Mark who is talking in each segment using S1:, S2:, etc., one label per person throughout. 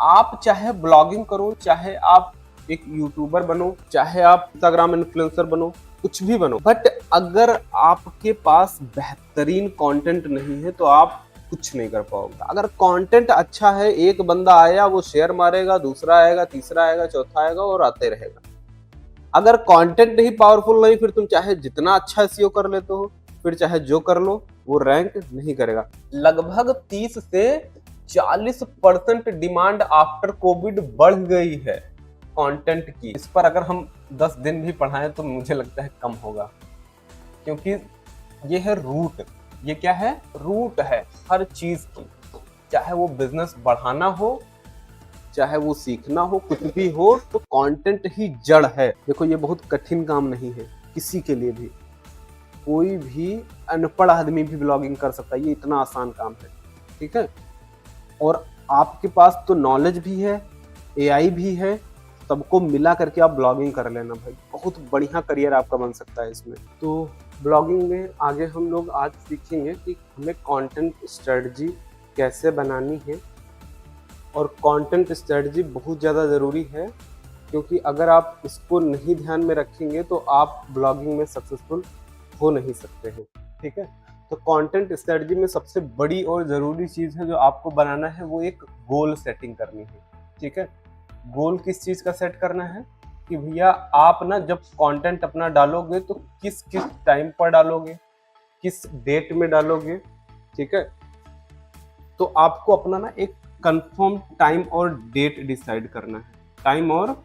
S1: आप चाहे ब्लॉगिंग करो, चाहे आप एक यूट्यूबर बनो, चाहे आप इंस्टाग्राम इन्फ्लुएंसर बनो, कुछ भी बनो, बट अगर आपके पास बेहतरीन कंटेंट नहीं है तो आप कुछ नहीं कर पाओगे। अगर कंटेंट अच्छा है, एक बंदा आया वो शेयर मारेगा, दूसरा आएगा, तीसरा आएगा, चौथा आएगा और आते रहेगा। अगर कंटेंट ही पावरफुल नहीं, फिर तुम चाहे जितना अच्छा एसईओ कर लेते हो, फिर चाहे जो कर लो, वो रैंक नहीं करेगा। लगभग 30 से 40% डिमांड आफ्टर कोविड बढ़ गई है कंटेंट की। इस पर अगर हम 10 दिन भी पढ़ाएं तो मुझे लगता है कम होगा, क्योंकि ये है रूट। ये क्या है? रूट है हर चीज की। चाहे वो बिजनेस बढ़ाना हो, चाहे वो सीखना हो, कुछ भी हो, तो कंटेंट ही जड़ है। देखो, ये बहुत कठिन काम नहीं है किसी के लिए भी। कोई भी अनपढ़ आदमी भी ब्लॉगिंग कर सकता है, ये इतना आसान काम है। ठीक है, और आपके पास तो नॉलेज भी है, एआई भी है, सबको मिला करके आप ब्लॉगिंग कर लेना भाई, बहुत बढ़िया करियर आपका बन सकता है इसमें। तो ब्लॉगिंग में आगे हम लोग आज सीखेंगे कि हमें कंटेंट स्ट्रेटजी कैसे बनानी है। और कंटेंट स्ट्रेटजी बहुत ज़्यादा ज़रूरी है, क्योंकि अगर आप इसको नहीं ध्यान में रखेंगे तो आप ब्लॉगिंग में सक्सेसफुल हो नहीं सकते हैं। ठीक है, तो कंटेंट स्ट्रेटजी में सबसे बड़ी और ज़रूरी चीज़ है जो आपको बनाना है, वो एक गोल सेटिंग करनी है। ठीक है, गोल किस चीज़ का सेट करना है कि भैया आप ना जब कंटेंट अपना डालोगे तो किस किस टाइम पर डालोगे, किस डेट में डालोगे। ठीक है, तो आपको अपना ना एक कंफर्म टाइम और डेट डिसाइड करना है, टाइम और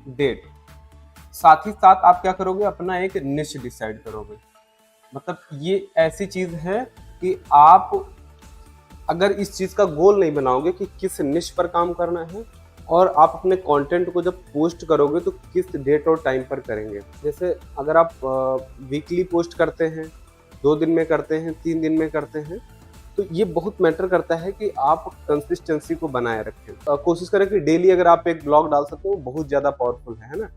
S1: डेट। साथ ही साथ आप क्या करोगे, अपना एक निश डिसाइड करोगे। मतलब ये ऐसी चीज है कि आप अगर इस चीज का गोल नहीं बनाओगे कि किस निश पर काम करना है, और आप अपने कंटेंट को जब पोस्ट करोगे तो किस डेट और टाइम पर करेंगे। जैसे अगर आप वीकली पोस्ट करते हैं, 2 दिन में करते हैं, 3 दिन में करते हैं, तो ये बहुत मैटर करता है कि आप कंसिस्टेंसी को बनाए रखें। कोशिश करें कि डेली अगर आप एक ब्लॉग डाल सकते हो, बहुत ज़्यादा पावरफुल है ना।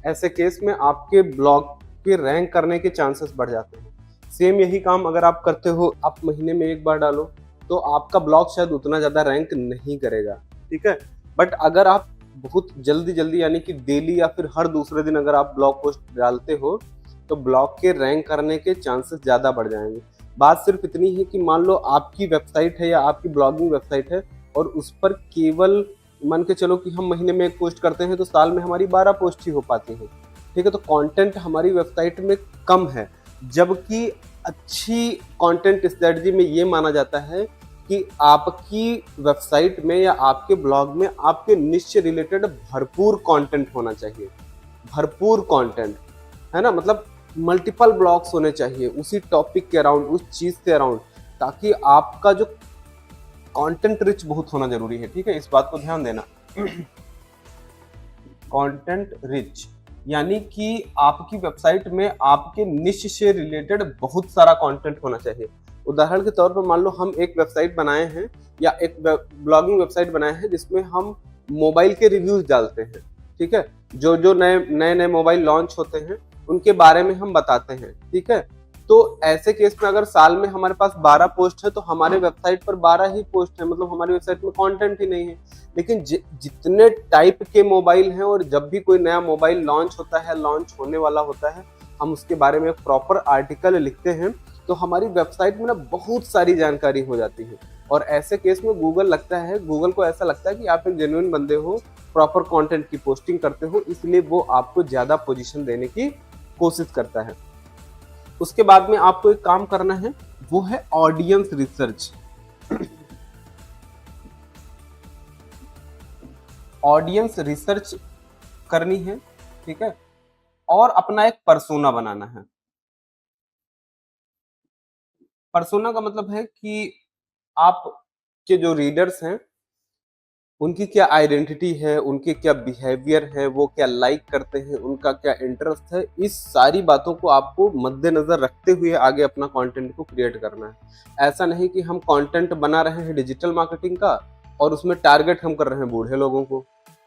S1: ऐसे केस में आपके ब्लॉग के रैंक करने के चांसेस बढ़ जाते हैं। सेम यही काम अगर आप करते हो, आप महीने में एक बार डालो, तो आपका ब्लॉग शायद उतना ज़्यादा रैंक नहीं करेगा। ठीक है, बट अगर आप बहुत जल्दी यानी कि डेली या फिर हर दूसरे दिन अगर आप ब्लॉग पोस्ट डालते हो, तो ब्लॉग के रैंक करने के चांसेस ज़्यादा बढ़ जाएंगे। बात सिर्फ इतनी है कि मान लो आपकी वेबसाइट है या आपकी ब्लॉगिंग वेबसाइट है, और उस पर केवल मान के चलो कि हम महीने में एक पोस्ट करते हैं, तो साल में हमारी 12 पोस्ट ही हो पाती हैं। ठीक है, तो कंटेंट हमारी वेबसाइट में कम है, जबकि अच्छी कंटेंट स्ट्रेटजी में ये माना जाता है कि आपकी वेबसाइट में या आपके ब्लॉग में आपके निश से रिलेटेड भरपूर कंटेंट होना चाहिए। भरपूर कंटेंट है ना, मतलब मल्टीपल ब्लॉग्स होने चाहिए उसी टॉपिक के अराउंड, उस चीज से अराउंड, ताकि आपका जो कंटेंट रिच बहुत होना जरूरी है। ठीक है, इस बात को ध्यान देना। कंटेंट रिच यानी कि आपकी वेबसाइट में आपके निश से रिलेटेड बहुत सारा कंटेंट होना चाहिए। उदाहरण के तौर पर मान लो हम एक वेबसाइट बनाए हैं या एक ब्लॉगिंग वेबसाइट बनाए हैं जिसमें हम मोबाइल के रिव्यूज डालते हैं। ठीक है, जो नए मोबाइल लॉन्च होते हैं उनके बारे में हम बताते हैं। ठीक है, तो ऐसे केस में अगर साल में हमारे पास 12 पोस्ट है, तो हमारे वेबसाइट पर 12 ही पोस्ट है, मतलब हमारी वेबसाइट में कंटेंट ही नहीं है। लेकिन जितने टाइप के मोबाइल हैं, और जब भी कोई नया मोबाइल लॉन्च होता है, लॉन्च होने वाला होता है, हम उसके बारे में प्रॉपर आर्टिकल लिखते हैं, तो हमारी वेबसाइट में ना बहुत सारी जानकारी हो जाती है। और ऐसे केस में गूगल को ऐसा लगता है कि आप एक जेन्युइन बंदे हो, प्रॉपर कंटेंट की पोस्टिंग करते हो, इसलिए वो आपको ज्यादा पोजीशन देने की कोशिश करता है। उसके बाद में आपको एक काम करना है, वो है ऑडियंस रिसर्च। ऑडियंस रिसर्च करनी है। ठीक है, और अपना एक पर्सोना बनाना है। पर्सोना का मतलब है कि आपके जो रीडर्स हैं उनकी क्या आइडेंटिटी है, उनके क्या बिहेवियर है, वो क्या लाइक करते हैं, उनका क्या इंटरेस्ट है, इस सारी बातों को आपको मद्देनजर रखते हुए आगे अपना कंटेंट को क्रिएट करना है। ऐसा नहीं कि हम कंटेंट बना रहे हैं डिजिटल मार्केटिंग का और उसमें टारगेट हम कर रहे हैं बूढ़े लोगों को,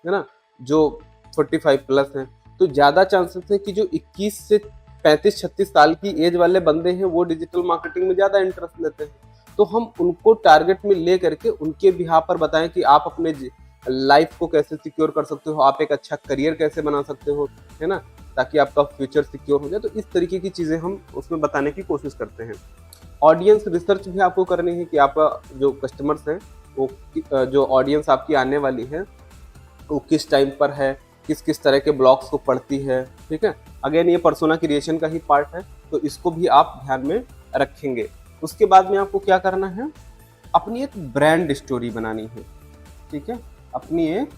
S1: है ना, जो 45 प्लस हैं। तो ज़्यादा चांसेस है कि जो 21 से 35-36 साल की एज वाले बंदे हैं वो डिजिटल मार्केटिंग में ज़्यादा इंटरेस्ट लेते हैं। तो हम उनको टारगेट में ले करके उनके बिहाफ पर बताएं कि आप अपने लाइफ को कैसे सिक्योर कर सकते हो, आप एक अच्छा करियर कैसे बना सकते हो, है ना, ताकि आपका फ्यूचर सिक्योर हो जाए। तो इस तरीके की चीज़ें हम उसमें बताने की कोशिश करते हैं। ऑडियंस रिसर्च भी आपको करनी है कि आपका जो कस्टमर्स हैं वो जो ऑडियंस आपकी आने वाली है वो किस टाइम पर है, किस किस तरह के ब्लॉग्स को पढ़ती है, ठीक है। अगेन ये पर्सोना क्रिएशन का ही पार्ट है, तो इसको भी आप ध्यान में रखेंगे। उसके बाद में आपको क्या करना है, अपनी एक ब्रांड स्टोरी बनानी है, ठीक है। अपनी एक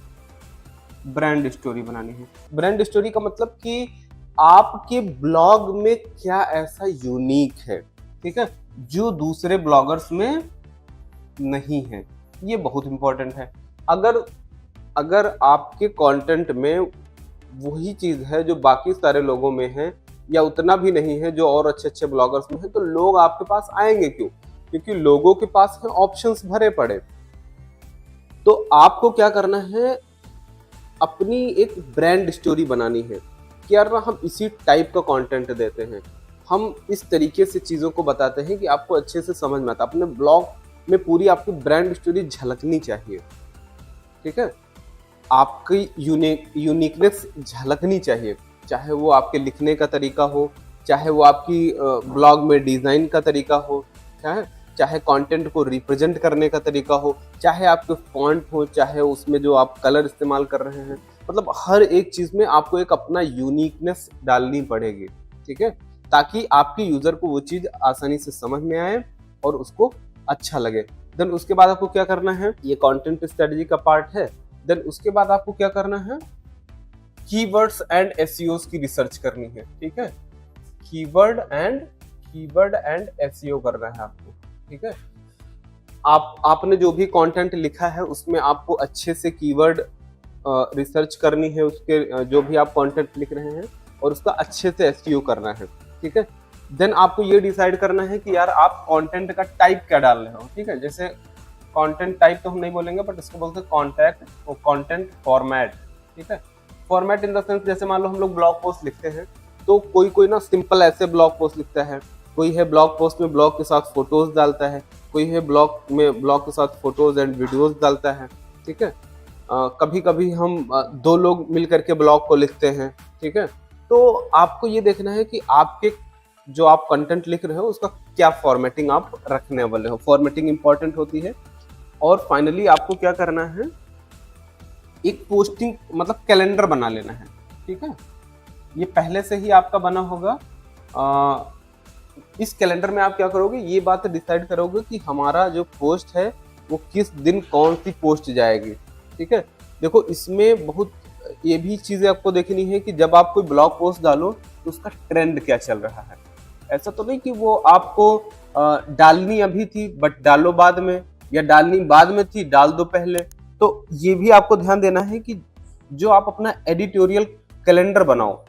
S1: ब्रांड स्टोरी बनानी है। ब्रांड स्टोरी का मतलब कि आपके ब्लॉग में क्या ऐसा यूनिक है, ठीक है, जो दूसरे ब्लॉगर्स में नहीं है। ये बहुत इंपॉर्टेंट है। अगर आपके कंटेंट में वही चीज़ है जो बाकी सारे लोगों में है या उतना भी नहीं है जो और अच्छे अच्छे ब्लॉगर्स में है, तो लोग आपके पास आएंगे क्यों? क्योंकि लोगों के पास है ऑप्शंस भरे पड़े। तो आपको क्या करना है, अपनी एक ब्रांड स्टोरी बनानी है कि यार हम इसी टाइप का कंटेंट देते हैं, हम इस तरीके से चीज़ों को बताते हैं कि आपको अच्छे से समझ में आता है। अपने ब्लॉग में पूरी आपकी ब्रांड स्टोरी झलकनी चाहिए, ठीक है। आपकी यूनिकनेस झलकनी चाहिए, चाहे वो आपके लिखने का तरीका हो, चाहे वो आपकी ब्लॉग में डिज़ाइन का तरीका हो, चाहे कंटेंट को रिप्रेजेंट करने का तरीका हो, चाहे आपके फॉन्ट हो, चाहे उसमें जो आप कलर इस्तेमाल कर रहे हैं, मतलब हर एक चीज़ में आपको एक अपना यूनिकनेस डालनी पड़ेगी, ठीक है, ताकि आपकी यूज़र को वो चीज़ आसानी से समझ में आए और उसको अच्छा लगे। देन उसके बाद आपको क्या करना है, ये कंटेंट स्ट्रेटजी का पार्ट है। देन उसके बाद आपको क्या करना है, कीवर्ड्स एंड एसईओस की रिसर्च करनी है, ठीक है। कीवर्ड एंड एसईओ करना है आपको, ठीक है। आपने जो भी कंटेंट लिखा है उसमें आपको अच्छे से कीवर्ड रिसर्च करनी है, उसके जो भी आप कंटेंट लिख रहे हैं, और उसका अच्छे से एसईओ करना है, ठीक है। देन आपको ये डिसाइड करना है कि यार आप कंटेंट का टाइप क्या डाल रहे हो, ठीक है। जैसे कंटेंट टाइप तो हम नहीं बोलेंगे, बट इसको बोलते हैं कंटेंट फॉर्मेट, ठीक है। फॉर्मेट इन द सेंस, जैसे मान लो हम लोग ब्लॉग पोस्ट लिखते हैं, तो कोई ना सिंपल ऐसे ब्लॉग पोस्ट लिखता है, कोई है ब्लॉग पोस्ट में ब्लॉग के साथ फोटोज डालता है, कोई है ब्लॉग में ब्लॉग के साथ फोटोज एंड वीडियोज डालता है, ठीक है। कभी कभी हम 2 लोग मिल करके ब्लॉग को लिखते हैं, ठीक है। तो आपको ये देखना है कि आपके जो आप कंटेंट लिख रहे हो उसका क्या फॉर्मेटिंग आप रखने वाले हो। फॉर्मेटिंग इंपॉर्टेंट होती है। और फाइनली आपको क्या करना है, एक पोस्टिंग मतलब कैलेंडर बना लेना है, ठीक है। ये पहले से ही आपका बना होगा। इस कैलेंडर में आप क्या करोगे, ये बात डिसाइड करोगे कि हमारा जो पोस्ट है वो किस दिन कौन सी पोस्ट जाएगी, ठीक है। देखो इसमें बहुत ये भी चीज़ें आपको देखनी है कि जब आप कोई ब्लॉग पोस्ट डालो तो उसका ट्रेंड क्या चल रहा है। ऐसा तो नहीं कि वो आपको डालनी अभी थी बट डालो बाद में, या डालनी बाद में थी डाल दो पहले। तो ये भी आपको ध्यान देना है कि जो आप अपना एडिटोरियल कैलेंडर बनाओ,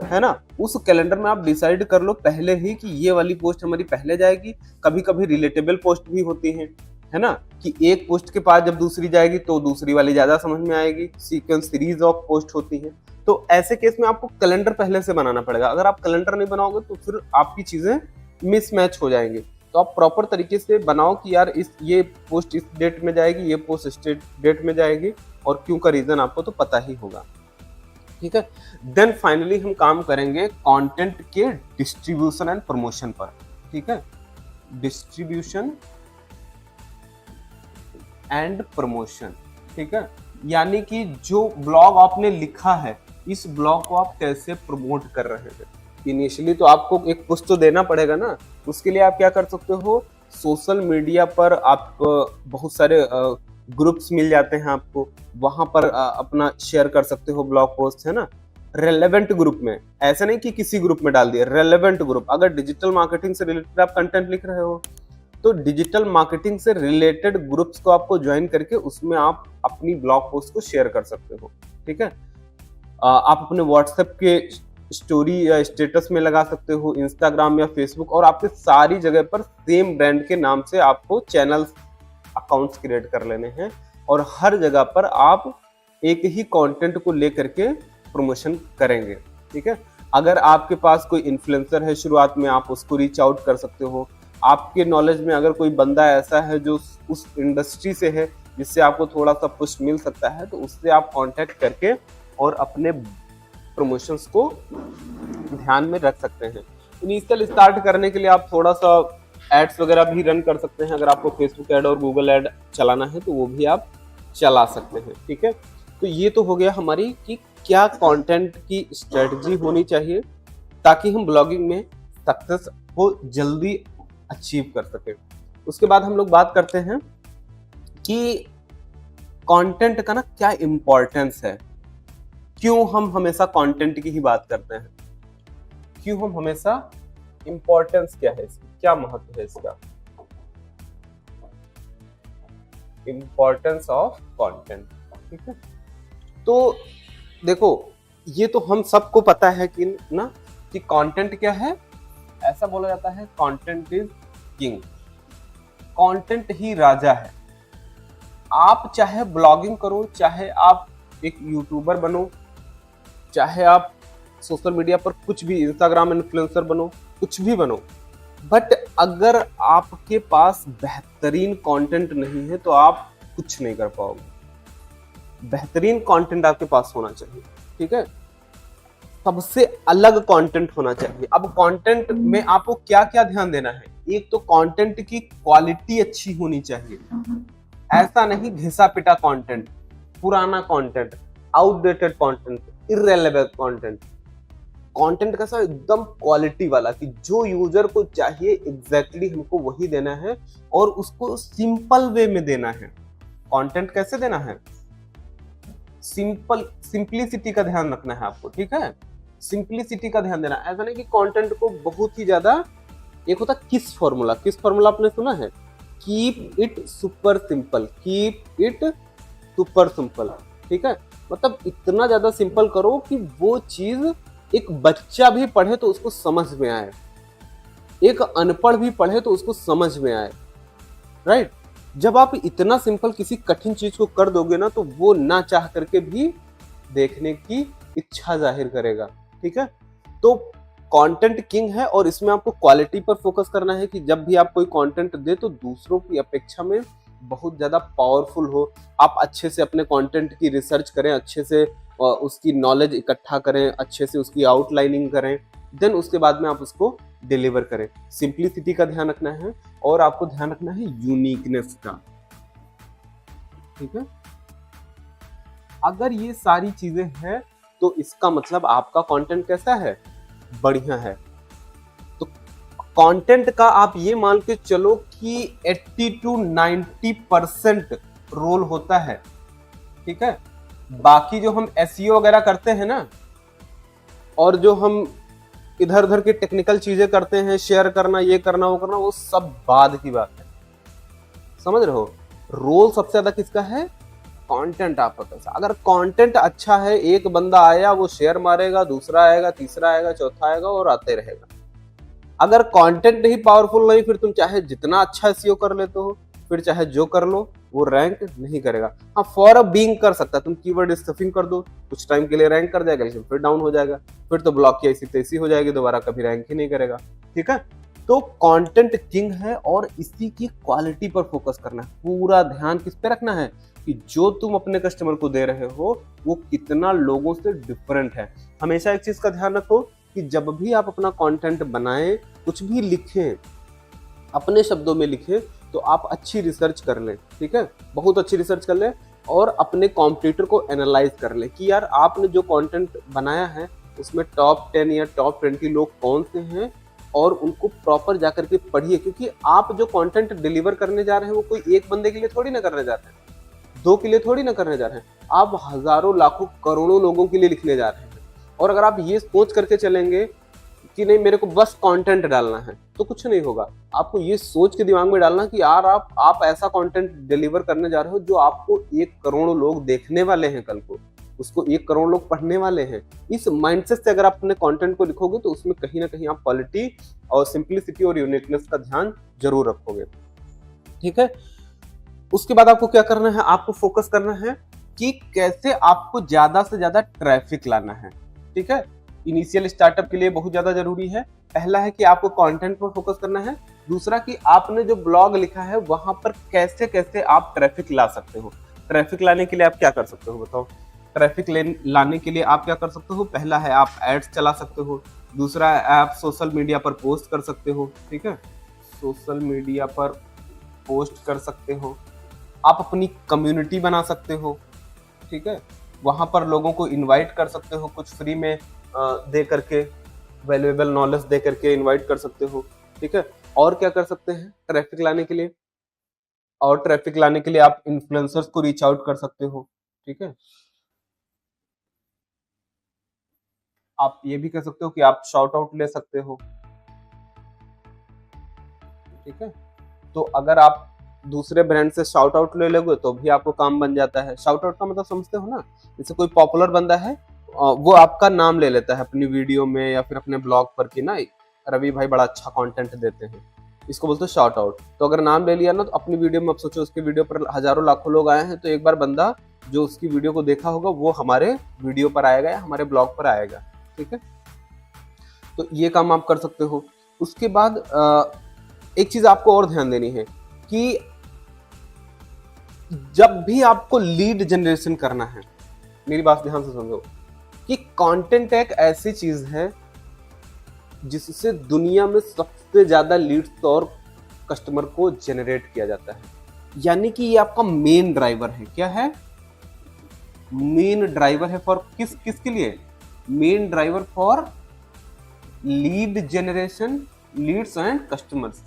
S1: है ना, उस कैलेंडर में आप डिसाइड कर लो पहले ही कि ये वाली पोस्ट हमारी पहले जाएगी। कभी कभी रिलेटेबल पोस्ट भी होती हैं, है ना, कि एक पोस्ट के बाद जब दूसरी जाएगी तो दूसरी वाली ज्यादा समझ में आएगी। सीक्वेंस सीरीज ऑफ पोस्ट होती है। तो ऐसे केस में आपको कैलेंडर पहले से बनाना पड़ेगा। अगर आप कैलेंडर नहीं बनाओगे तो फिर आपकी चीजें मिसमैच हो जाएंगी। तो आप प्रॉपर तरीके से बनाओ कि यार ये पोस्ट इस डेट में जाएगी, ये पोस्ट इस डेट में जाएगी, और क्यों का रीजन आपको तो पता ही होगा, ठीक है। देन फाइनली हम काम करेंगे कंटेंट के डिस्ट्रीब्यूशन एंड प्रमोशन पर, ठीक है। डिस्ट्रीब्यूशन एंड प्रमोशन, ठीक है। यानी कि जो ब्लॉग आपने लिखा है, इस ब्लॉग को आप कैसे प्रमोट कर रहे हैं। इनिशियली तो आपको एक पुश तो देना पड़ेगा ना। उसके लिए आप क्या कर सकते हो, सोशल मीडिया पर आप बहुत सारे ग्रुप्स मिल जाते हैं आपको, वहां पर अपना शेयर कर सकते हो ब्लॉग पोस्ट, है ना। रेलेवेंट ग्रुप में, ऐसा नहीं कि किसी ग्रुप में डाल दिया, रेलेवेंट ग्रुप। अगर डिजिटल मार्केटिंग से रिलेटेड आप कंटेंट लिख रहे हो तो डिजिटल मार्केटिंग से रिलेटेड ग्रुप्स को आपको ज्वाइन करके उसमें आप अपनी ब्लॉग पोस्ट को शेयर कर सकते हो, ठीक है। आप अपने व्हाट्सएप के स्टोरी या स्टेटस में लगा सकते हो, इंस्टाग्राम या फेसबुक, और आपके सारी जगह पर सेम ब्रांड के नाम से आपको चैनल अकाउंट्स क्रिएट कर लेने हैं, और हर जगह पर आप एक ही कंटेंट को लेकर के प्रमोशन करेंगे, ठीक है। अगर आपके पास कोई इन्फ्लुएंसर है शुरुआत में, आप उसको रीच आउट कर सकते हो। आपके नॉलेज में अगर कोई बंदा ऐसा है जो उस इंडस्ट्री से है जिससे आपको थोड़ा सा पुश मिल सकता है, तो उससे आप कांटेक्ट करके और अपने प्रमोशंस को ध्यान में रख सकते हैं। इनिशियल स्टार्ट करने के लिए आप थोड़ा सा एड्स वगैरह भी रन कर सकते हैं। अगर आपको फेसबुक ऐड और गूगल ऐड चलाना है तो वो भी आप चला सकते हैं। ठीक है, तो ये तो हो गया हमारी कि क्या कंटेंट की स्ट्रेटजी होनी चाहिए ताकि हम ब्लॉगिंग में सक्सेस को जल्दी अचीव कर सके। उसके बाद हम लोग बात करते हैं कि कंटेंट का ना क्या इम्पोर्टेंस है, क्यों हम हमेशा कंटेंट की ही बात करते हैं, क्यों हम हमेशा इम्पोर्टेंस क्या है इसकी, क्या महत्व है इसका, इम्पोर्टेंस ऑफ कंटेंट। ठीक है, तो देखो ये तो हम सबको पता है कि ना कि कंटेंट क्या है। ऐसा बोला जाता है कंटेंट इज किंग, कंटेंट ही राजा है। आप चाहे ब्लॉगिंग करो, चाहे आप एक यूट्यूबर बनो, चाहे आप सोशल मीडिया पर कुछ भी इंस्टाग्राम इन्फ्लुएंसर बनो, कुछ भी बनो, बट अगर आपके पास बेहतरीन कंटेंट नहीं है तो आप कुछ नहीं कर पाओगे। बेहतरीन कंटेंट आपके पास होना चाहिए। ठीक है, सबसे अलग कंटेंट होना चाहिए। अब कंटेंट में आपको क्या क्या ध्यान देना है, एक तो कंटेंट की क्वालिटी अच्छी होनी चाहिए। ऐसा नहीं घिसा पिटा कंटेंट, पुराना content, outdated content, irrelevant content. Content कैसा, एकदम क्वालिटी वाला कि जो यूजर को चाहिए एग्जैक्टली हमको वही देना है और उसको सिंपल वे में देना है। कंटेंट कैसे देना है, सिंपलिसिटी का ध्यान रखना है आपको। ठीक है, सिंपलिसिटी का ध्यान देना। ऐसा नहीं कि कंटेंट को बहुत ही ज्यादा, एक होता किस फॉर्मूला, किस फॉर्मूला आपने सुना है, keep it super simple, keep it super simple. ठीक है, मतलब इतना ज्यादा सिंपल करो कि वो चीज एक बच्चा भी पढ़े तो उसको समझ में आए, एक अनपढ़ भी पढ़े तो उसको समझ में आए। राइट, जब आप इतना सिंपल किसी कठिन चीज को कर दोगे ना तो वो ना चाह करके भी देखने की इच्छा जाहिर करेगा। ठीक है, तो कंटेंट किंग है और इसमें आपको क्वालिटी पर फोकस करना है कि जब भी आप कोई कंटेंट दे तो दूसरों की अपेक्षा में बहुत ज्यादा पावरफुल हो। आप अच्छे से अपने कंटेंट की रिसर्च करें, अच्छे से उसकी नॉलेज इकट्ठा करें, अच्छे से उसकी आउटलाइनिंग करें, देन उसके बाद में आप उसको डिलीवर करें। सिंपलिसिटी का ध्यान रखना है और आपको ध्यान रखना है यूनिकनेस का। ठीक है, अगर ये सारी चीजें हैं तो इसका मतलब आपका कंटेंट कैसा है, बढ़िया है। तो कंटेंट का आप ये मान के चलो कि 80 to 90% रोल होता है। ठीक है, बाकी जो हम एसईओ वगैरह करते हैं ना, और जो हम इधर उधर की टेक्निकल चीजें करते हैं, शेयर करना, ये करना, वो करना, वो सब बाद की बात है। समझ रहे हो, रोल सबसे ज्यादा किसका है, कंटेंट आपका कैसा। अगर कंटेंट अच्छा है, एक बंदा आया वो शेयर मारेगा, दूसरा आएगा, तीसरा आएगा, चौथा आएगा और आते रहेगा। अगर कंटेंट ही पावरफुल नहीं, फिर तुम चाहे जितना अच्छा एसईओ कर लेते हो, फिर चाहे जो कर लो, वो रैंक नहीं करेगा। हाँ, फॉर अ बीइंग कर सकता है, तुम कीवर्ड स्टफिंग कर दो, कुछ टाइम के लिए रैंक कर जाएगा, लेकिन फिर डाउन हो जाएगा, फिर तो ब्लॉक की ऐसी तैसी हो जाएगी, दोबारा कभी रैंक ही नहीं करेगा। ठीक है, तो कंटेंट किंग है और इसी की क्वालिटी पर फोकस करना है। पूरा ध्यान किस पे रखना है कि जो तुम अपने कस्टमर को दे रहे हो वो कितना लोगों से डिफरेंट है। हमेशा एक चीज का ध्यान रखो कि जब भी आप अपना कंटेंट बनाएं, कुछ भी लिखें, अपने शब्दों में लिखें, तो आप अच्छी रिसर्च कर लें। ठीक है, बहुत अच्छी रिसर्च कर लें और अपने कॉम्पिटिटर को एनालाइज कर लें कि यार आपने जो कंटेंट बनाया है उसमें टॉप 10 या टॉप 20 लोग कौन से हैं, और उनको प्रॉपर जाकर के पढ़िए। क्योंकि आप जो कंटेंट डिलीवर करने जा रहे हैं वो कोई एक बंदे के लिए थोड़ी ना करने जा रहे हैं, दो के लिए थोड़ी ना करने जा रहे हैं, आप हजारों लाखों करोड़ों लोगों के लिए लिखने जा रहे हैं। और अगर आप ये सोच करके चलेंगे कि नहीं मेरे को बस कंटेंट डालना है, तो कुछ नहीं होगा। आपको ये सोच के दिमाग में डालना कि यार आप ऐसा कंटेंट डिलीवर करने जा रहे हो जो आपको 1 करोड़ लोग देखने वाले हैं, कल को उसको 1 करोड़ लोग पढ़ने वाले हैं। इस माइंडसेट से अगर आप अपने कंटेंट को लिखोगे तो उसमें कहीं ना कहीं आप क्वालिटी और सिंपलिसिटी और यूनिकनेस का ध्यान जरूर रखोगे। ठीक है, उसके बाद आपको क्या करना है, आपको फोकस करना है कि कैसे आपको ज्यादा से ज्यादा ट्रैफिक लाना है। ठीक है, इनिशियल स्टार्टअप के लिए बहुत ज्यादा जरूरी है। पहला है कि आपको कंटेंट पर फोकस करना है, दूसरा कि आपने जो ब्लॉग लिखा है वहां पर कैसे कैसे आप ट्रैफिक ला सकते हो। ट्रैफिक लाने के लिए आप क्या कर सकते हो बताओ। ट्रैफिक लाने के लिए आप क्या कर सकते हो, पहला है आप एड्स चला सकते हो, दूसरा है आप सोशल मीडिया पर पोस्ट कर सकते हो। ठीक है, सोशल मीडिया पर पोस्ट कर सकते हो, आप अपनी कम्युनिटी बना सकते हो। ठीक है, वहां पर लोगों को इनवाइट कर सकते हो, कुछ फ्री में दे करके, वैल्यूएबल नॉलेज दे करके इनवाइट कर सकते हो। ठीक है, और क्या कर सकते हैं ट्रैफिक लाने के लिए, और ट्रैफिक लाने के लिए आप इन्फ्लुएंसर्स को रीच आउट कर सकते हो। ठीक है, आप ये भी कर सकते हो कि आप शॉर्ट आउट ले सकते हो। ठीक है, तो अगर आप दूसरे ब्रांड से शाउट आउट ले लोगे तो भी आपको काम बन जाता है। शाउट आउट का मतलब समझते हो ना, जैसे कोई पॉपुलर बंदा है, वो आपका नाम ले लेता है अपनी वीडियो में या फिर अपने ब्लॉग पर कि ना रवि भाई बड़ा अच्छा कंटेंट देते हैं, इसको बोलते हैं शॉर्ट आउट। तो अगर नाम ले लिया ना, तो अपनी वीडियो में, अब सोचो उसकी वीडियो पर हजारों लाखों लोग आए हैं, तो एक बार बंदा जो उसकी वीडियो को देखा होगा वो हमारे वीडियो पर आएगा या हमारे ब्लॉग पर आएगा। ठीक है, तो ये काम आप कर सकते हो। उसके बाद एक चीज आपको और ध्यान देनी है कि जब भी आपको लीड जनरेशन करना है, मेरी बात ध्यान से समझो, कि कंटेंट एक ऐसी चीज है जिससे दुनिया में सबसे ज्यादा लीड्स और कस्टमर को जनरेट किया जाता है। यानी कि ये आपका मेन ड्राइवर है। क्या है? मेन ड्राइवर है फॉर किसके लिए? Main driver for lead generation, Leeds and customers.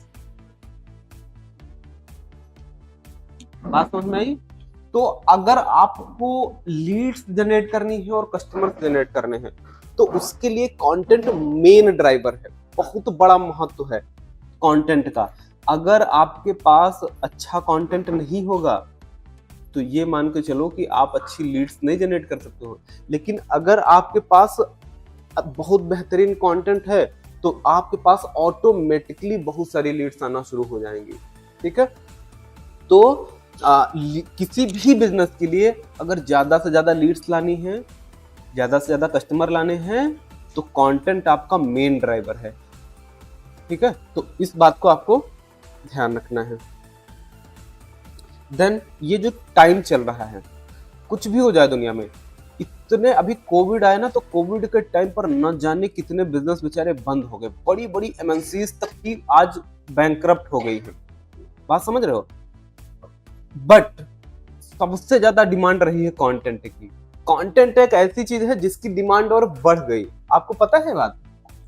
S1: बात समझ में आई? तो अगर आपको लीड्स जनरेट करनी है और कस्टमर्स जनरेट करने हैं, तो उसके लिए कंटेंट मेन ड्राइवर है। बहुत बड़ा महत्व है कंटेंट का। अगर आपके पास अच्छा कंटेंट नहीं होगा तो ये मान के चलो कि आप अच्छी लीड्स नहीं जनरेट कर सकते हो। लेकिन अगर आपके पास बहुत बेहतरीन कंटेंट है तो आपके पास ऑटोमेटिकली बहुत सारी लीड्स आना शुरू हो जाएंगी। ठीक है, तो किसी भी बिजनेस के लिए अगर ज्यादा से ज्यादा लीड्स लानी है, ज्यादा से ज्यादा कस्टमर लाने हैं, तो कंटेंट आपका मेन ड्राइवर है। ठीक है, तो इस बात को आपको ध्यान रखना है। देन ये जो टाइम चल रहा है, कुछ भी हो जाए दुनिया में, इतने अभी कोविड आया ना, तो कोविड के टाइम पर न जाने कितने बिजनेस बेचारे बंद हो गए। बड़ी बड़ी एमएनसीज तक की आज बैंकरप्ट हो गई है। बात समझ रहे हो? बट सबसे ज्यादा डिमांड रही है कंटेंट की। कंटेंट एक ऐसी चीज है जिसकी डिमांड और बढ़ गई। आपको पता है बात,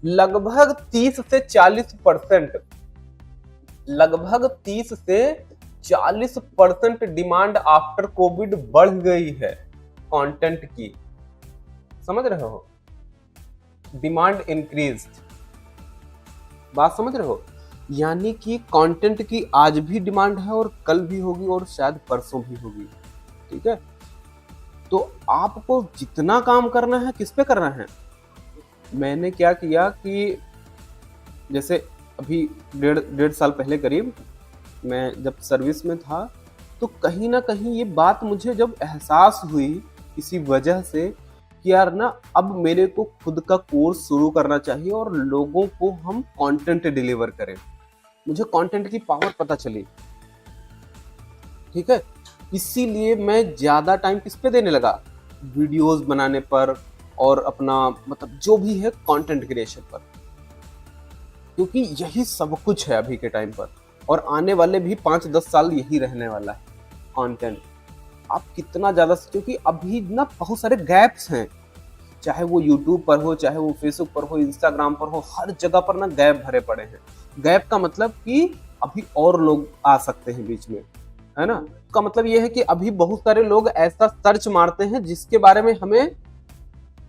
S1: लगभग 30 से 40%, लगभग 30 से 40% डिमांड आफ्टर कोविड बढ़ गई है कंटेंट की। समझ रहे हो? Demand increased. बात समझ रहे हो? यानी कि कंटेंट की आज भी डिमांड है और कल भी होगी और शायद परसों भी होगी। ठीक है, तो आपको जितना काम करना है, किस पे करना है? मैंने क्या किया कि जैसे अभी डेढ़ साल पहले करीब मैं जब सर्विस में था, तो कहीं ना कहीं ये बात मुझे जब एहसास हुई इसी वजह से कि यार ना, अब मेरे को खुद का कोर्स शुरू करना चाहिए और लोगों को हम कंटेंट डिलीवर करें। मुझे कंटेंट की पावर पता चली। ठीक है, इसीलिए मैं ज्यादा टाइम किस पे देने लगा? वीडियोस बनाने पर और अपना मतलब जो भी है कंटेंट क्रिएशन पर, क्योंकि यही सब कुछ है अभी के टाइम पर, और आने वाले भी 5-10 साल यही रहने वाला है कंटेंट। आप कितना ज्यादा, क्योंकि अभी ना बहुत सारे गैप्स हैं, चाहे वो यूट्यूब पर हो, चाहे वो फेसबुक पर हो, इंस्टाग्राम पर हो, हर जगह पर ना गैप भरे पड़े हैं। गैप का मतलब कि अभी और लोग आ सकते हैं बीच में, है ना? का मतलब ये है कि अभी बहुत सारे लोग ऐसा सर्च मारते हैं जिसके बारे में हमें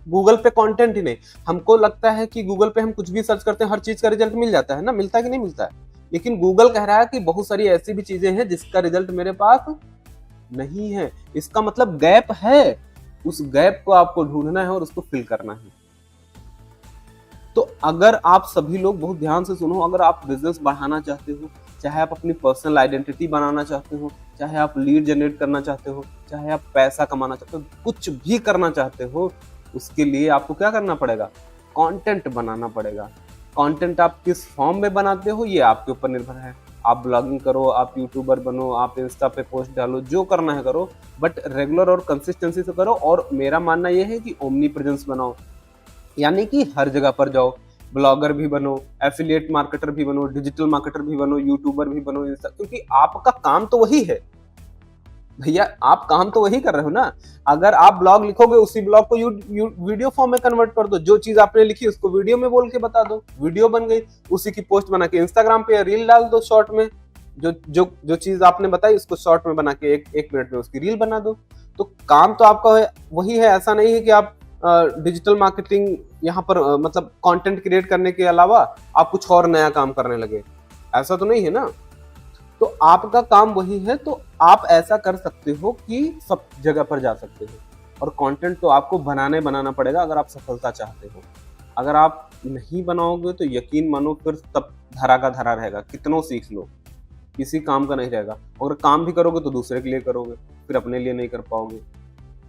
S1: गूगल पे कंटेंट ही नहीं। हमको लगता है कि गूगल पे हम कुछ भी सर्च करते हैं, हर चीज का रिजल्ट मिल जाता है ना, मिलता है कि नहीं मिलता है? लेकिन गूगल कह रहा है कि बहुत सारी ऐसी भी चीजें हैं जिसका रिजल्ट मेरे पास नहीं है। इसका मतलब गैप है, उस गैप को आपको ढूंढना है और उसको फिल करना है। तो अगर आप सभी लोग बहुत ध्यान से सुनो, अगर आप बिजनेस बढ़ाना चाहते हो, चाहे आप अपनी पर्सनल आइडेंटिटी बनाना चाहते हो, चाहे आप लीड जनरेट करना चाहते हो, चाहे आप पैसा कमाना चाहते हो, कुछ भी करना चाहते हो, उसके लिए आपको क्या करना पड़ेगा? कंटेंट बनाना पड़ेगा। कंटेंट आप किस फॉर्म में बनाते हो ये आपके ऊपर निर्भर है। आप ब्लॉगिंग करो, आप यूट्यूबर बनो, आप इंस्टा पे पोस्ट डालो, जो करना है करो, बट रेगुलर और कंसिस्टेंसी से करो। और मेरा मानना यह है कि ओमनी प्रेजेंस बनाओ, यानी कि हर जगह पर जाओ, ब्लॉगर भी बनो, एफिलिएट मार्केटर भी बनो, डिजिटल मार्केटर भी बनो, यूट्यूबर भी बनो, इंस्टा, क्योंकि आपका काम तो वही है भैया, आप काम तो वही कर रहे हो ना। अगर आप ब्लॉग लिखोगे, उसी ब्लॉग को वीडियो फॉर्म में कन्वर्ट कर दो, जो चीज आपने लिखी उसको वीडियो में बोल के बता दो, वीडियो बन गई, उसी की पोस्ट बना के इंस्टाग्राम पे रील डाल दो शॉर्ट में, जो जो जो चीज आपने बताई उसको शॉर्ट में बना के एक मिनट में उसकी रील बना दो। तो काम तो आपका वही है। ऐसा नहीं है कि आप डिजिटल मार्केटिंग यहाँ पर मतलब कंटेंट क्रिएट करने के अलावा आप कुछ और नया काम करने लगे, ऐसा तो नहीं है ना। तो आपका काम वही है, तो आप ऐसा कर सकते हो कि सब जगह पर जा सकते हो। और कंटेंट तो आपको बनाना पड़ेगा अगर आप सफलता चाहते हो। अगर आप नहीं बनाओगे तो यकीन मानो फिर तब धरा का धरा रहेगा, कितनों सीख लो, किसी काम का नहीं रहेगा। अगर काम भी करोगे तो दूसरे के लिए करोगे, फिर अपने लिए नहीं कर पाओगे।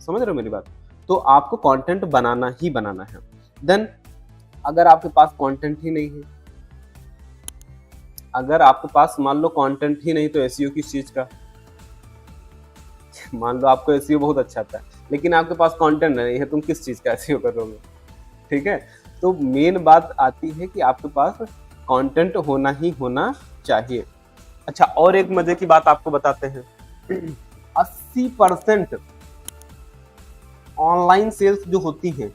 S1: समझ रहे हो मेरी बात? तो आपको कंटेंट बनाना ही बनाना है। देन अगर आपके पास कंटेंट ही नहीं है, अगर आपके पास मान लो कंटेंट ही नहीं, तो एसईओ किस चीज का? मान लो आपको एसईओ बहुत अच्छा आता है, लेकिन आपके पास कंटेंट नहीं है, तुम किस चीज का एसईओ करोगे? ठीक है, तो मेन बात आती है कि आपके पास कंटेंट होना ही होना चाहिए। अच्छा, और एक मजे की बात आपको बताते हैं। 80% ऑनलाइन सेल्स जो होती है,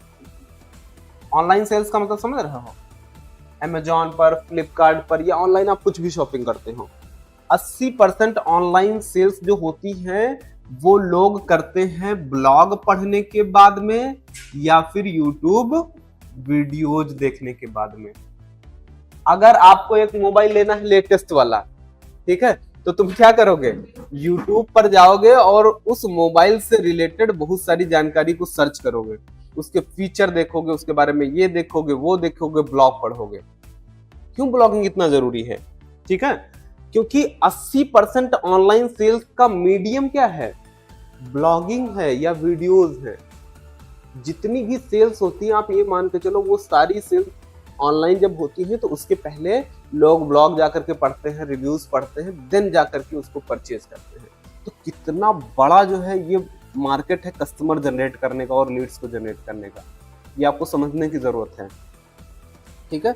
S1: ऑनलाइन सेल्स का मतलब समझ रहे हो? अमेजॉन पर, फ्लिपकार्ट पर, या ऑनलाइन आप कुछ भी शॉपिंग करते हो, 80% ऑनलाइन सेल्स जो होती है वो लोग करते हैं ब्लॉग पढ़ने के बाद में या फिर यूट्यूब वीडियोज देखने के बाद में। अगर आपको एक मोबाइल लेना है लेटेस्ट वाला, ठीक है, तो तुम क्या करोगे? यूट्यूब पर जाओगे और उस मोबाइल से रिलेटेड बहुत सारी जानकारी को सर्च करोगे, उसके फीचर देखोगे, उसके बारे में ये देखोगे, वो देखोगे, ब्लॉग पढ़ोगे। क्यों ब्लॉगिंग इतना जरूरी है? ठीक है, क्योंकि 80% ऑनलाइन सेल्स का मीडियम क्या है? ब्लॉगिंग है या वीडियोस है। जितनी भी सेल्स होती है, आप ये मान के चलो, वो सारी सेल्स ऑनलाइन जब होती है तो उसके पहले लोग ब्लॉग जाकर के पढ़ते हैं, रिव्यूज पढ़ते हैं, देन जाकर के उसको परचेज करते हैं। तो कितना बड़ा जो है ये मार्केट है कस्टमर जनरेट करने का और लीड्स को जनरेट करने का, ये आपको समझने की जरूरत है। ठीक है,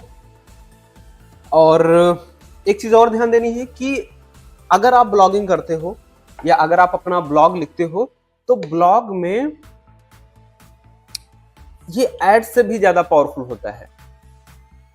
S1: और एक चीज और ध्यान देनी है कि अगर आप ब्लॉगिंग करते हो या अगर आप अपना ब्लॉग लिखते हो, तो ब्लॉग में ये एड से भी ज्यादा पावरफुल होता है।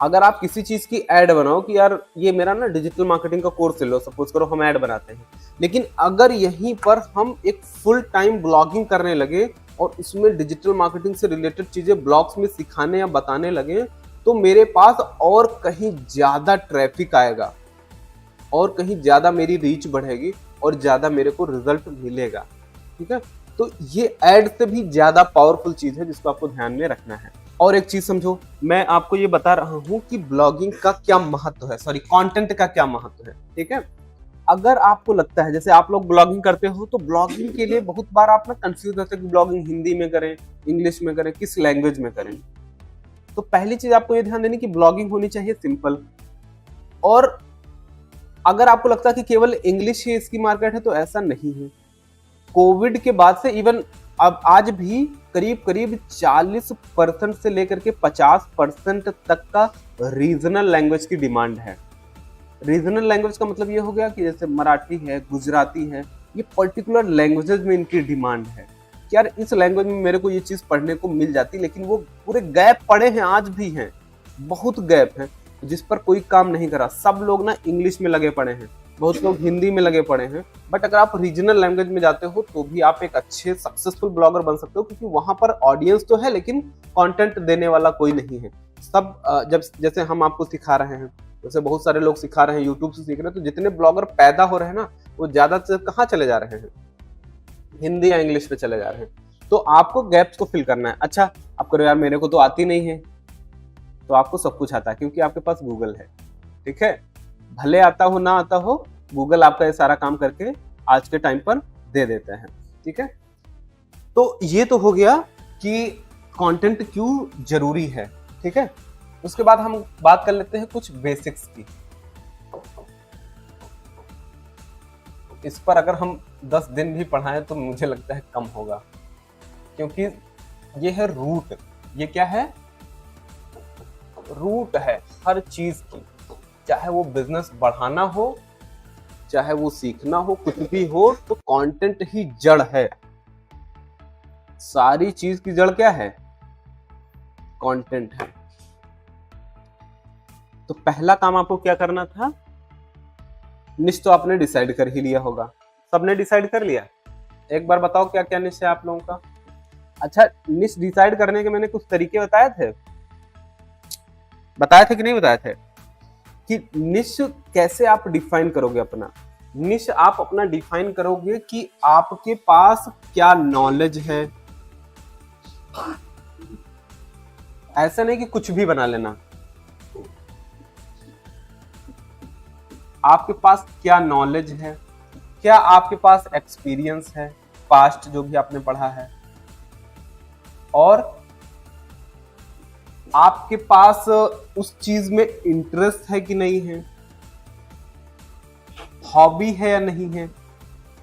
S1: अगर आप किसी चीज की एड बनाओ कि यार ये मेरा ना डिजिटल मार्केटिंग का कोर्स ले लो, सपोज करो हम एड बनाते हैं, लेकिन अगर यहीं पर हम एक फुल टाइम ब्लॉगिंग करने लगे और इसमें डिजिटल मार्केटिंग से रिलेटेड चीजें ब्लॉग्स में सिखाने या बताने लगे, तो मेरे पास और कहीं ज्यादा ट्रैफिक आएगा और कहीं ज्यादा मेरी रीच बढ़ेगी और ज्यादा मेरे को रिजल्ट मिलेगा। ठीक है, तो ये एड से भी ज्यादा पावरफुल चीज है जिसको आपको ध्यान में रखना है। और एक चीज समझो, मैं आपको ये बता रहा हूं कि ब्लॉगिंग का क्या महत्व है, सॉरी कंटेंट का क्या महत्व है। ठीक है, अगर आपको लगता है जैसे आप लोग ब्लॉगिंग करते हो, तो ब्लॉगिंग के लिए बहुत बार आप ना कंफ्यूज होते हैं कि ब्लॉगिंग हिंदी में करें, इंग्लिश में करें, किस लैंग्वेज में करें। तो पहली चीज आपको ये ध्यान देनी कि ब्लॉगिंग होनी चाहिए सिंपल। और अगर आपको लगता है कि केवल इंग्लिश ही इसकी मार्केट है, तो ऐसा नहीं है। कोविड के बाद से इवन अब आज भी करीब 40% से लेकर के 50% तक का रीजनल लैंग्वेज की डिमांड है। रीजनल लैंग्वेज का मतलब ये हो गया कि जैसे मराठी है, गुजराती है, ये पर्टिकुलर लैंग्वेजेस में इनकी डिमांड है कि यार इस लैंग्वेज में मेरे को ये चीज पढ़ने को मिल जाती, लेकिन वो पूरे गैप पड़े हैं, आज भी हैं, बहुत गैप है जिस पर कोई काम नहीं करा। सब लोग ना इंग्लिश में लगे पड़े हैं, बहुत लोग हिंदी में लगे पड़े हैं। बट अगर आप रीजनल लैंग्वेज में जाते हो तो भी आप एक अच्छे सक्सेसफुल ब्लॉगर बन सकते हो, क्योंकि वहां पर ऑडियंस तो है लेकिन कंटेंट देने वाला कोई नहीं है। सब जब जैसे हम आपको सिखा रहे हैं, जैसे बहुत सारे लोग सिखा रहे हैं, यूट्यूब से सीख रहे हैं, तो जितने ब्लॉगर पैदा हो रहे हैं ना, वो ज्यादातर कहाँ चले जा रहे हैं? हिंदी या इंग्लिश पे चले जा रहे हैं। तो आपको गैप्स को फिल करना है। अच्छा, आप करो यार मेरे को तो आती नहीं है, तो आपको सब कुछ आता है क्योंकि आपके पास गूगल है। ठीक है, भले आता हो ना आता हो, गूगल आपका ये सारा काम करके आज के टाइम पर दे देते हैं। ठीक है, तो ये तो हो गया कि कंटेंट क्यों जरूरी है। ठीक है, उसके बाद हम बात कर लेते हैं कुछ बेसिक्स की। इस पर अगर हम 10 दिन भी पढ़ाएं तो मुझे लगता है कम होगा, क्योंकि ये है रूट। ये क्या है? रूट है हर चीज की। चाहे वो बिजनेस बढ़ाना हो, चाहे वो सीखना हो, कुछ भी हो, तो कंटेंट ही जड़ है। सारी चीज की जड़ क्या है? कंटेंट है। तो पहला काम आपको क्या करना था? निश तो आपने डिसाइड कर ही लिया होगा। सबने डिसाइड कर लिया? एक बार बताओ क्या क्या निश है आप लोगों का। अच्छा, निश डिसाइड करने के मैंने कुछ तरीके बताए थे कि नहीं बताए थे? कि निश कैसे आप डिफाइन करोगे अपना? निश आप अपना डिफाइन करोगे कि आपके पास क्या नॉलेज है। ऐसा नहीं कि कुछ भी बना लेना। आपके पास क्या नॉलेज है, क्या आपके पास एक्सपीरियंस है, पास्ट जो भी आपने पढ़ा है, और आपके पास उस चीज में इंटरेस्ट है कि नहीं है, हॉबी है या नहीं है।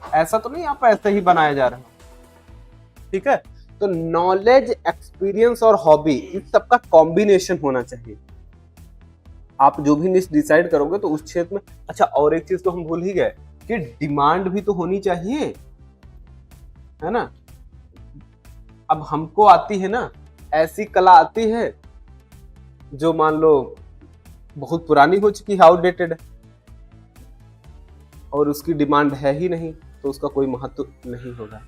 S1: ऐसा तो नहीं आप ऐसे ही बनाया जा रहे हो। ठीक है, तो नॉलेज, एक्सपीरियंस और हॉबी, इस सबका कॉम्बिनेशन होना चाहिए। आप जो भी निश डिसाइड करोगे तो उस क्षेत्र में। अच्छा, और एक चीज तो हम भूल ही गए कि डिमांड भी तो होनी चाहिए, है ना। अब हमको आती है ना ऐसी कला आती है जो मान लो बहुत पुरानी हो चुकी है, आउटडेटेड है, और उसकी डिमांड है ही नहीं, तो उसका कोई महत्व नहीं होगा।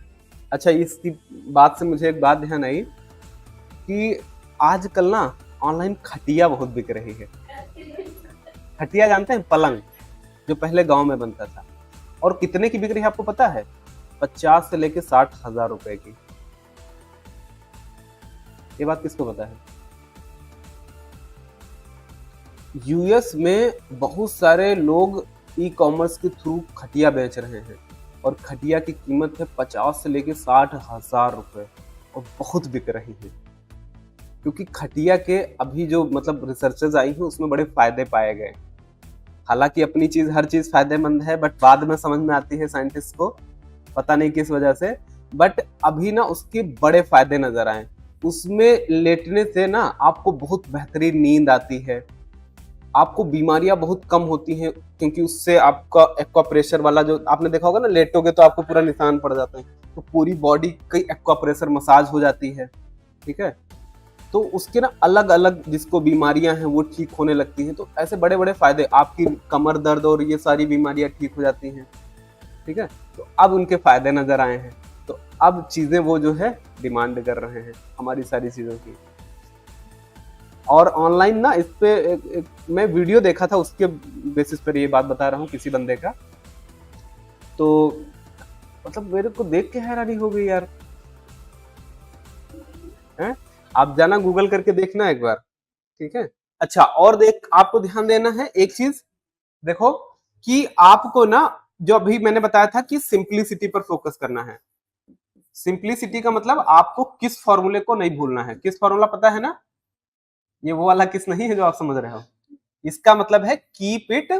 S1: अच्छा, इसकी बात से मुझे एक बात ध्यान आई कि आजकल ना ऑनलाइन खटिया बहुत बिक रही है। खटिया जानते हैं? पलंग जो पहले गांव में बनता था, और कितने की बिक रही है आपको पता है? 50 से लेके 60,000 रुपए की। ये बात किसको पता है? यूएस में बहुत सारे लोग ई कॉमर्स के थ्रू खटिया बेच रहे हैं, और खटिया की कीमत है 50 से लेके 60,000 रुपए, और बहुत बिक रही है। क्योंकि खटिया के अभी जो मतलब रिसर्चेज आई हैं उसमें बड़े फायदे पाए गए। हालांकि अपनी चीज, हर चीज फायदेमंद है, बट बाद में समझ में आती है साइंटिस्ट को, पता नहीं किस वजह से। बट अभी ना उसके बड़े फायदे नजर आए। उसमें लेटने से ना आपको बहुत बेहतरीन नींद आती है, आपको बीमारियां बहुत कम होती हैं, क्योंकि उससे आपका एक्वा प्रेशर वाला, जो आपने देखा होगा ना, लेटोगे तो आपको पूरा निशान पड़ जाता है, तो पूरी बॉडी की एक्वा प्रेशर मसाज हो जाती है। ठीक है, तो उसके ना अलग अलग जिसको बीमारियां हैं वो ठीक होने लगती हैं। तो ऐसे बड़े बड़े फायदे, आपकी कमर दर्द और ये सारी बीमारियां ठीक हो जाती हैं। ठीक है, तो अब उनके फायदे नजर आए हैं, तो अब चीजें वो जो है डिमांड कर रहे हैं हमारी सारी चीजों की। और ऑनलाइन ना इस पे मैं वीडियो देखा था, उसके बेसिस पर ये बात बता रहा हूँ किसी बंदे का। तो मतलब मेरे को देख के हैरानी हो गई यार। है, आप जाना गूगल करके देखना एक बार। ठीक है। अच्छा, और देख, आपको ध्यान देना है एक चीज, देखो कि आपको ना, जो अभी मैंने बताया था कि सिंप्लिसिटी पर फोकस करना है। सिंप्लिसिटी का मतलब आपको किस फॉर्मूले को नहीं भूलना है। किस फॉर्मूला पता है ना? ये वो वाला किस नहीं है जो आप समझ रहे हो। इसका मतलब है कीप इट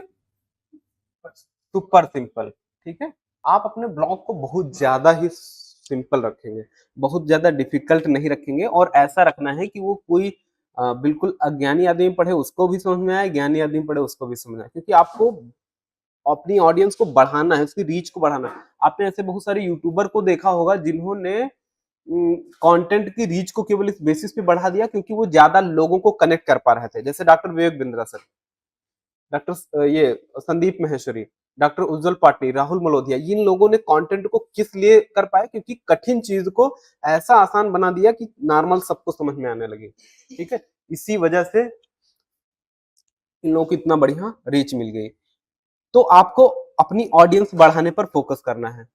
S1: सुपर सिंपल। ठीक है, आप अपने ब्लॉग को बहुत ज्यादा ही सिंपल रखेंगे, बहुत ज्यादा डिफिकल्ट नहीं रखेंगे, और ऐसा रखना है कि वो कोई बिल्कुल अज्ञानी आदमी पढ़े उसको भी समझ में आए, ज्ञानी आदमी पढ़े उसको भी समझ में आए, क्योंकि आपको अपनी ऑडियंस को बढ़ाना है, उसकी रीच को बढ़ाना है। आपने ऐसे बहुत सारे यूट्यूबर को देखा होगा जिन्होंने कंटेंट की रीच को केवल इस बेसिस पे बढ़ा दिया क्योंकि वो ज्यादा लोगों को कनेक्ट कर पा रहे थे, जैसे doctor Vivek Bindra sir, doctor ये संदीप माहेश्वरी, डॉक्टर उज्जवल पाटनी, राहुल मलोधिया। इन लोगों ने कंटेंट को किस लिए कर पाए? क्योंकि कठिन चीज को ऐसा आसान बना दिया कि नॉर्मल सबको समझ में आने लगी। ठीक है, इसी वजह से इन लोगों को इतना बढ़िया रीच मिल गई। तो आपको अपनी ऑडियंस बढ़ाने पर फोकस करना है,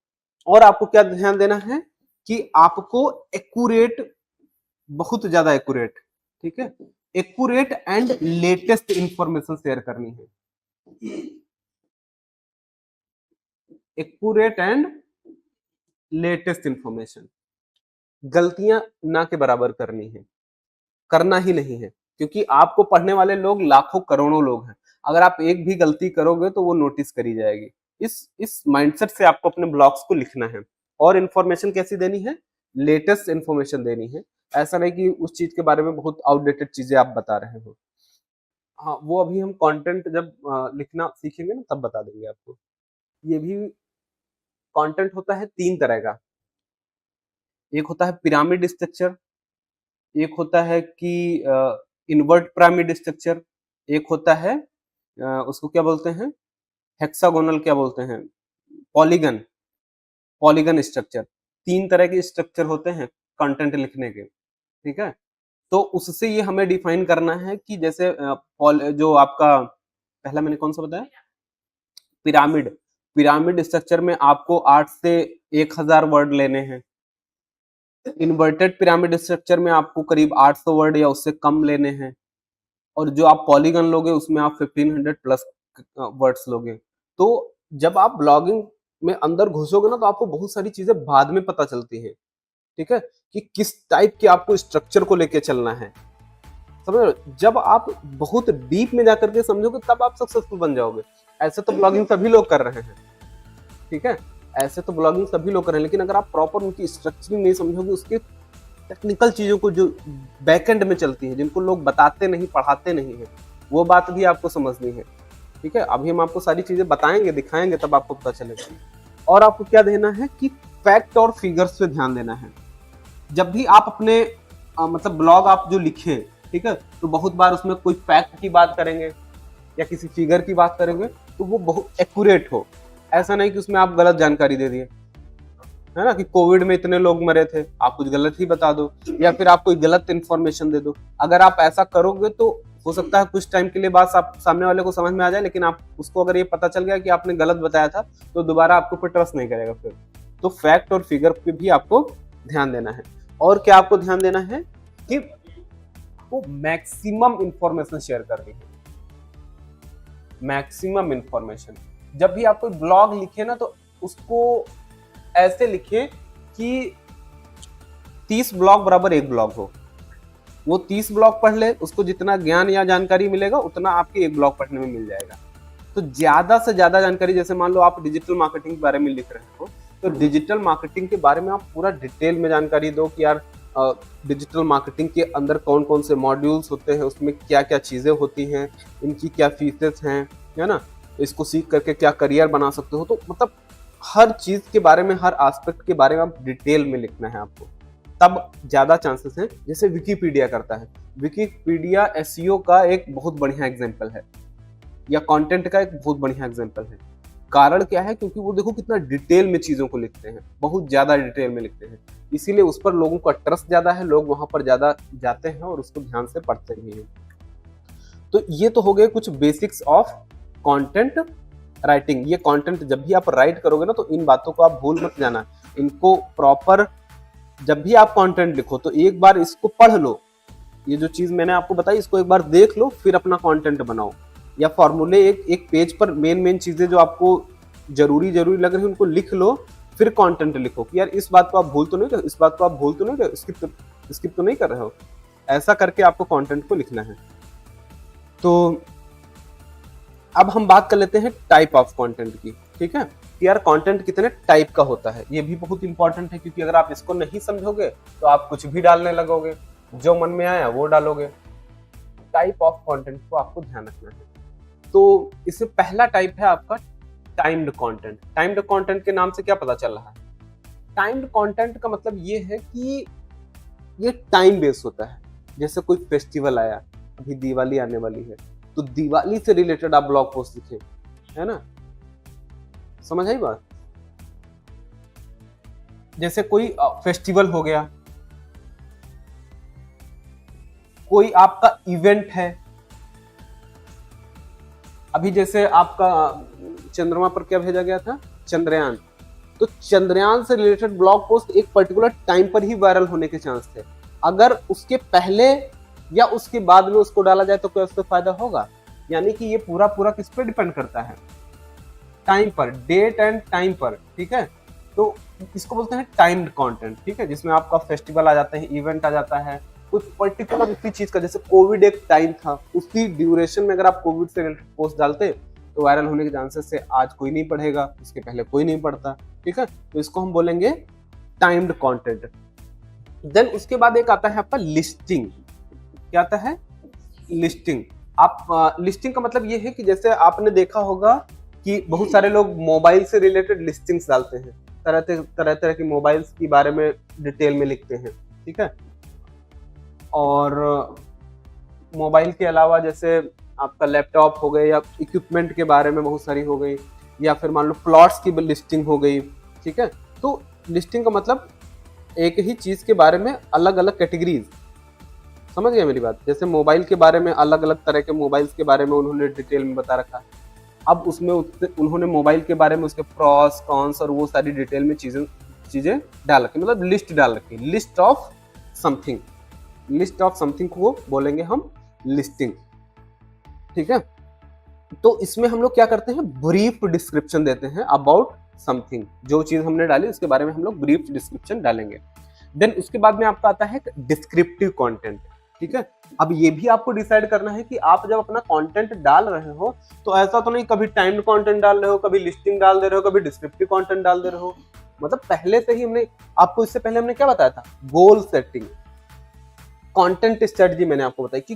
S1: और आपको क्या ध्यान देना है कि आपको एक्यूरेट, बहुत ज्यादा एक्यूरेट, ठीक है, accurate and latest information share करनी है। एक्यूरेट एंड लेटेस्ट इंफॉर्मेशन, गलतियां ना के बराबर करनी है, करना ही नहीं है। क्योंकि आपको पढ़ने वाले लोग लाखों करोड़ों लोग हैं। अगर आप एक भी गलती करोगे तो वो नोटिस करी जाएगी। इस माइंडसेट से आपको अपने ब्लॉग्स को लिखना है। और इन्फॉर्मेशन कैसी देनी है? लेटेस्ट इन्फॉर्मेशन देनी है। ऐसा नहीं कि उस चीज के बारे में बहुत आउटडेटेड चीजें आप बता रहे हो। हाँ, वो अभी हम कंटेंट जब लिखना सीखेंगे ना तब बता देंगे आपको। ये भी कंटेंट होता है 3 तरह का। एक होता है पिरामिड स्ट्रक्चर, एक होता है कि इन्वर्ट पिरामिड स्ट्रक्चर, एक होता है उसको क्या बोलते हैं, हेक्सागोनल क्या बोलते हैं, पॉलीगन, पॉलीगन स्ट्रक्चर। 3 तरह के स्ट्रक्चर होते हैं कंटेंट लिखने के, ठीक है। तो उससे ये हमें डिफाइन करना है कि जैसे जो आपका पहला मैंने कौन सा बताया, पिरामिड। पिरामिड स्ट्रक्चर में आपको 8 से 1000 वर्ड लेने हैं। इन्वर्टेड पिरामिड स्ट्रक्चर में आपको करीब 800 वर्ड या उससे कम लेने हैं। और जो आप पॉलीगन लोगे उसमें आप 1500 प्लस वर्ड्स लोगे। तो जब आप ब्लॉगिंग में अंदर घुसोगे ना तो आपको बहुत सारी चीजें बाद में पता चलती हैं, ठीक है, कि किस टाइप के आपको स्ट्रक्चर को लेके चलना है। समझ रहे हो? जब आप बहुत डीप में जाकर के समझोगे तब आप सक्सेसफुल बन जाओगे। ऐसे तो ब्लॉगिंग सभी लोग कर रहे हैं, ठीक है, ऐसे तो ब्लॉगिंग सभी लोग कर रहे हैं, लेकिन अगर आप प्रॉपर उनकी स्ट्रक्चरिंग नहीं समझोगे, उसके टेक्निकल चीजों को जो बैकएंड में चलती है, जिनको लोग बताते नहीं, पढ़ाते नहीं है, वो बात भी आपको समझनी है, ठीक है। अभी हम आपको सारी चीजें बताएंगे, दिखाएंगे, तब आपको पता चलेगा। और आपको क्या देना है कि फैक्ट और फिगर्स पे ध्यान देना है। जब भी आप अपने मतलब ब्लॉग आप जो लिखें, ठीक है, तो बहुत बार उसमें कोई फैक्ट की बात करेंगे या किसी फिगर की बात करेंगे तो वो बहुत एक्यूरेट हो। ऐसा नहीं कि उसमें आप गलत जानकारी दे दिए, है ना, कि कोविड में इतने लोग मरे थे, आप कुछ गलत ही बता दो, या फिर आप कोई गलत इन्फॉर्मेशन दे दो। अगर आप ऐसा करोगे तो हो सकता है कुछ टाइम के लिए बात आप सामने वाले को समझ में आ जाए, लेकिन आप उसको अगर ये पता चल गया कि आपने गलत बताया था तो दोबारा आपके ऊपर ट्रस्ट नहीं करेगा फिर। तो फैक्ट और फिगर पे भी आपको ध्यान देना है। और क्या आपको ध्यान देना है कि वो मैक्सिमम इंफॉर्मेशन शेयर करनी है, मैक्सिमम इंफॉर्मेशन। जब भी आप कोई ब्लॉग लिखे ना तो उसको ऐसे लिखे कि 30 ब्लॉग बराबर 1 ब्लॉग हो। वो 30 ब्लॉग पढ़ ले, उसको जितना ज्ञान या जानकारी मिलेगा उतना आपके 1 ब्लॉग पढ़ने में मिल जाएगा। तो ज्यादा से ज्यादा जानकारी, जैसे मान लो आप डिजिटल मार्केटिंग के बारे में लिख रहे हो, तो डिजिटल मार्केटिंग के बारे में आप पूरा डिटेल में जानकारी दो कि यार डिजिटल मार्केटिंग के अंदर कौन कौन से मॉड्यूल्स होते हैं, उसमें क्या क्या चीजें होती हैं, इनकी क्या फीचर्स हैं, है ना, इसको सीख करके क्या करियर बना सकते हो। तो मतलब हर चीज के बारे में, हर एस्पेक्ट के बारे में आप डिटेल में लिखना है आपको, तब ज्यादा चांसेस हैं। जैसे विकिपीडिया करता है, विकिपीडिया एसईओ का एक बहुत बढ़िया एग्जांपल है, या कंटेंट का एक बहुत बढ़िया एग्जांपल है। कारण क्या है? क्योंकि वो देखो कितना डिटेल में चीजों को लिखते हैं, बहुत ज्यादा डिटेल में लिखते हैं, इसीलिए उस पर लोगों का ट्रस्ट ज्यादा है, लोग वहां पर ज्यादा जाते हैं और उसको ध्यान से पढ़ते भी हैं। तो ये तो हो गए कुछ बेसिक्स ऑफ कंटेंट राइटिंग। ये कंटेंट जब भी आप राइट करोगे ना तो इन बातों को आप भूल मत जाना, इनको प्रॉपर, जब भी आप कंटेंट लिखो तो एक बार इसको पढ़ लो, ये जो चीज मैंने आपको बताई इसको एक बार देख लो, फिर अपना कंटेंट बनाओ। या फॉर्मूले एक पेज पर मेन चीजें जो आपको जरूरी लग रही है उनको लिख लो, फिर कंटेंट लिखो कि यार इस बात को आप भूल तो नहीं रहे, इस बात को आप भूल तो नहीं रहे, स्किप तो नहीं कर रहे हो। ऐसा करके आपको कंटेंट को लिखना है। तो अब हम बात कर लेते हैं टाइप ऑफ कंटेंट की, ठीक है, कि यार कंटेंट कितने टाइप का होता है। ये भी बहुत इंपॉर्टेंट है, क्योंकि अगर आप इसको नहीं समझोगे तो आप कुछ भी डालने लगोगे, जो मन में आया वो डालोगे। टाइप ऑफ कंटेंट को आपको ध्यान रखना है। तो इसमें पहला टाइप है आपका टाइम्ड कंटेंट। टाइम्ड कंटेंट के नाम से क्या पता चल रहा है? टाइम्ड कंटेंट का मतलब ये है कि ये टाइम बेस होता है। जैसे कोई फेस्टिवल आया, अभी दिवाली आने वाली है, तो दिवाली से रिलेटेड आप ब्लॉग पोस्ट लिखें, है ना, समझ आई बात। जैसे कोई फेस्टिवल हो गया, कोई आपका इवेंट है, अभी जैसे आपका चंद्रमा पर क्या भेजा गया था, चंद्रयान, तो चंद्रयान से रिलेटेड ब्लॉग पोस्ट एक पर्टिकुलर टाइम पर ही वायरल होने के चांस थे। अगर उसके पहले या उसके बाद में उसको डाला जाए तो क्या उससे फायदा होगा? यानी कि ये पूरा किस पे डिपेंड करता है? टाइम पर, डेट एंड टाइम पर, ठीक है। तो इसको बोलते हैं टाइम्ड कंटेंट, ठीक है, जिसमें आपका फेस्टिवल आ जाता है, इवेंट आ जाता है, कुछ पर्टिकुलर उसी चीज का, जैसे कोविड एक टाइम था, उसी ड्यूरेशन में अगर आप कोविड से रिलेटेड पोस्ट डालते तो वायरल होने के चांसेस से आज कोई नहीं पढ़ेगा, उसके पहले कोई नहीं पढ़ता, ठीक है। तो इसको हम बोलेंगे टाइम्ड कंटेंट। देन उसके बाद एक आता है आपका लिस्टिंग। क्या आता है? लिस्टिंग। आप लिस्टिंग का मतलब ये है कि जैसे आपने देखा होगा कि बहुत सारे लोग मोबाइल से रिलेटेड लिस्टिंग्स डालते हैं, तरह तरह के मोबाइल्स के बारे में डिटेल में लिखते हैं, ठीक है। और मोबाइल के अलावा जैसे आपका लैपटॉप हो गए या इक्विपमेंट के बारे में बहुत सारी हो गई, या फिर मान लो प्लॉट्स की लिस्टिंग हो गई, ठीक है। तो लिस्टिंग का मतलब एक ही चीज के बारे में अलग अलग कैटेगरीज, समझ गए मेरी बात। जैसे मोबाइल के बारे में अलग अलग तरह के मोबाइल्स के बारे में उन्होंने डिटेल में बता रखा है, अब उसमें उन्होंने मोबाइल के बारे में उसके प्रॉस कॉन्स और वो सारी डिटेल में चीजें डाल रखी, मतलब लिस्ट डाल रखी, list of something. List of something को बोलेंगे हम लिस्टिंग, ठीक है। तो इसमें हम लोग क्या करते हैं, ब्रीफ डिस्क्रिप्शन देते हैं अबाउट समथिंग। जो चीज हमने डाली उसके बारे में हम लोग ब्रीफ डिस्क्रिप्शन डालेंगे। देन उसके बाद में आपका आता है डिस्क्रिप्टिव कंटेंट, ठीक है। अब ये भी आपको डिसाइड करना है कि आप जब अपना कंटेंट डाल रहे हो तो ऐसा तो नहीं कभी टाइम्ड कंटेंट डाल रहे हो, कभी लिस्टिंग डाल दे रहे हो, कभी डिस्क्रिप्टिव कंटेंट डाल दे रहे हो। मतलब पहले से ही हमने आपको, इससे पहले हमने क्या बताया था, गोल सेटिंग, कंटेंट स्ट्रेटजी मैंने आपको बताई कि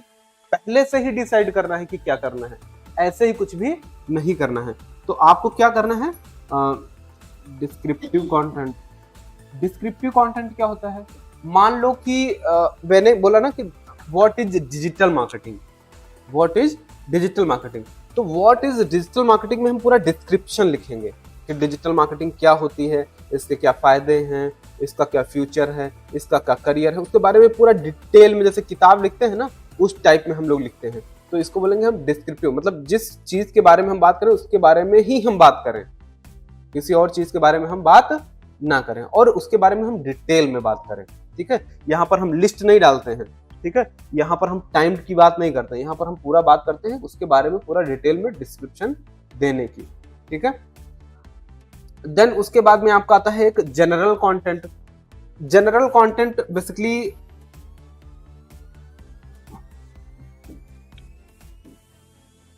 S1: पहले से ही डिसाइड करना है कि क्या करना है, ऐसे ही कुछ भी नहीं करना है। तो आपको क्या करना है, डिस्क्रिप्टिव कंटेंट। डिस्क्रिप्टिव कंटेंट क्या होता है, मान लो कि मैंने बोला ना कि what is digital marketing, what is digital marketing. तो व्हाट इज डिजिटल मार्केटिंग में हम पूरा डिस्क्रिप्शन लिखेंगे कि डिजिटल मार्केटिंग क्या होती है, इसके क्या फायदे हैं, इसका क्या फ्यूचर है, इसका क्या करियर है, उसके बारे में पूरा डिटेल में, जैसे किताब लिखते हैं ना उस टाइप में हम लोग लिखते हैं। तो इसको बोलेंगे हम डिस्क्रिप्टिव, मतलब जिस चीज के बारे में हम बात करें उसके बारे में ही हम बात करें, किसी और चीज के बारे में हम बात ना करें और उसके बारे में हम डिटेल में बात करें, ठीक है। यहाँ पर हम लिस्ट नहीं डालते हैं, ठीक है। यहाँ पर हम टाइम्ड की बात नहीं करते हैं, यहाँ पर हम पूरा बात करते हैं उसके बारे में पूरा डिटेल में डिस्क्रिप्शन देने की, ठीक है। देन उसके बाद में आपका आता है एक general content. General content basically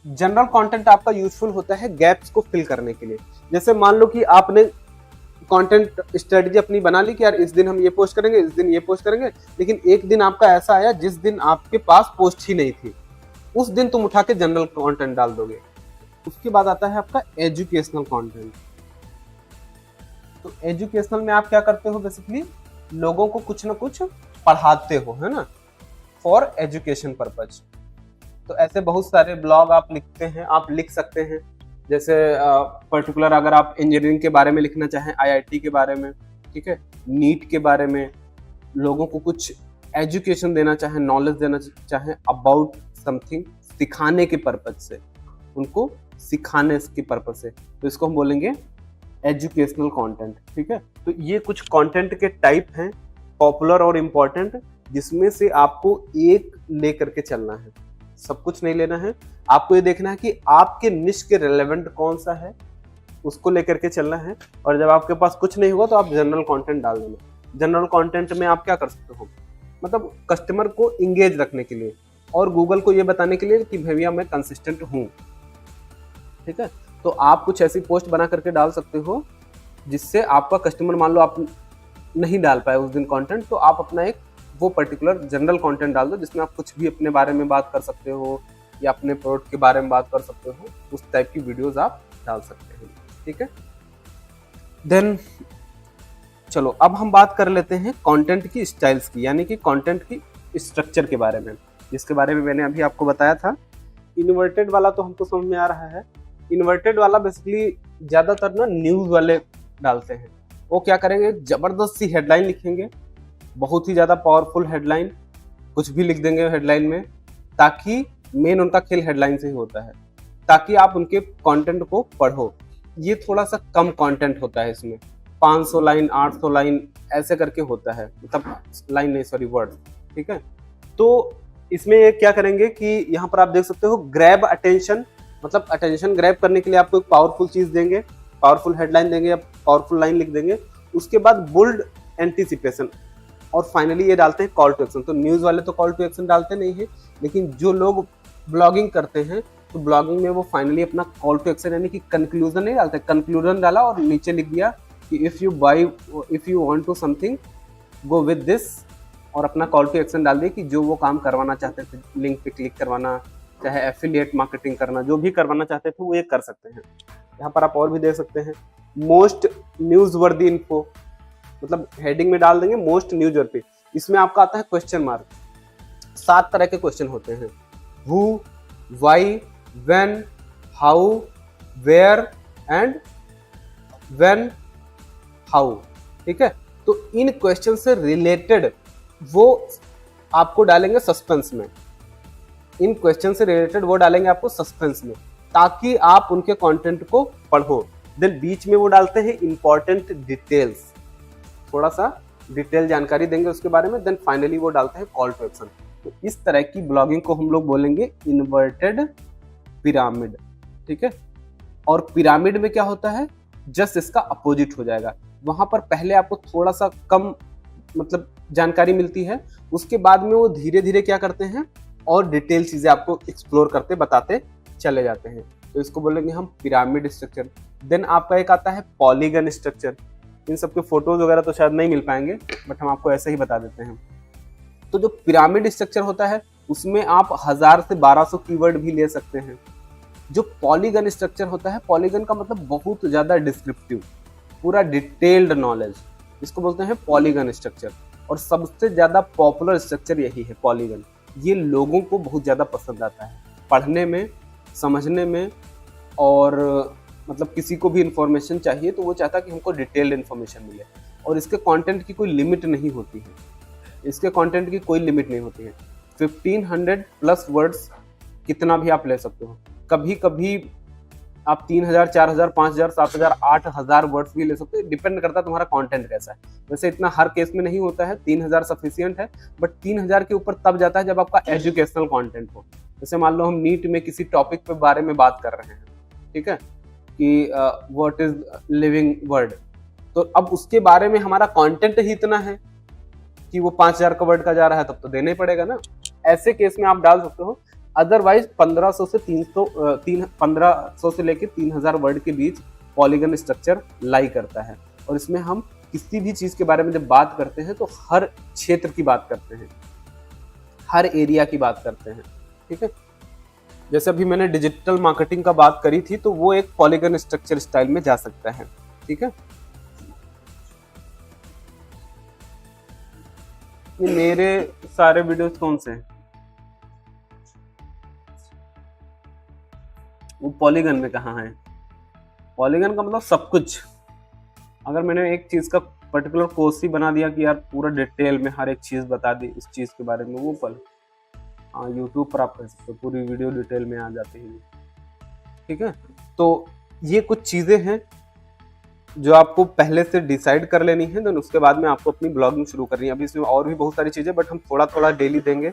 S1: general content आपका यूजफुल होता है गैप्स को फिल करने के लिए। जैसे मान लो कि आपने कंटेंट स्ट्रेटजी अपनी बना ली कि यार इस दिन हम ये पोस्ट करेंगे, इस दिन ये पोस्ट करेंगे, लेकिन एक दिन आपका ऐसा आया जिस दिन आपके पास पोस्ट ही नहीं थी, उस दिन तुम उठा के जनरल कंटेंट डाल दोगे। उसके बाद आता है आपका एजुकेशनल कंटेंट। तो एजुकेशनल में आप क्या करते हो, बेसिकली लोगों को कुछ ना कुछ पढ़ाते हो, है ना, फॉर एजुकेशन पर्पज। तो ऐसे बहुत सारे ब्लॉग आप लिखते हैं, आप लिख सकते हैं। जैसे पर्टिकुलर अगर आप इंजीनियरिंग के बारे में लिखना चाहें, आईआईटी के बारे में, ठीक है, नीट के बारे में, लोगों को कुछ एजुकेशन देना चाहें, नॉलेज देना चाहें अबाउट समथिंग, सिखाने के पर्पज से, उनको सिखाने के पर्पज से, तो इसको हम बोलेंगे एजुकेशनल कंटेंट, ठीक है। तो ये कुछ कंटेंट के टाइप हैं, पॉपुलर और इम्पोर्टेंट, जिसमें से आपको एक लेकर के चलना है, सब कुछ नहीं लेना है। आपको ये देखना है कि आपके निश के रिलेवेंट कौन सा है, उसको लेकर के चलना है। और जब आपके पास कुछ नहीं हुआ तो आप जनरल कंटेंट डाल देना। जनरल कंटेंट में आप क्या कर सकते हो, मतलब कस्टमर को इंगेज रखने के लिए और गूगल को ये बताने के लिए कि भैया मैं कंसिस्टेंट हूँ, ठीक है। तो आप कुछ ऐसी पोस्ट बना करके डाल सकते हो जिससे आपका कस्टमर, मान लो आप नहीं डाल पाए उस दिन कंटेंट, तो आप अपना एक वो पर्टिकुलर जनरल कंटेंट डाल दो जिसमें आप कुछ भी अपने बारे में बात कर सकते हो या अपने प्रोडक्ट के बारे में बात कर सकते हो, उस टाइप की वीडियोस आप डाल सकते हैं, ठीक है। देन चलो अब हम बात कर लेते हैं कंटेंट की स्टाइल्स की, यानी कि कंटेंट की स्ट्रक्चर के बारे में, जिसके बारे में मैंने अभी आपको बताया था। इन्वर्टेड वाला तो हमको समझ में आ रहा है। इन्वर्टेड वाला बेसिकली ज्यादातर ना न्यूज वाले डालते हैं। वो क्या करेंगे, जबरदस्त सी हेडलाइन लिखेंगे, बहुत ही ज्यादा पावरफुल हेडलाइन, कुछ भी लिख देंगे हेडलाइन में, ताकि मेन उनका खेल हेडलाइन से ही होता है, ताकि आप उनके कंटेंट को पढ़ो। ये थोड़ा सा कम कंटेंट होता है इसमें, 500 लाइन 800 लाइन ऐसे करके होता है, मतलब लाइन नहीं सॉरी वर्ड, ठीक है। तो इसमें ये क्या करेंगे कि यहाँ पर आप देख सकते हो ग्रैब अटेंशन, मतलब अटेंशन ग्रैब करने के लिए आपको एक पावरफुल चीज देंगे, पावरफुल हेडलाइन देंगे या पावरफुल लाइन लिख देंगे। उसके बाद बुल्ड एंटीसिपेशन, और फाइनली ये डालते हैं कॉल टू एक्शन। तो न्यूज वाले तो कॉल टू एक्शन डालते नहीं है, लेकिन जो लोग ब्लॉगिंग करते हैं तो ब्लॉगिंग में वो फाइनली अपना कॉल टू एक्शन यानी कि कंक्लूजन नहीं डालते, कंक्लूजन डाला और नीचे लिख दिया कि if you want to something go with this, और अपना कॉल टू एक्शन डाल दिया कि जो वो काम करवाना चाहते थे, लिंक पे क्लिक करवाना, चाहे एफिलिएट मार्केटिंग करना, जो भी करवाना चाहते थे वो ये कर सकते हैं। यहाँ पर आप और भी देख सकते हैं मोस्ट न्यूज वर्दी इन्फो, मतलब हेडिंग में डाल देंगे मोस्ट न्यूज वर्दी। इसमें आपका आता है क्वेश्चन मार्क। 7 तरह के क्वेश्चन होते हैं, who, why, when, how, where and when, how. ठीक है, तो इन क्वेश्चन से रिलेटेड वो आपको डालेंगे सस्पेंस में, इन क्वेश्चन से रिलेटेड वो डालेंगे आपको सस्पेंस में, ताकि आप उनके कंटेंट को पढ़ो। देन बीच में वो डालते हैं इंपॉर्टेंट डिटेल्स, थोड़ा सा डिटेल जानकारी देंगे उसके बारे में। देन फाइनली वो डालते हैं कॉल टू एक्शन। तो इस तरह की ब्लॉगिंग को हम लोग बोलेंगे इन्वर्टेड पिरामिड। ठीक है, और पिरामिड में क्या होता है, जस्ट इसका अपोजिट हो जाएगा। वहां पर पहले आपको थोड़ा सा कम मतलब जानकारी मिलती है, उसके बाद में वो धीरे धीरे क्या करते हैं और डिटेल चीजें आपको एक्सप्लोर करते बताते चले जाते हैं। तो इसको बोलेंगे हम पिरामिड स्ट्रक्चर। देन आपका एक आता है पॉलीगन स्ट्रक्चर। इन सबके फोटोज वगैरह तो शायद नहीं मिल पाएंगे, बट हम आपको ऐसे ही बता देते हैं। तो जो पिरामिड स्ट्रक्चर होता है उसमें आप 1000 से 1200 कीवर्ड भी ले सकते हैं। जो पॉलीगन स्ट्रक्चर होता है, पॉलीगन का मतलब बहुत ज्यादा डिस्क्रिप्टिव, पूरा डिटेल्ड नॉलेज, इसको बोलते हैं पॉलीगन स्ट्रक्चर। और सबसे ज्यादा पॉपुलर स्ट्रक्चर यही है पॉलीगन। ये लोगों को बहुत ज्यादा पसंद आता है पढ़ने में, समझने में, और मतलब किसी को भी इंफॉर्मेशन चाहिए तो वो चाहता है कि हमको डिटेल्ड इंफॉर्मेशन मिले। और इसके कंटेंट की कोई लिमिट नहीं होती है, इसके कंटेंट की कोई लिमिट नहीं होती है। 1500 प्लस वर्ड्स कितना भी आप ले सकते हो। कभी कभी आप 3000, 4000, 5000, 7000, 8000 वर्ड्स भी ले सकते हो, डिपेंड करता है तुम्हारा कंटेंट कैसा है। वैसे इतना हर केस में नहीं होता है, 3000 सफिशिएंट है, बट 3000 के ऊपर तब जाता है जब आपका एजुकेशनल कंटेंट हो। जैसे मान लो हम नीट में किसी टॉपिक पे बारे में बात कर रहे हैं, ठीक है, कि व्हाट इज लिविंग वर्ड, तो अब उसके बारे में हमारा कंटेंट ही इतना है कि वो 5000 का वर्ड का जा रहा है, तब तो देना ही पड़ेगा ना। ऐसे केस में आप डाल सकते हो। अदरवाइज 1500 से लेकर 3000 वर्ड के बीच पॉलीगन स्ट्रक्चर लाई करता है। और इसमें हम किसी भी चीज के बारे में जब बात करते हैं तो हर क्षेत्र की बात करते हैं, हर एरिया की बात करते हैं। ठीक है, जैसे अभी मैंने डिजिटल मार्केटिंग का बात करी थी, तो वो एक पॉलीगन स्ट्रक्चर स्टाइल में जा सकता है। ठीक है, ये मेरे सारे वीडियोस कौन से हैं, वो पॉलीगन में कहाँ है। पॉलीगन का मतलब सब कुछ। अगर मैंने एक चीज का पर्टिकुलर कोर्स ही बना दिया कि यार पूरा डिटेल में हर एक चीज बता दी इस चीज के बारे में, वो हाँ यूट्यूब पर आप कर सकते हो, पूरी वीडियो डिटेल में आ जाती है। ठीक है, तो ये कुछ चीजें हैं जो आपको पहले से डिसाइड कर लेनी है, देन उसके बाद में आपको अपनी ब्लॉगिंग शुरू करनी है। अभी इसमें और भी बहुत सारी चीजें, बट हम थोड़ा थोड़ा डेली देंगे।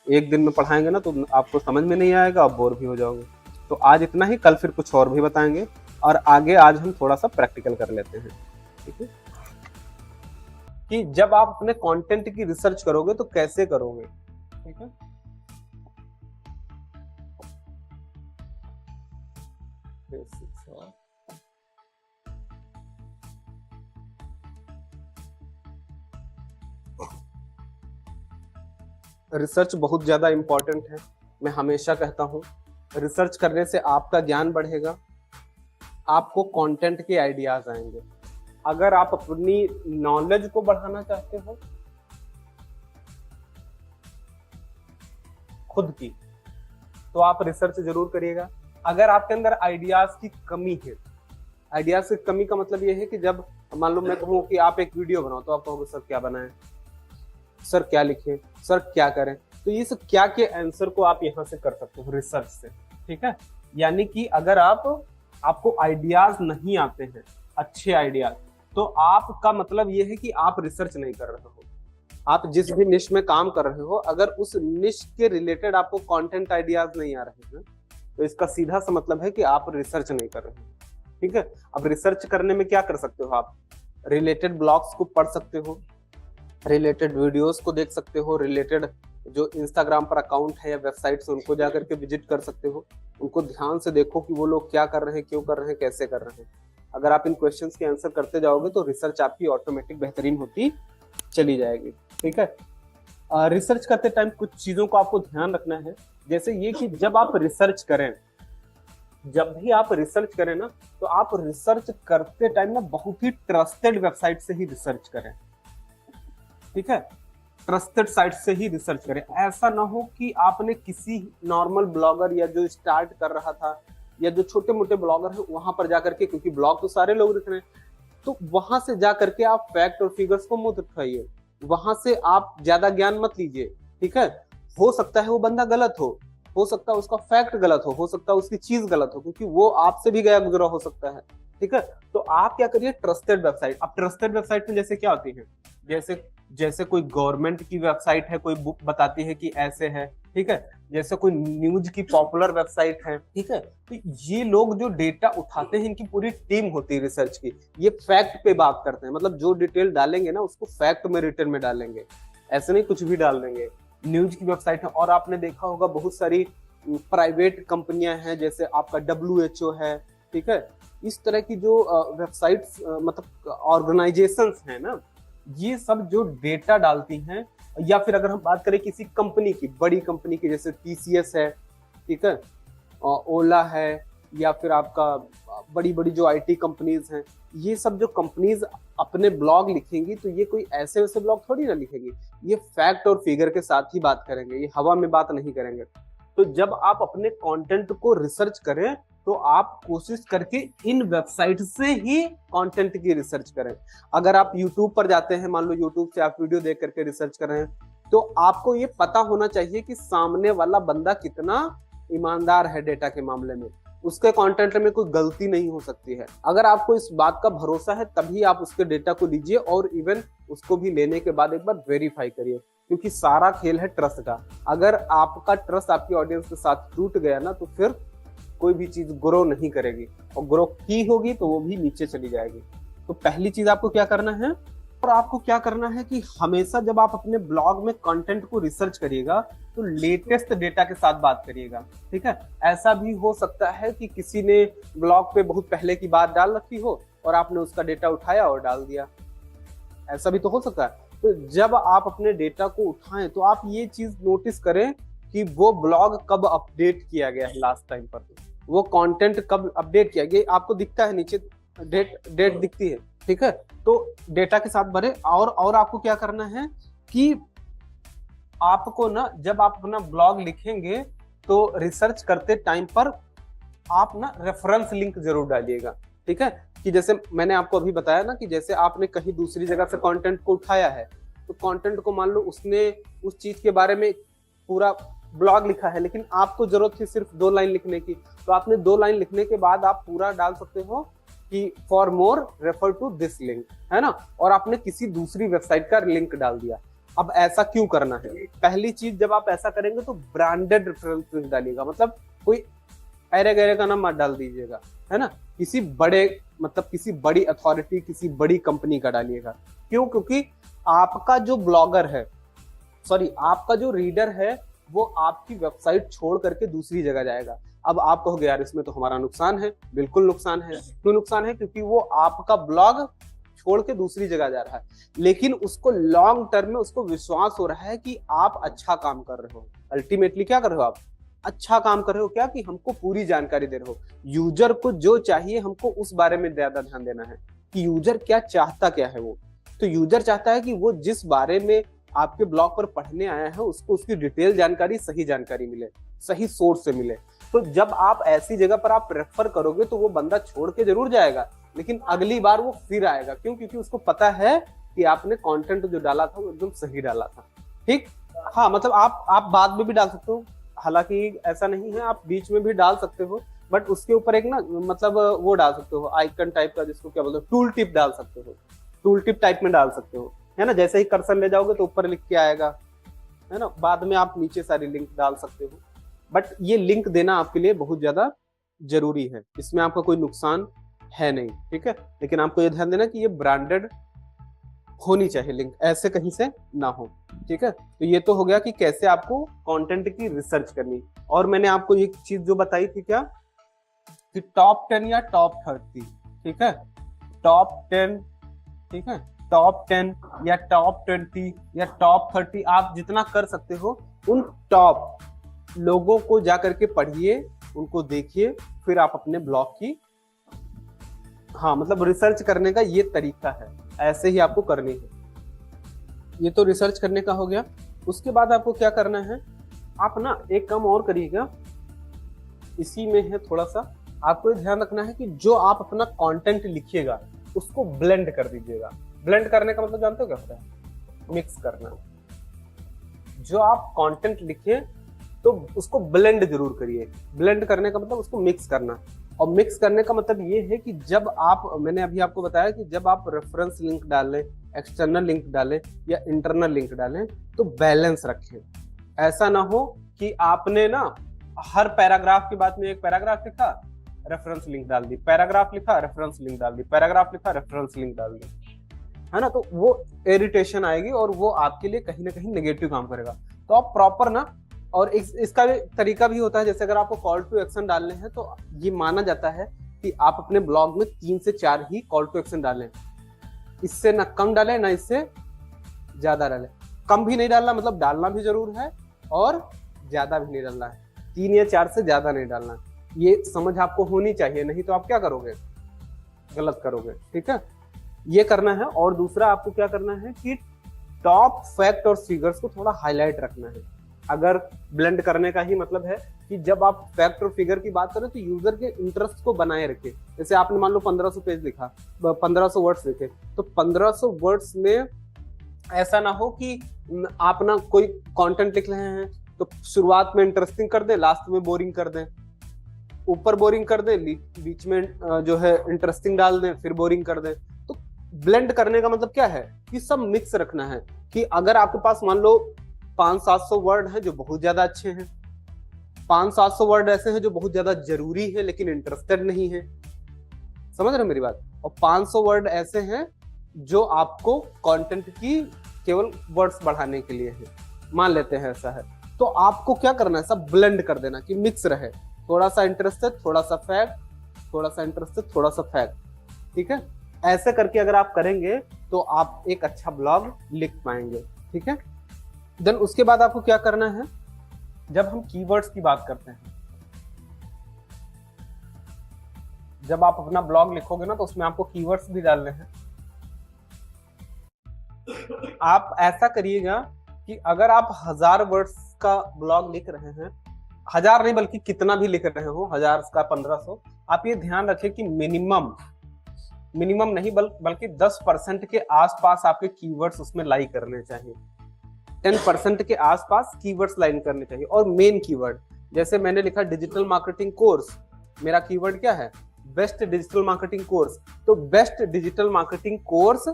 S1: एक दिन में पढ़ाएंगे ना तो आपको समझ में नहीं आएगा, आप बोर भी हो जाओगे। तो आज इतना ही, कल फिर कुछ और भी बताएंगे, और आगे आज हम थोड़ा सा प्रैक्टिकल कर लेते हैं। ठीक है, कि जब आप अपने कंटेंट की रिसर्च करोगे तो कैसे करोगे। ठीक है, रिसर्च बहुत ज्यादा इंपॉर्टेंट है। मैं हमेशा कहता हूं, रिसर्च करने से आपका ज्ञान बढ़ेगा, आपको कंटेंट के आइडियाज आएंगे। अगर आप अपनी नॉलेज को बढ़ाना चाहते हो खुद की, तो आप रिसर्च जरूर करिएगा। अगर आपके अंदर आइडियाज की कमी है, आइडियाज की कमी का मतलब ये है कि जब मान लो मैं कहूँ कि आप एक वीडियो बनाओ, तो आप कहोगे सर क्या बनाएं, सर क्या लिखें, सर क्या करें। तो ये सब क्या के आंसर को आप यहाँ से कर सकते हो रिसर्च से। ठीक है, यानी कि अगर आपको आइडियाज नहीं आते हैं, अच्छे आइडियाज, तो आपका मतलब ये है कि आप रिसर्च नहीं कर रहे हो। आप जिस भी निश में काम कर रहे हो, अगर उस निश के रिलेटेड आपको कंटेंट आइडियाज नहीं आ रहे हैं, तो इसका सीधा सा मतलब है कि आप रिसर्च नहीं कर रहे हो। ठीक है, अब रिसर्च करने में क्या कर सकते हो, आप रिलेटेड ब्लॉग्स को पढ़ सकते हो, रिलेटेड वीडियोस को देख सकते हो, रिलेटेड जो इंस्टाग्राम पर अकाउंट है या वेबसाइट्स उनको जा करके विजिट कर सकते हो। उनको ध्यान से देखो कि वो लोग क्या कर रहे हैं, क्यों कर रहे हैं, कैसे कर रहे हैं। अगर आप इन क्वेश्चंस के आंसर करते जाओगे तो रिसर्च आपकी ऑटोमेटिक बेहतरीन होती चली जाएगी। ठीक है। रिसर्च करते टाइम कुछ चीजों को आपको ध्यान रखना है, जैसे ये कि जब आप रिसर्च करें, जब भी आप रिसर्च करें ना, तो आप रिसर्च करते टाइम ना बहुत ही ट्रस्टेड वेबसाइट से ही रिसर्च करें। ठीक है, ट्रस्टेड साइट से ही रिसर्च करें। ऐसा ना हो कि आपने किसी नॉर्मल ब्लॉगर या जो स्टार्ट कर रहा था या जो छोटे मोटे ब्लॉगर हैं वहां पर जाकर के, क्योंकि ब्लॉग तो सारे लोग लिख रहे हैं, तो वहां से जा करके आप फैक्ट और फिगर्स को मत उठाइए, वहां से आप ज्यादा ज्ञान मत लीजिए। ठीक है, हो सकता है वो बंदा गलत हो सकता है उसका फैक्ट गलत हो सकता है उसकी चीज गलत हो, क्योंकि वो आपसे भी गया गुजरा हो सकता है। ठीक है, तो आप क्या करिए, ट्रस्टेड वेबसाइट। अब ट्रस्टेड वेबसाइट में जैसे क्या होती है, जैसे जैसे कोई गवर्नमेंट की वेबसाइट है, कोई बुक बताती है कि ऐसे है। ठीक है, जैसे कोई न्यूज की पॉपुलर वेबसाइट है। ठीक है, तो ये लोग जो डेटा उठाते हैं, इनकी पूरी टीम होती है रिसर्च की, ये फैक्ट पे बात करते हैं, मतलब जो डिटेल डालेंगे ना उसको फैक्ट में रिटर्न में डालेंगे, ऐसे नहीं कुछ भी डाल देंगे। न्यूज की वेबसाइट है, और आपने देखा होगा बहुत सारी प्राइवेट कंपनियां हैं, जैसे आपका WHO है। ठीक है, इस तरह की जो वेबसाइट्स मतलब ऑर्गेनाइजेशंस हैं ना, ये सब जो डेटा डालती हैं, या फिर अगर हम बात करें किसी कंपनी की, बड़ी कंपनी की, जैसे TCS है, ठीक है, ओला है, या फिर आपका बड़ी बड़ी जो IT कंपनीज हैं, ये सब जो कंपनीज अपने ब्लॉग लिखेंगी तो ये कोई ऐसे वैसे ब्लॉग थोड़ी ना लिखेंगी, ये फैक्ट और फिगर के साथ ही बात करेंगे, ये हवा में बात नहीं करेंगे। तो जब आप अपने कंटेंट को रिसर्च करें तो आप कोशिश करके इन वेबसाइट से ही कंटेंट की रिसर्च करें। अगर आप YouTube पर जाते हैं, मान लो YouTube से आप वीडियो देख करके रिसर्च कर रहे हैं, तो आपको ये पता होना चाहिए कि सामने वाला बंदा कितना ईमानदार है डेटा के मामले में, उसके कंटेंट में कोई गलती नहीं हो सकती है। अगर आपको इस बात का भरोसा है तभी आप उसके डेटा को लीजिए, और इवन उसको भी लेने के बाद एक बार वेरीफाई करिए, क्योंकि सारा खेल है ट्रस्ट का। अगर आपका ट्रस्ट आपकी ऑडियंस के साथ टूट गया ना, तो फिर कोई भी चीज ग्रो नहीं करेगी, और ग्रो की होगी तो वो भी नीचे चली जाएगी। तो पहली चीज आपको क्या करना है, और आपको क्या करना है कि हमेशा जब आप अपने ब्लॉग में कंटेंट को रिसर्च करिएगा तो लेटेस्ट डेटा के साथ बात करिएगा। ठीक है, ऐसा भी हो सकता है कि किसी ने ब्लॉग पे बहुत पहले की बात डाल रखी हो और आपने उसका डेटा उठाया और डाल दिया, ऐसा भी तो हो सकता है। तो जब आप अपने डेटा को उठाएं तो आप ये चीज नोटिस करें कि वो ब्लॉग कब अपडेट किया गया है लास्ट टाइम पर, वो कंटेंट कब अपडेट किया गया, आपको दिखता है नीचे डेट दिखती है। ठीक है, तो डेटा के साथ भरे। और आपको क्या करना है कि आपको ना जब आप अपना ब्लॉग लिखेंगे तो रिसर्च करते टाइम पर आप ना रेफरेंस लिंक जरूर डालिएगा। ठीक है, कि जैसे मैंने आपको अभी बताया ना कि जैसे आपने कहीं दूसरी जगह से कंटेंट को उठाया है, तो कंटेंट को मान लो उसने उस चीज के बारे में पूरा ब्लॉग लिखा है, लेकिन आपको जरूरत थी सिर्फ 2 लाइन लिखने की, तो आपने 2 लाइन लिखने के बाद आप पूरा डाल सकते हो कि for more refer to this link, है ना, और आपने किसी दूसरी वेबसाइट का लिंक डाल दिया। अब ऐसा क्यों करना है, पहली चीज जब आप ऐसा करेंगे तो ब्रांडेड रेफरेंस लिंक डालिएगा, मतलब कोई अरे गहरे का नाम मत डाल दीजिएगा, है ना, किसी बड़े मतलब किसी बड़ी अथॉरिटी, किसी बड़ी कंपनी का डालिएगा। क्यों, क्योंकि आपका जो ब्लॉगर है, सॉरी आपका जो रीडर है, वो आपकी वेबसाइट छोड़ करके दूसरी जगह जाएगा। अब आप कहोगे यार इसमें तो हमारा नुकसान है, बिल्कुल नुकसान है। क्यों नुकसान है, क्योंकि वो आपका ब्लॉग छोड़ के दूसरी जगह जा रहा है, लेकिन उसको लॉन्ग टर्म में उसको विश्वास हो रहा है कि आप अच्छा काम कर रहे हो। अल्टीमेटली क्या कर रहे हो, आप अच्छा काम कर रहे हो, क्या कि हमको पूरी जानकारी दे रहे हो। यूजर को जो चाहिए हमको उस बारे में ज्यादा ध्यान देना है कि यूजर क्या चाहता क्या है। वो तो यूजर चाहता है कि वो जिस बारे में आपके ब्लॉग पर पढ़ने आया है उसको उसकी डिटेल जानकारी, सही जानकारी मिले, सही सोर्स से मिले। तो जब आप ऐसी जगह पर आप रेफर करोगे तो वो बंदा छोड़ के जरूर जाएगा, लेकिन अगली बार वो फिर आएगा। क्यों, क्योंकि उसको पता है कि आपने कंटेंट जो डाला था वो एकदम सही डाला था। ठीक, हाँ, मतलब आप बाद में भी डाल सकते हो, हालांकि ऐसा नहीं है, आप बीच में भी डाल सकते हो, बट उसके ऊपर एक ना मतलब वो डाल सकते हो आइकन टाइप का, जिसको क्या बोलते हो, टूल टिप डाल सकते हो, टूल टिप टाइप में डाल सकते हो, है ना। जैसे ही कर्सर ले जाओगे तो ऊपर लिख के आएगा, है ना, बाद में आप नीचे सारी लिंक डाल सकते हो। बट ये लिंक देना आपके लिए बहुत ज्यादा जरूरी है, इसमें आपका कोई नुकसान है नहीं। ठीक है, लेकिन आपको ये ध्यान देना कि ये ब्रांडेड होनी चाहिए लिंक, ऐसे कहीं से ना हो। ठीक है, तो ये तो हो गया कि कैसे आपको कंटेंट की रिसर्च करनी। और मैंने आपको एक चीज जो बताई थी क्या, कि टॉप 10 या टॉप 30। ठीक है, टॉप 10, ठीक है, टॉप 10 या टॉप 20 या टॉप 30, आप जितना कर सकते हो उन टॉप लोगों को जाकर के पढ़िए, उनको देखिए, फिर आप अपने ब्लॉग की, हाँ मतलब रिसर्च करने का ये तरीका है, ऐसे ही आपको करनी है। ये तो रिसर्च करने का हो गया। उसके बाद आपको क्या करना है, आप ना एक काम और करिएगा, इसी में है थोड़ा सा, आपको ये ध्यान रखना है कि जो आप अपना कंटेंट लिखिएगा उसको ब्लेंड कर दीजिएगा। ब्लेंड करने का मतलब जानते हो क्या होता है? मिक्स करना। जो आप कंटेंट लिखिए तो उसको ब्लेंड जरूर करिए। ब्लेंड करने का मतलब उसको मिक्स करना। और मिक्स करने का मतलब ये है कि जब आप, मैंने अभी आपको बताया कि जब आप रेफरेंस लिंक डालें, एक्सटर्नल लिंक डालें या इंटरनल लिंक डालें तो बैलेंस रखें। ऐसा ना हो कि आपने ना हर पैराग्राफ की बात में एक पैराग्राफ लिखा, रेफरेंस लिंक डाल दी, पैराग्राफ लिखा, रेफरेंस लिंक डाल दी, पैराग्राफ लिखा, रेफरेंस लिंक डाल दी, है ना, तो वो इरिटेशन आएगी और वो आपके लिए कहीं ना कहीं नेगेटिव काम करेगा। तो आप प्रॉपर ना, और इसका भी तरीका भी होता है, जैसे अगर आपको कॉल टू एक्शन डालने हैं तो ये माना जाता है कि आप अपने ब्लॉग में 3 से 4 ही कॉल टू एक्शन डालें, इससे ना कम डालें ना इससे ज्यादा डालें। कम भी नहीं डालना, मतलब डालना भी जरूर है और ज्यादा भी नहीं डालना है, 3 या 4 से ज्यादा नहीं डालना। ये समझ आपको होनी चाहिए, नहीं तो आप क्या करोगे, गलत करोगे। ठीक है, ये करना है। और दूसरा आपको क्या करना है कि टॉप फैक्ट और फिगर्स को थोड़ा हाईलाइट रखना है। अगर ब्लेंड करने का ही मतलब है कि जब आप फैक्ट और फिगर की बात करें तो यूजर के इंटरेस्ट को बनाए रखें। जैसे आपने मान लो 1500 पेज लिखा, 1500 वर्ड्स लिखे, तो 1500 वर्ड्स में ऐसा ना हो कि आप ना कोई कंटेंट लिख रहे हैं तो शुरुआत में इंटरेस्टिंग कर दें, लास्ट में बोरिंग कर दें, ऊपर बोरिंग कर दें, बीच में जो है इंटरेस्टिंग डाल दें, फिर बोरिंग कर दें। तो ब्लेंड करने का मतलब क्या है कि सब मिक्स रखना है। कि अगर आपके पास मान लो 500-700 वर्ड हैं जो बहुत ज्यादा अच्छे हैं, 500-700 वर्ड ऐसे हैं जो बहुत ज्यादा जरूरी है लेकिन इंटरेस्टेड नहीं है, समझ रहे हो मेरी बात, और 500 वर्ड ऐसे हैं जो आपको कंटेंट की केवल वर्ड्स बढ़ाने के लिए है, मान लेते हैं ऐसा है। तो आपको क्या करना है, सब ब्लेंड कर देना कि मिक्स रहे, थोड़ा सा इंटरेस्टेड, थोड़ा सा फैक्ट, थोड़ा सा इंटरेस्टेड, थोड़ा सा फैक्ट। ठीक है, ऐसे करके अगर आप करेंगे तो आप एक अच्छा ब्लॉग लिख पाएंगे। ठीक है, देन उसके बाद आपको क्या करना है, जब हम कीवर्ड्स की बात करते हैं, जब आप अपना ब्लॉग लिखोगे ना तो उसमें आपको कीवर्ड्स भी डालने हैं। आप ऐसा करिएगा कि अगर आप 1000 वर्ड्स का ब्लॉग लिख रहे हैं, 1000 नहीं बल्कि कितना भी लिख रहे हो, 1000 का 1500, आप ये ध्यान रखें कि मिनिमम नहीं बल्कि 10% के आसपास आपके कीवर्ड्स उसमें लाई करने चाहिए। 10% के आसपास कीवर्ड्स लाइन करने चाहिए। और मेन कीवर्ड, जैसे मैंने लिखा डिजिटल मार्केटिंग कोर्स, मेरा कीवर्ड क्या है, बेस्ट डिजिटल मार्केटिंग कोर्स, तो best digital marketing course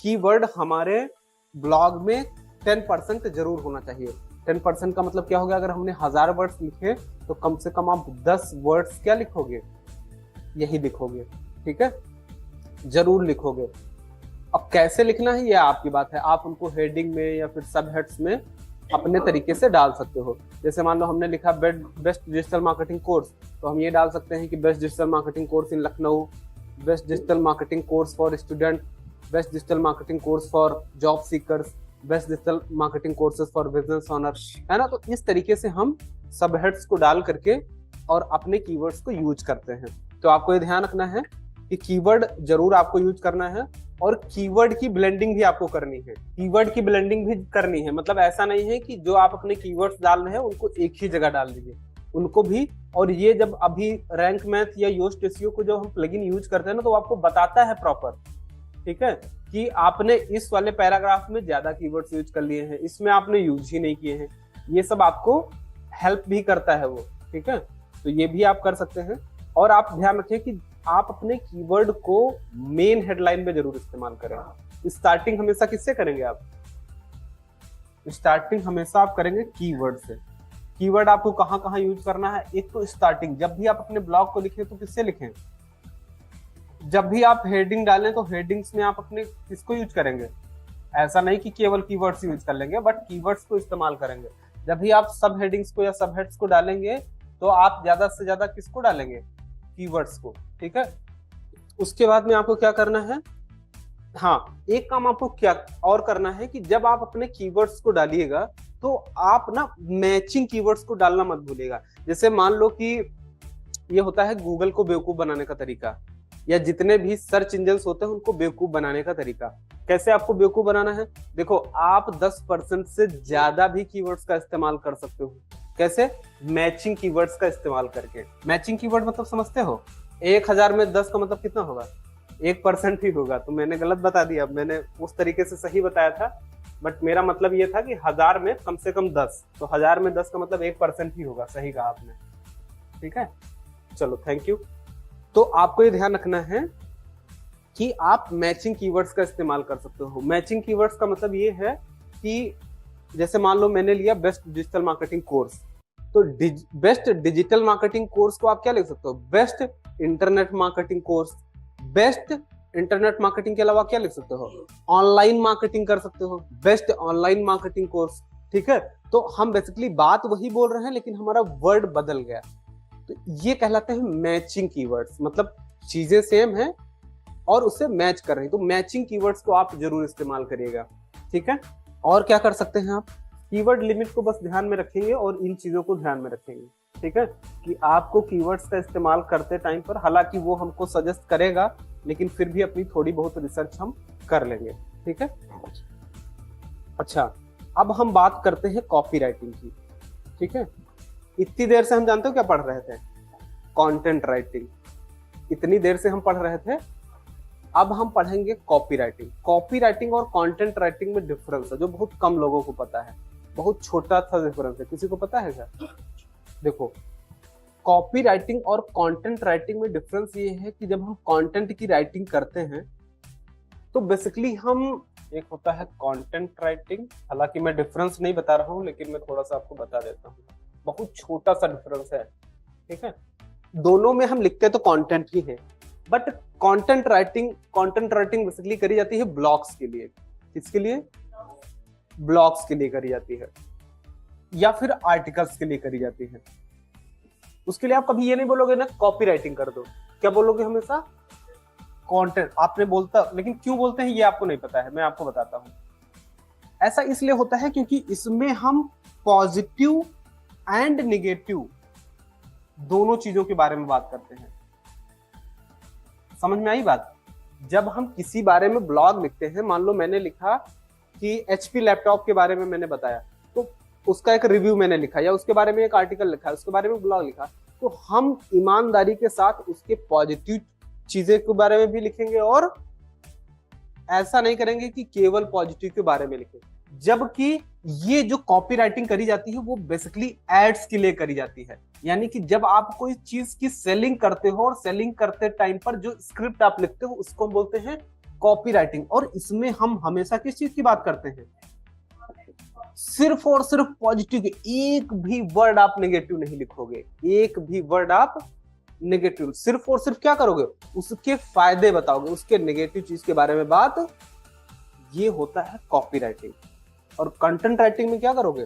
S1: keyword हमारे ब्लॉग में 10% जरूर होना चाहिए। 10% का मतलब क्या हो गया, अगर हमने 1000 वर्ड्स लिखे तो कम से कम आप 10 वर्ड्स क्या लिखोगे, यही लिखोगे। ठीक है, जरूर लिखोगे। अब कैसे लिखना है ये आपकी बात है, आप उनको हेडिंग में या फिर सब हेड्स में अपने तरीके से डाल सकते हो। जैसे मान लो हमने लिखा बेस्ट डिजिटल मार्केटिंग कोर्स, तो हम ये डाल सकते हैं कि best digital marketing course in Lucknow, best digital marketing course for student, best digital marketing course for job seekers, best digital marketing courses for business owner, है ना। तो इस तरीके से हम सब हेड्स को डाल करके और अपने कीवर्ड्स को यूज करते हैं। तो आपको ये ध्यान रखना है कि कीवर्ड जरूर आपको यूज करना है और कीवर्ड की ब्लेंडिंग भी आपको करनी है। कीवर्ड की ब्लेंडिंग भी करनी है, मतलब ऐसा नहीं है कि जो आप अपने कीवर्ड्स डाल रहे हैं उनको एक ही जगह डाल दीजिए, उनको भी। और ये जब अभी रैंक मैथ या योस्ट एसईओ को जो हम प्लगइन यूज करते हैं ना, तो आपको बताता है प्रॉपर, ठीक है, कि आपने इस वाले पैराग्राफ में ज्यादा कीवर्ड्स यूज कर लिए हैं, इसमें आपने यूज ही नहीं किए हैं। ये सब आपको हेल्प भी करता है वो। ठीक है, तो ये भी आप कर सकते हैं। और आप ध्यान रखें कि आप अपने कीवर्ड को मेन हेडलाइन में जरूर इस्तेमाल करें। स्टार्टिंग हमेशा किससे करेंगे आप, स्टार्टिंग हमेशा आप करेंगे कीवर्ड से। कीवर्ड आपको कहां कहां यूज करना है, एक तो स्टार्टिंग, जब भी आप अपने ब्लॉग को लिखें तो किससे लिखें, जब भी आप हेडिंग डालें तो हेडिंग्स में आप अपने किसको यूज करेंगे, ऐसा नहीं कि केवल कीवर्ड्स यूज कर लेंगे, बट कीवर्ड्स को इस्तेमाल करेंगे। जब भी आप सब हेडिंग्स को या सब हेड्स को डालेंगे तो आप ज्यादा से ज्यादा किसको डालेंगे, कीवर्ड्स को, ठीक है। उसके बाद में आपको क्या करना है, हाँ एक काम आपको क्या और करना है कि जब आप अपने कीवर्ड्स को डालिएगा तो आप ना मैचिंग कीवर्ड्स को डालना मत भूलिएगा। जैसे मान लो कि ये होता है गूगल को बेवकूफ बनाने का तरीका, या जितने भी सर्च इंजन होते हैं उनको बेवकूफ बनाने का तरीका। कैसे आपको बेवकूफ बनाना है, देखो आप 10% से ज्यादा भी कीवर्ड्स का इस्तेमाल कर सकते हो। कैसे, मैचिंग कीवर्ड्स का इस्तेमाल करके। मैचिंग कीवर्ड मतलब समझते हो, 1000 में 10 का मतलब कितना होगा, 1% ही होगा। तो मैंने गलत बता दिया, मैंने उस तरीके से सही बताया था, बट मेरा मतलब ये था कि 1000 में कम से कम 10, तो 1000 में 10 का मतलब 1% ही होगा। सही कहा आपने, ठीक है। चलो थैंक यू। तो आपको ये ध्यान रखना है कि आप मैचिंग कीवर्ड्स का इस्तेमाल कर सकते हो। मैचिंग कीवर्ड्स का मतलब ये है कि जैसे मान लो मैंने लिया बेस्ट डिजिटल मार्केटिंग कोर्स, तो बेस्ट डिजिटल मार्केटिंग कोर्स को आप क्या लिख सकते हो, best internet marketing course. Best internet marketing के अलावा क्या लिख सकते हो, ऑनलाइन मार्केटिंग कर सकते हो, बेस्ट ऑनलाइन मार्केटिंग कोर्स, ठीक है। तो हम बेसिकली बात वही बोल रहे हैं लेकिन हमारा वर्ड बदल गया। तो ये कहलाते हैं मैचिंग कीवर्ड्स, मतलब चीजें सेम हैं और उससे मैच कर रही है। तो मैचिंग कीवर्ड्स को आप जरूर इस्तेमाल करिएगा, ठीक है। और क्या कर सकते हैं आप, कीवर्ड लिमिट को बस ध्यान में रखेंगे और इन चीजों को ध्यान में रखेंगे, ठीक है, कि आपको कीवर्ड्स का इस्तेमाल करते टाइम पर, हालांकि वो हमको सजेस्ट करेगा लेकिन फिर भी अपनी थोड़ी बहुत रिसर्च हम कर लेंगे, ठीक है। अच्छा, अब हम बात करते हैं कॉपी राइटिंग की, ठीक है। इतनी देर से हम जानते हो क्या पढ़ रहे थे, कंटेंट राइटिंग। इतनी देर से हम पढ़ रहे थे, अब हम पढ़ेंगे कॉपी राइटिंग। कॉपी राइटिंग और कंटेंट राइटिंग में डिफरेंस है जो बहुत कम लोगों को पता है, बहुत छोटा सा डिफरेंस है। किसी को पता है क्या? देखो, कॉपी राइटिंग और कंटेंट राइटिंग में डिफरेंस ये है कि जब हम कंटेंट की राइटिंग करते हैं तो बेसिकली हम, एक होता है कंटेंट राइटिंग, हालांकि मैं डिफरेंस नहीं बता रहा हूं लेकिन मैं थोड़ा सा आपको बता देता हूं, बहुत छोटा सा डिफरेंस है, ठीक है। दोनों में हम लिखते तो कंटेंट ही है, बट कंटेंट राइटिंग बेसिकली करी जाती है ब्लॉग्स के लिए। किसके लिए? ब्लॉग्स के लिए करी जाती है, या फिर आर्टिकल्स के लिए करी जाती है। उसके लिए आप कभी ये नहीं बोलोगे ना कॉपी राइटिंग कर दो, क्या बोलोगे हमेशा? कंटेंट। आपने बोलता, लेकिन क्यों बोलते हैं ये आपको नहीं पता है, मैं आपको बताता हूं। ऐसा इसलिए होता है क्योंकि इसमें हम पॉजिटिव एंड निगेटिव दोनों चीजों के बारे में बात करते हैं। समझ में आई बात? जब हम किसी बारे में ब्लॉग लिखते हैं, मान लो मैंने लिखा कि HP लैपटॉप के बारे में मैंने बताया, तो उसका एक रिव्यू मैंने लिखा, या उसके बारे में एक आर्टिकल लिखा, उसके बारे में ब्लॉग लिखा, तो हम ईमानदारी के साथ उसके पॉजिटिव चीजें के बारे में भी लिखेंगे और ऐसा नहीं करेंगे कि केवल पॉजिटिव के बारे में लिखें। जबकि ये जो कॉपी राइटिंग करी जाती है वो बेसिकली एड्स के लिए करी जाती है, यानी कि जब आप कोई चीज की सेलिंग करते हो और सेलिंग करते टाइम पर जो स्क्रिप्ट आप लिखते हो उसको हम बोलते हैं कॉपी राइटिंग। और इसमें हम हमेशा किस चीज की बात करते हैं? सिर्फ और सिर्फ पॉजिटिव के। एक भी वर्ड आप नेगेटिव नहीं लिखोगे, एक भी वर्ड आप नेगेटिव, सिर्फ और सिर्फ क्या करोगे? उसके फायदे बताओगे, उसके नेगेटिव चीज के बारे में बात। ये होता है कॉपी राइटिंग। और कंटेंट राइटिंग में क्या करोगे?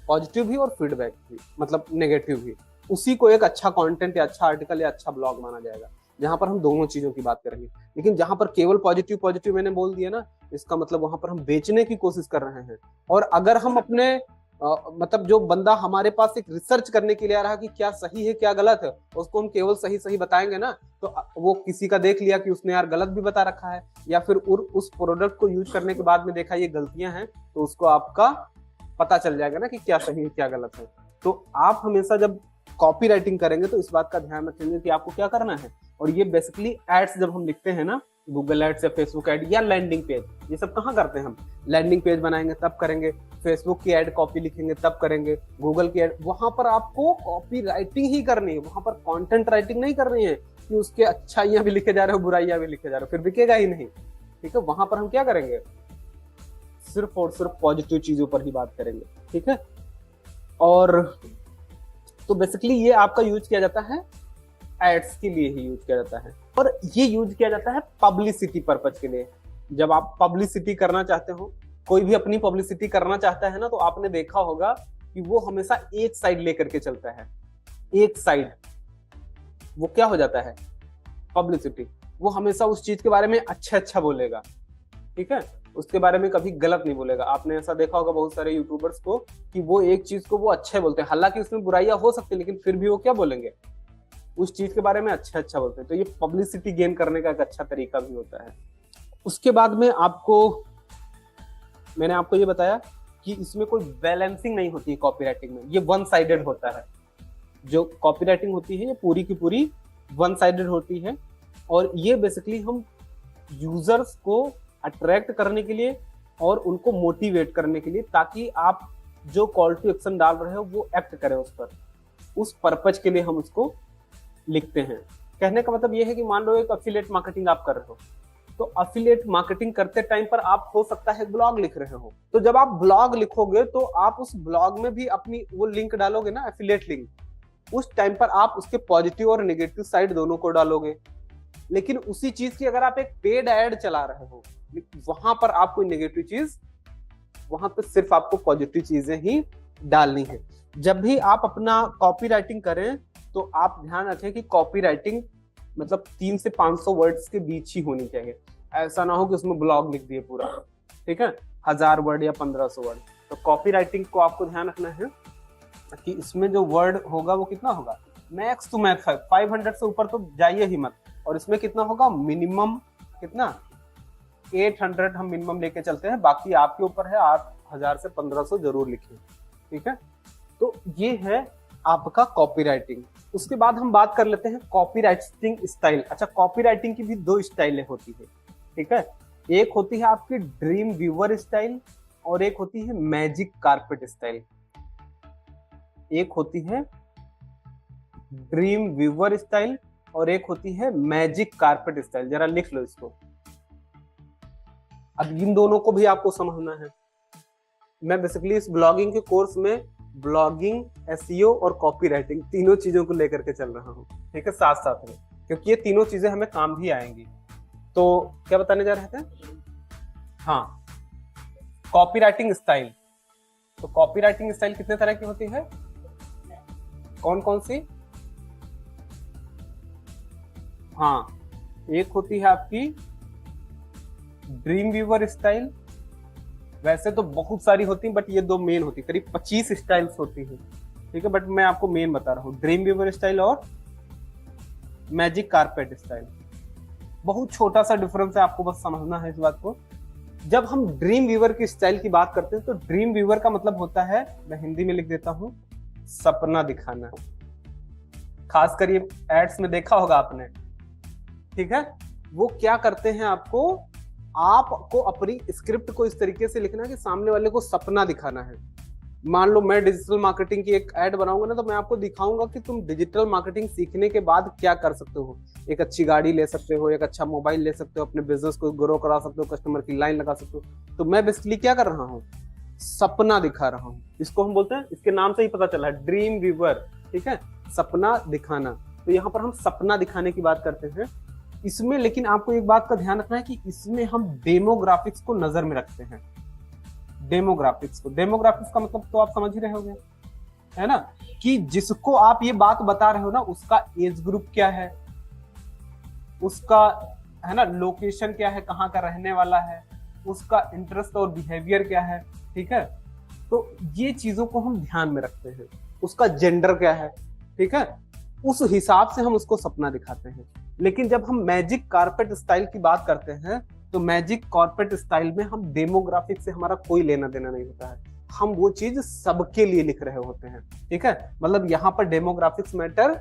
S1: पॉजिटिव भी और फीडबैक भी, मतलब नेगेटिव भी। उसी को एक अच्छा कंटेंट या अच्छा आर्टिकल या अच्छा ब्लॉग माना जाएगा, जहां पर हम दोनों चीजों की बात करेंगे। लेकिन जहां पर केवल पॉजिटिव पॉजिटिव मैंने बोल दिया ना, इसका मतलब वहां पर हम बेचने की कोशिश कर रहे हैं। और अगर हम अपने मतलब जो बंदा हमारे पास एक रिसर्च करने के लिए आ रहा है कि क्या सही है क्या गलत है, उसको हम केवल सही सही बताएंगे ना, तो वो किसी का देख लिया कि उसने यार गलत भी बता रखा है, या फिर उस प्रोडक्ट को यूज करने के बाद में देखा ये गलतियां हैं, तो उसको आपका पता चल जाएगा ना कि क्या सही है क्या गलत है। तो आप हमेशा जब कॉपी राइटिंग करेंगे तो इस बात का ध्यान रखेंगे कि आपको क्या करना है। और ये बेसिकली एड्स जब हम लिखते हैं ना, गूगल एड्स या फेसबुक एड या लैंडिंग पेज, ये सब कहाँ करते हैं हम? लैंडिंग पेज बनाएंगे तब करेंगे, फेसबुक की एड कॉपी लिखेंगे तब करेंगे, गूगल की एड, वहां पर आपको कॉपी राइटिंग ही करनी है, वहां पर कंटेंट राइटिंग नहीं करनी है कि उसके अच्छाइयां भी लिखे जा रहे हो बुराइयां भी लिखे जा रहे हो, फिर बिकेगा ही नहीं, ठीक है। वहां पर हम क्या करेंगे? सिर्फ और सिर्फ पॉजिटिव चीजों पर ही बात करेंगे, ठीक है। और तो बेसिकली ये आपका यूज किया जाता है एड्स के लिए ही यूज किया जाता है, और ये यूज किया जाता है पब्लिसिटी पर्पज के लिए। जब आप पब्लिसिटी करना चाहते हो, कोई भी अपनी पब्लिसिटी करना चाहता है ना, तो आपने देखा होगा कि वो हमेशा एक साइड लेकर के चलता है। एक साइड वो क्या हो जाता है, पब्लिसिटी। वो हमेशा उस चीज के बारे में अच्छा अच्छा बोलेगा, ठीक है, उसके बारे में कभी गलत नहीं बोलेगा। आपने ऐसा देखा होगा बहुत सारे यूट्यूबर्स को कि वो एक चीज को वो अच्छे बोलते हैं, हालांकि उसमें बुराइयां हो सकती है, लेकिन फिर भी वो क्या बोलेंगे, उस चीज के बारे में अच्छा अच्छा बोलते हैं। तो ये पब्लिसिटी गेन करने का एक अच्छा तरीका भी होता है। उसके बाद में मैंने आपको ये बताया कि इसमें कोई बैलेंसिंग नहीं होती है कॉपीराइटिंग में, ये वन साइडेड होता है। जो कॉपीराइटिंग होती है ये पूरी की पूरी वन साइडेड होती है, और ये बेसिकली हम यूजर्स को अट्रैक्ट करने के लिए और उनको मोटिवेट करने के लिए, ताकि आप जो कॉल टू एक्शन डाल रहे हो वो एक्ट करें उस पर, उस पर्पज के लिए हम उसको लिखते हैं। कहने का मतलब ये है कि मान लो एक अफिलिएट मार्केटिंग आप कर रहे हो, तो अफिलिएट मार्केटिंग करते टाइम पर आप हो सकता है ब्लॉग लिख रहे हो, तो जब आप ब्लॉग लिखोगे तो आप उस ब्लॉग में भी अपनी वो लिंक डालोगे ना, एफिलिएट लिंक। उस टाइम पर आप उसके पॉजिटिव और नेगेटिव साइड दोनों को डालोगे। लेकिन उसी चीज की अगर आप एक पेड एड चला रहे हो, वहां पर आप कोई नेगेटिव चीज, वहां पर सिर्फ आपको पॉजिटिव चीजें ही डालनी है। जब भी आप अपना कॉपी राइटिंग करें तो आप ध्यान रखें कि कॉपी राइटिंग मतलब 300 से 500 वर्ड्स के बीच ही होनी चाहिए। ऐसा ना हो कि उसमें ब्लॉग लिख दिए पूरा, ठीक है, 1000 वर्ड या 1500 वर्ड। तो कॉपी राइटिंग को आपको ध्यान रखना है कि इसमें जो वर्ड होगा वो कितना होगा, मैक्स टू मैक्स 500 से ऊपर तो जाइए ही मत। और इसमें कितना होगा, मिनिमम कितना, 800 हम मिनिमम लेके चलते हैं, बाकी आपके ऊपर है, आप 1000 से 1500 जरूर लिखिए, ठीक है। तो ये है आपका कॉपी राइटिंग। उसके बाद हम बात कर लेते हैं कॉपी राइटिंग स्टाइल। अच्छा, कॉपी राइटिंग की भी 2 स्टाइलें होती है, ठीक है। एक होती है आपकी ड्रीम व्यूवर स्टाइल और एक होती है मैजिक कारपेट स्टाइल। एक होती है ड्रीम व्यूवर स्टाइल और एक होती है मैजिक कारपेट स्टाइल। जरा लिख लो इसको। अब इन दोनों को भी आपको समझना है। मैं बेसिकली इस ब्लॉगिंग के कोर्स में ब्लॉगिंग, एसईओ और कॉपी राइटिंग तीनों चीजों को लेकर के चल रहा हूँ, ठीक है, साथ साथ में, क्योंकि ये तीनों चीजें हमें काम भी आएंगी। तो क्या बताने जा रहे थे, हाँ, कॉपी राइटिंग स्टाइल। तो कॉपी राइटिंग स्टाइल कितने तरह की होती है, कौन कौन सी, हाँ, एक होती है आपकी ड्रीम व्यूवर स्टाइल। वैसे तो बहुत सारी होती हैं, बट ये 2 मेन होती है, करीब 25 स्टाइल्स होती है, ठीक है, बट मैं आपको मेन बता रहा हूँ, ड्रीम व्यूवर स्टाइल और मैजिक कारपेट स्टाइल। बहुत छोटा सा डिफरेंस है, आपको बस समझना है इस बात को। जब हम ड्रीम व्यूवर की स्टाइल की बात करते हैं तो ड्रीम व्यूवर का मतलब होता है, मैं हिंदी में लिख देता हूं, सपना दिखाना। खासकर ये एड्स में देखा होगा आपने, ठीक है। वो क्या करते हैं, आपको अपनी स्क्रिप्ट को इस तरीके से लिखना है कि सामने वाले को सपना दिखाना है। मान लो मैं डिजिटल मार्केटिंग की एक ऐड बनाऊंगा ना, तो मैं आपको दिखाऊंगा कि तुम डिजिटल मार्केटिंग सीखने के बाद क्या कर सकते हो। एक अच्छी गाड़ी ले सकते हो, एक अच्छा मोबाइल ले सकते हो, अपने बिजनेस को ग्रो करा सकते हो, कस्टमर की लाइन लगा सकते हो। तो मैं बेसिकली क्या कर रहा हूँ, सपना दिखा रहा हूँ। इसको हम बोलते हैं, इसके नाम से ही पता चला है, ड्रीम व्यूवर, ठीक है, सपना दिखाना। तो यहाँ पर हम सपना दिखाने की बात करते हैं इसमें। लेकिन आपको एक बात का ध्यान रखना है कि इसमें हम डेमोग्राफिक्स को नजर में रखते हैं। डेमोग्राफिक्स का मतलब तो आप समझ ही रहे होंगे, है ना, कि जिसको आप ये बात बता रहे हो ना, उसका एज ग्रुप क्या है, उसका, है ना, लोकेशन क्या है, कहाँ का रहने वाला है, उसका इंटरेस्ट और बिहेवियर क्या है, ठीक है। तो ये चीजों को हम ध्यान में रखते हैं। उसका जेंडर क्या है, ठीक है, उस हिसाब से हम उसको सपना दिखाते हैं। लेकिन जब हम मैजिक कारपेट स्टाइल की बात करते हैं तो मैजिक कॉर्पोरेट स्टाइल में हम डेमोग्राफिक से हमारा कोई लेना देना नहीं होता है, हम वो चीज सबके लिए लिख रहे होते हैं, ठीक है। मतलब यहाँ पर डेमोग्राफिक्स मैटर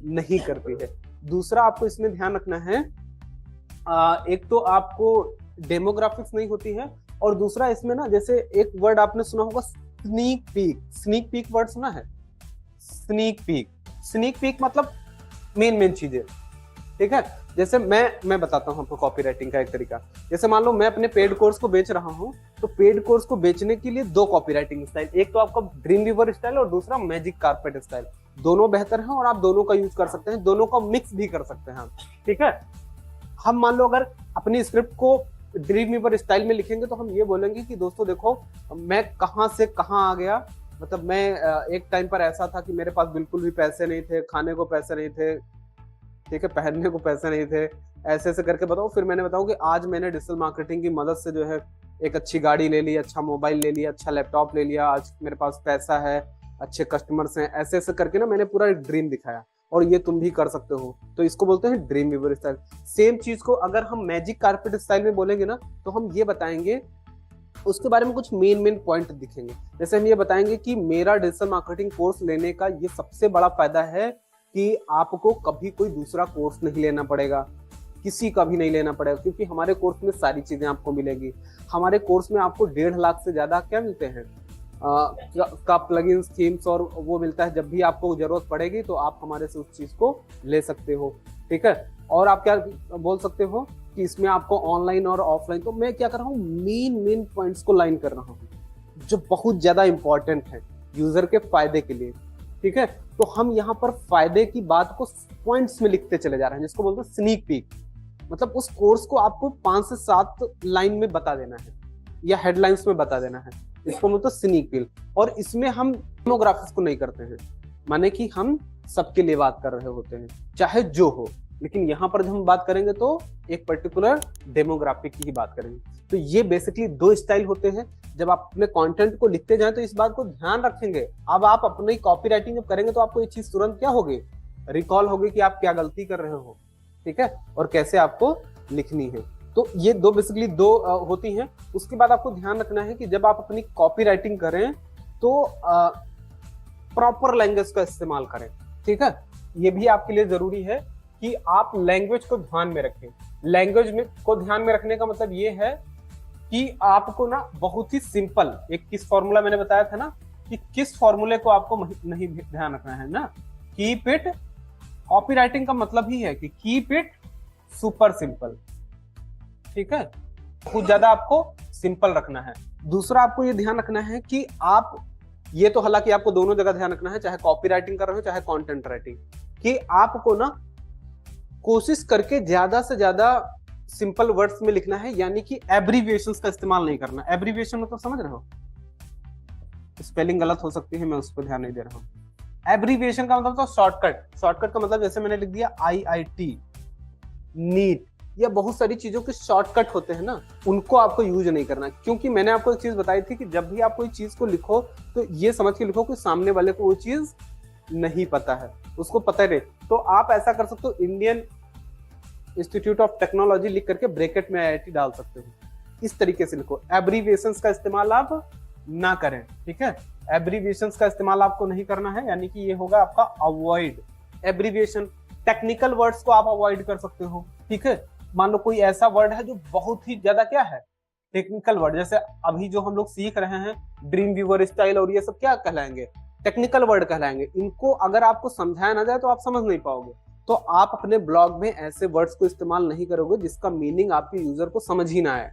S1: नहीं करती है। दूसरा आपको इसमें ध्यान रखना है, एक तो आपको डेमोग्राफिक्स नहीं होती है, और दूसरा इसमें ना, जैसे एक वर्ड आपने सुना होगा sneak peek. Sneak peek word सुना है, स्नीक पीक मतलब मेन चीजें, ठीक है। जैसे मैं बताता हूँ आपको कॉपी राइटिंग का एक तरीका। जैसे मान लो मैं अपने पेड कोर्स को बेच रहा हूँ, तो पेड कोर्स को बेचने के लिए 2 कॉपी राइटिंग स्टाइल, एक तो आपका ड्रीम व्यूवर स्टाइल और दूसरा मैजिक कारपेट स्टाइल। दोनों बेहतर हैं और आप दोनों का यूज कर सकते हैं, दोनों का मिक्स भी कर सकते हैं, ठीक है। हम मान लो अगर अपनी स्क्रिप्ट को ड्रीम वीवर स्टाइल में लिखेंगे तो हम ये बोलेंगे कि दोस्तों देखो, मैं कहाँ से कहाँ आ गया। मतलब मैं एक टाइम पर ऐसा था कि मेरे पास बिल्कुल भी पैसे नहीं थे, खाने को पैसे नहीं थे, ठीक है, पहनने को पैसे नहीं थे, ऐसे ऐसे करके बताओ। फिर मैंने बताऊं कि आज मैंने डिजिटल मार्केटिंग की मदद से जो है एक अच्छी गाड़ी ले ली, अच्छा मोबाइल ले लिया, अच्छा लैपटॉप ले लिया, आज मेरे पास पैसा है, अच्छे कस्टमर्स हैं, ऐसे ऐसे करके ना मैंने पूरा एक ड्रीम दिखाया, और ये तुम भी कर सकते हो। तो इसको बोलते हैं ड्रीम वीवर स्टाइल। सेम चीज को अगर हम मैजिक कारपेट स्टाइल में बोलेंगे ना, तो हम ये बताएंगे, उसके बारे में कुछ मेन पॉइंट दिखेंगे। जैसे हम ये बताएंगे कि मेरा डिजिटल मार्केटिंग कोर्स लेने का ये सबसे बड़ा फायदा है कि आपको कभी कोई दूसरा कोर्स नहीं लेना पड़ेगा, किसी का भी नहीं लेना पड़ेगा, क्योंकि हमारे कोर्स में सारी चीजें आपको मिलेगी। हमारे कोर्स में आपको 1.5 लाख से ज्यादा क्या मिलते हैं का प्लगइन्स, थीम्स, और वो मिलता है। जब भी आपको जरूरत पड़ेगी तो आप हमारे से उस चीज को ले सकते हो, ठीक है। और आप क्या बोल सकते हो कि इसमें आपको ऑनलाइन और ऑफलाइन, तो मैं क्या कर रहा हूँ, मेन पॉइंट्स को लाइन कर रहा हूँ जो बहुत ज्यादा इंपॉर्टेंट है यूजर के फायदे के लिए, ठीक है। तो हम यहाँ पर फायदे की बात को पॉइंट्स में लिखते चले जा रहे हैं, जिसको बोलते हैं स्नीक पीक। मतलब उस कोर्स को आपको 5 से 7 लाइन में बता देना है या हेडलाइंस में बता देना है, इसको मतलब स्नीक पीक। और इसमें हम डेमोग्राफिक्स को नहीं करते हैं, माने कि हम सबके लिए बात कर रहे होते हैं, चाहे जो हो। लेकिन यहाँ पर जब हम बात करेंगे तो एक पर्टिकुलर डेमोग्राफिक की ही बात करेंगे। तो ये बेसिकली 2 स्टाइल होते हैं। जब आप अपने कंटेंट को लिखते जाएं तो इस बात को ध्यान रखेंगे। अब आप अपनी कॉपी राइटिंग जब करेंगे तो आपको ये चीज तुरंत क्या होगी, रिकॉल होगी कि आप क्या गलती कर रहे हो, ठीक है, और कैसे आपको लिखनी है। तो ये बेसिकली 2 होती हैं। उसके बाद आपको ध्यान रखना है कि जब आप अपनी कॉपी राइटिंग करें तो प्रॉपर लैंग्वेज का इस्तेमाल करें, ठीक है। ये भी आपके लिए जरूरी है कि आप लैंग्वेज को ध्यान में रखें। लैंग्वेज में को ध्यान में रखने का मतलब ये है कि आपको ना बहुत ही सिंपल, एक किस फॉर्मूला मैंने बताया था ना, कि किस फॉर्मूले को आपको नहीं ध्यान रखना है ना, कीप इट, कॉपी राइटिंग का मतलब ही है कि कीप इट सुपर सिंपल, ठीक है। बहुत ज्यादा आपको सिंपल रखना है। दूसरा आपको ये ध्यान रखना है कि आप, ये तो हालांकि आपको दोनों जगह ध्यान रखना है, चाहे कॉपी राइटिंग कर रहे हो चाहे कंटेंट राइटिंग, कि आपको ना कोशिश करके ज्यादा से ज्यादा सिंपल वर्ड्स में लिखना है, यानी कि एब्रीविएशंस का इस्तेमाल नहीं करना। एब्रीविएशन मतलब समझ रहे हो, स्पेलिंग गलत हो सकती है, मैं उस पर ध्यान नहीं दे रहा हूं। एब्रीविएशन का मतलब तो शॉर्टकट। शॉर्टकट का मतलब जैसे मैंने लिख दिया IIT, नीट, या बहुत सारी चीजों के शॉर्टकट होते हैं ना, उनको आपको यूज नहीं करना। क्योंकि मैंने आपको एक चीज बताई थी कि जब भी आप कोई चीज को लिखो तो ये समझ के लिखो कि सामने वाले को वो चीज नहीं पता है, उसको पता ही नहीं। तो आप ऐसा कर सकते हो, इंडियन इंस्टीट्यूट ऑफ टेक्नोलॉजी लिख करके ब्रैकेट में IIT डाल सकते हो, इस तरीके से लिखो। एब्रीविएशंस का इस्तेमाल आप ना करें, ठीक है। एब्रीविएशंस का इस्तेमाल आपको नहीं करना है, यानी कि ये होगा आपका अवॉइड एब्रीविएशन। टेक्निकल वर्ड्स को आप अवॉइड कर सकते हो, ठीक है। मान लो कोई ऐसा वर्ड है जो बहुत ही ज्यादा क्या है, टेक्निकल वर्ड, जैसे अभी जो हम लोग सीख रहे हैं ड्रीम व्यूअर स्टाइल और ये सब क्या कहलाएंगे, टेक्निकल वर्ड कहलाएंगे। इनको अगर आपको समझाया ना जाए तो आप समझ नहीं पाओगे। तो आप अपने ब्लॉग में ऐसे वर्ड्स को इस्तेमाल नहीं करोगे जिसका मीनिंग आपके यूजर को समझ ही ना आए,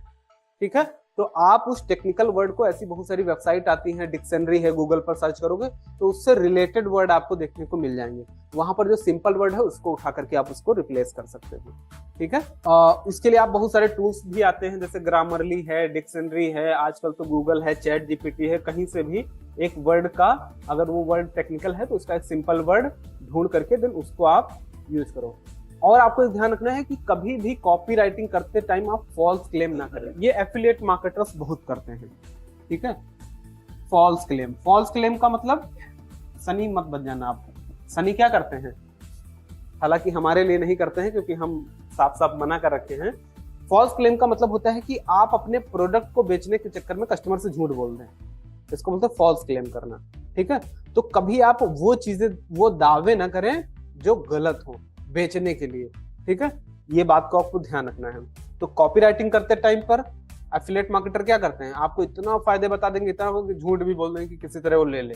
S1: ठीक है। तो आप उस टेक्निकल वर्ड को, ऐसी बहुत सारी वेबसाइट आती हैं, डिक्शनरी है, गूगल पर सर्च करोगे तो उससे रिलेटेड वर्ड आपको देखने को मिल जाएंगे। वहां पर जो सिंपल वर्ड है उसको उठा करके आप उसको रिप्लेस कर सकते हो, ठीक है। इसके लिए आप बहुत सारे टूल्स भी आते हैं, जैसे ग्रामरली है, डिक्शनरी है, आजकल तो गूगल है, चैट GPT है। कहीं से भी एक वर्ड का, अगर वो वर्ड टेक्निकल है तो उसका एक सिंपल वर्ड ढूंढ करके देन उसको आप यूज करो। और आपको ध्यान रखना है कि कभी भी कॉपी राइटिंग करते टाइम आप फॉल्स क्लेम ना करें। ये एफिलिएट मार्केटर्स बहुत करते हैं, ठीक है। फॉल्स क्लेम, फॉल्स क्लेम का मतलब सनी मत बन जाना आप। सनी क्या करते हैं, हालांकि हमारे लिए नहीं करते हैं क्योंकि हम साफ साफ मना कर रखे हैं। फॉल्स क्लेम का मतलब होता है कि आप अपने प्रोडक्ट को बेचने के चक्कर में कस्टमर से झूठ बोल रहे हैं, इसको बोलते हैं फॉल्स क्लेम करना, ठीक है। तो कभी आप वो चीजें, वो दावे ना करें जो गलत हो बेचने के लिए, ठीक है। ये बात को आपको ध्यान रखना है। तो कॉपी राइटिंग करते टाइम पर एफिलिएट मार्केटर क्या करते हैं, आपको इतना फायदे बता देंगे, इतना झूठ भी बोल देंगे कि किसी तरह वो ले ले,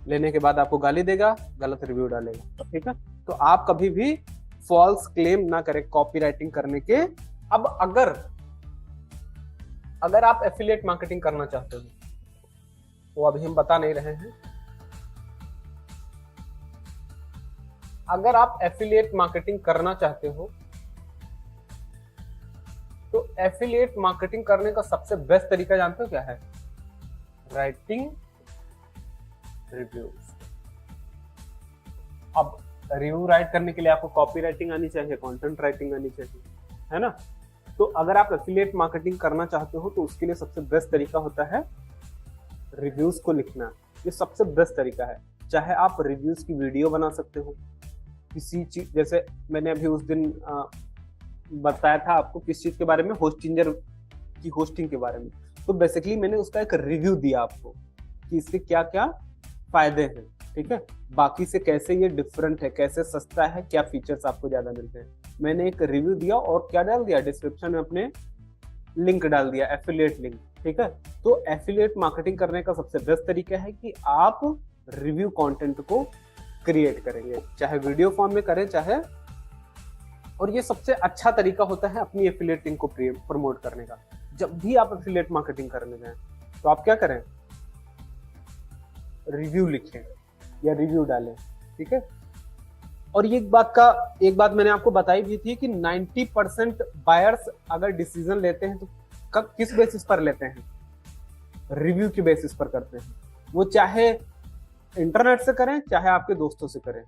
S1: लेने के बाद आपको गाली देगा, गलत रिव्यू डालेगा, ठीक है। तो आप कभी भी फॉल्स क्लेम ना करें कॉपी राइटिंग करने के। अब अगर आप एफिलिएट मार्केटिंग करना चाहते हो, वो अभी हम बता नहीं रहे हैं, अगर आप एफिलिएट मार्केटिंग करना चाहते हो तो एफिलिएट मार्केटिंग करने का सबसे बेस्ट तरीका जानते हो क्या है? Writing reviews. अब रिव्यू राइट करने के लिए आपको कॉपी राइटिंग आनी चाहिए, कंटेंट राइटिंग आनी चाहिए, है ना? तो अगर आप एफिलिएट मार्केटिंग करना चाहते हो तो उसके लिए सबसे बेस्ट तरीका होता है रिव्यूज को लिखना। ये सबसे बेस्ट तरीका है। चाहे आप रिव्यूज की वीडियो बना सकते हो किसी चीज, जैसे मैंने अभी उस दिन बताया था आपको किस चीज के बारे में, होस्टिंजर की होस्टिंग के बारे में। तो बेसिकली मैंने उसका एक रिव्यू दिया आपको कि इससे क्या क्या फायदे हैं, ठीक है, बाकी से कैसे ये डिफरेंट है, कैसे सस्ता है, क्या फीचर्स आपको ज्यादा मिलते हैं। मैंने एक रिव्यू दिया और क्या डाल दिया, डिस्क्रिप्शन में अपने लिंक डाल दिया, एफिलिएट लिंक, ठीक है। तो एफिलिएट मार्केटिंग करने का सबसे बेस्ट तरीका है कि आप रिव्यू कंटेंट को क्रिएट करेंगे, चाहे वीडियो फॉर्म में करें चाहे, और ये सबसे अच्छा तरीका होता है अपनी एफिलिएट लिंक को प्रमोट करने का। जब भी आप एफिलिएट मार्केटिंग करने जाएं तो आप क्या करें, रिव्यू लिखें या रिव्यू डालें, ठीक है। और ये एक बात मैंने आपको बताई भी थी कि 90% बायर्स अगर डिसीजन लेते हैं तो किस बेसिस पर लेते हैं, रिव्यू की बेसिस पर करते हैं। वो चाहे इंटरनेट से करें, चाहे आपके दोस्तों से करें,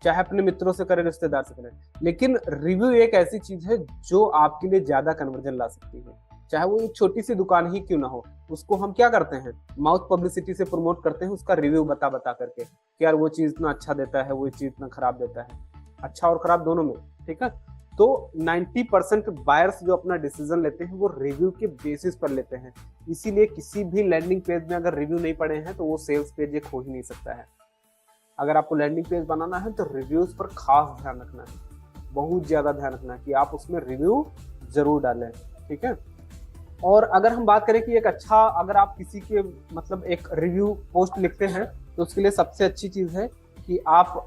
S1: चाहे अपने मित्रों से करें, रिश्तेदार से करें, लेकिन रिव्यू एक ऐसी चीज है जो आपके लिए ज्यादा कन्वर्जन ला सकती है। चाहे वो एक छोटी सी दुकान ही क्यों ना हो, उसको हम क्या करते हैं, माउथ पब्लिसिटी से प्रमोट करते हैं, उसका रिव्यू बता करके कि यार वो चीज इतना अच्छा देता है, वो चीज इतना खराब देता है, अच्छा और खराब दोनों में, ठीक है। तो 90% बायर्स जो अपना डिसीजन लेते हैं वो रिव्यू के बेसिस पर लेते हैं। इसीलिए किसी भी लैंडिंग पेज में अगर रिव्यू नहीं पड़े हैं तो वो सेल्स पेज एक हो ही नहीं सकता है। अगर आपको लैंडिंग पेज बनाना है तो रिव्यूज पर खास ध्यान रखना है, बहुत ज्यादा ध्यान रखना है कि आप उसमें रिव्यू जरूर डालें, ठीक है। और अगर हम बात करें कि एक अच्छा, अगर आप किसी के मतलब एक रिव्यू पोस्ट लिखते हैं तो उसके लिए सबसे अच्छी चीज है कि आप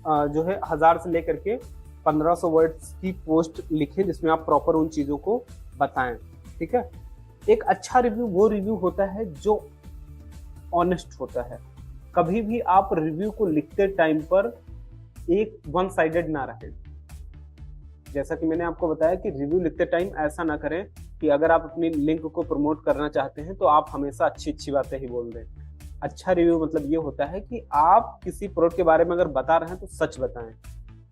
S1: जो है 1000 से लेकर के 1500 वर्ड्स की पोस्ट लिखें जिसमें आप प्रॉपर उन चीजों को बताएं, ठीक है। एक अच्छा रिव्यू वो रिव्यू होता है जो ऑनेस्ट होता है। कभी भी आप रिव्यू को लिखते टाइम पर एक वन साइडेड ना रहे। जैसा कि मैंने आपको बताया कि रिव्यू लिखते टाइम ऐसा ना करें कि अगर आप अपनी लिंक को प्रमोट करना चाहते हैं तो आप हमेशा अच्छी अच्छी बातें ही बोल दें। अच्छा रिव्यू मतलब ये होता है कि आप किसी प्रोडक्ट के बारे में अगर बता रहे हैं तो सच बताएं,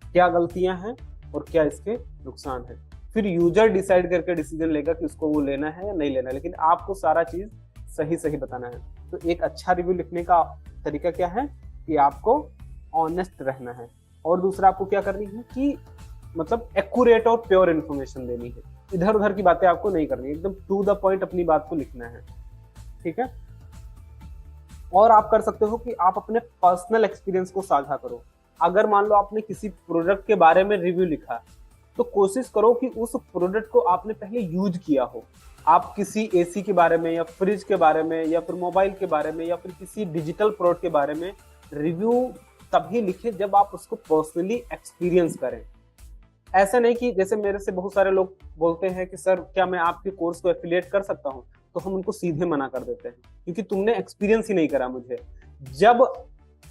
S1: क्या गलतियां हैं और क्या इसके नुकसान है। फिर यूजर डिसाइड करके डिसीजन लेगा कि उसको वो लेना है या नहीं लेना है, लेकिन आपको सारा चीज सही सही बताना है। तो एक अच्छा रिव्यू लिखने का तरीका क्या है कि आपको ऑनेस्ट रहना है, और दूसरा आपको क्या करनी है कि मतलब एक्यूरेट और प्योर इन्फॉर्मेशन देनी है। इधर उधर की बातें आपको नहीं करनी, एकदम टू द पॉइंट अपनी बात को लिखना है, ठीक है। और आप कर सकते हो कि आप अपने पर्सनल एक्सपीरियंस को साझा करो। अगर मान लो आपने किसी प्रोडक्ट के बारे में रिव्यू लिखा तो कोशिश करो कि उस प्रोडक्ट को आपने पहले यूज किया हो। आप किसी एसी के बारे में या फ्रिज के बारे में या फिर मोबाइल के बारे में या फिर किसी डिजिटल प्रोडक्ट के बारे में रिव्यू तभी लिखें जब आप उसको पर्सनली एक्सपीरियंस करें। ऐसा नहीं कि जैसे मेरे से बहुत सारे लोग बोलते हैं कि सर क्या मैं आपके कोर्स को एफिलिएट कर सकता हूं, तो हम उनको सीधे मना कर देते हैं क्योंकि तुमने एक्सपीरियंस ही नहीं करा मुझे। जब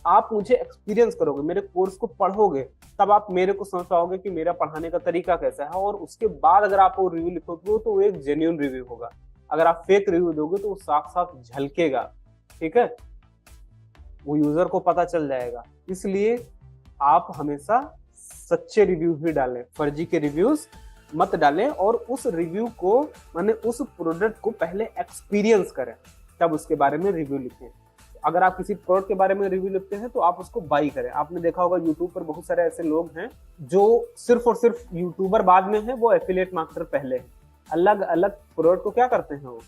S1: आप मुझे एक्सपीरियंस करोगे, मेरे कोर्स को पढ़ोगे, तब आप मेरे को समझ पाओगे कि मेरा पढ़ाने का तरीका कैसा है, और उसके बाद अगर आप वो रिव्यू लिखोगे तो वो एक जेन्युइन रिव्यू होगा। अगर आप फेक रिव्यू दोगे तो वो साफ साफ झलकेगा, ठीक है, वो यूजर को पता चल जाएगा। इसलिए आप हमेशा सच्चे रिव्यू ही डालें, फर्जी के रिव्यूज मत डालें, और उस रिव्यू को माने उस प्रोडक्ट को पहले एक्सपीरियंस करें तब उसके बारे में रिव्यू लिखें। अगर आप किसी प्रोडक्ट के बारे में रिव्यू लिखते हैं तो आप उसको बाई करें। आपने देखा होगा यूट्यूब पर बहुत सारे ऐसे लोग हैं जो सिर्फ और सिर्फ यूट्यूबर बाद में है, वो एफिलिएट मार्केटर पहले है। अलग अलग प्रोडक्ट को क्या करते हैं, वो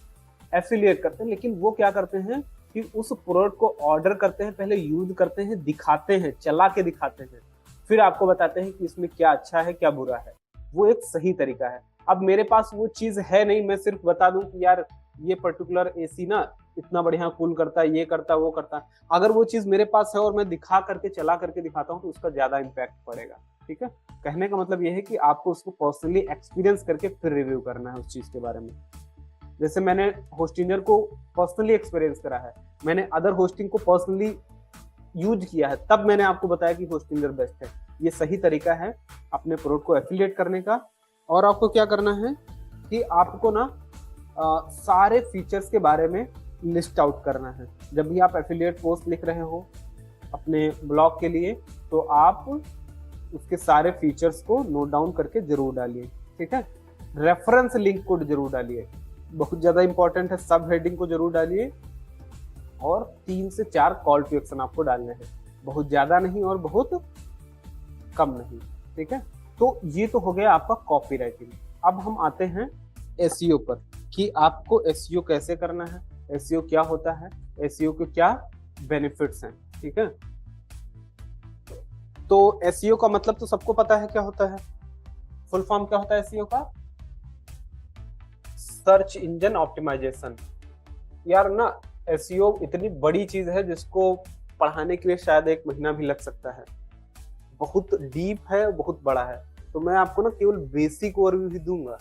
S1: एफिलिएट करते हैं, लेकिन वो क्या करते हैं कि उस प्रोडक्ट को ऑर्डर करते हैं, पहले यूज करते हैं, दिखाते हैं, चला के दिखाते हैं, फिर आपको बताते हैं कि इसमें क्या अच्छा है क्या बुरा है। वो एक सही तरीका है। अब मेरे पास वो चीज है नहीं, मैं सिर्फ बता दूं कि यार ये पर्टिकुलर एसी ना इतना बढ़िया कूल करता है, ये करता है, वो करता है। अगर वो चीज मेरे पास है और मैं दिखा करके चला करके दिखाता हूँ तो उसका ज्यादा इम्पैक्ट पड़ेगा, ठीक है। कहने का मतलब ये है कि आपको उसको पर्सनली एक्सपीरियंस करके फिर रिव्यू करना है उस चीज के बारे में। जैसे मैंने होस्टिंजर को पर्सनली एक्सपीरियंस करा है, मैंने अदर होस्टिंग को पर्सनली यूज किया है, तब मैंने आपको बताया कि होस्टिंजर बेस्ट है। ये सही तरीका है अपने प्रोडक्ट को एफिलिएट करने का और आपको क्या करना है कि आपको ना सारे फीचर्स के बारे में लिस्ट आउट करना है। जब भी आप एफिलिएट पोस्ट लिख रहे हो अपने ब्लॉग के लिए, तो आप उसके सारे फीचर्स को नोट डाउन करके जरूर डालिए, ठीक है। रेफरेंस लिंक को जरूर डालिए, बहुत ज्यादा इंपॉर्टेंट है। सब हेडिंग को जरूर डालिए, और 3 से 4 कॉल टू एक्शन आपको डालने हैं, बहुत ज्यादा नहीं और बहुत कम नहीं, ठीक है। तो ये तो हो गया आपका कॉपी राइटिंग। अब हम आते हैं एसईओ पर, कि आपको एसईओ कैसे करना है, एसईओ क्या होता है, एसईओ के क्या बेनिफिट्स हैं, ठीक है। तो एसईओ का मतलब तो सबको पता है क्या होता है, फुल फॉर्म क्या होता है एसईओ का, सर्च इंजन ऑप्टिमाइजेशन। यार ना, एसईओ इतनी बड़ी चीज है जिसको पढ़ाने के लिए शायद 1 महीना भी लग सकता है, बहुत डीप है, बहुत बड़ा है। तो मैं आपको ना केवल बेसिक ओवरव्यू ही दूंगा,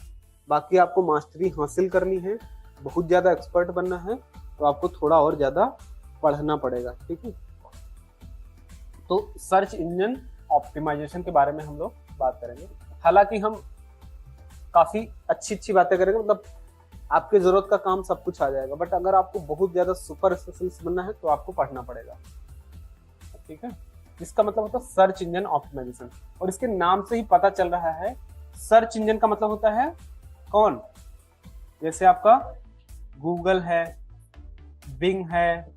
S1: बाकी आपको मास्टरी हासिल करनी है, बहुत ज्यादा एक्सपर्ट बनना है, तो आपको थोड़ा और ज्यादा पढ़ना पड़ेगा, ठीक है। तो सर्च इंजन ऑप्टिमाइजेशन के बारे में हम लोग बात करेंगे। हालांकि हम काफी अच्छी बातें करेंगे, मतलब आपके जरूरत का काम सब कुछ आ जाएगा, बट अगर आपको बहुत ज्यादा सुपर स्पेशलिस्ट बनना है तो आपको पढ़ना पड़ेगा, ठीक है। इसका मतलब होता है सर्च इंजन ऑप्टिमाइजेशन, और इसके नाम से ही पता चल रहा है, सर्च इंजन का मतलब होता है कौन, जैसे आपका गूगल है, बिंग है,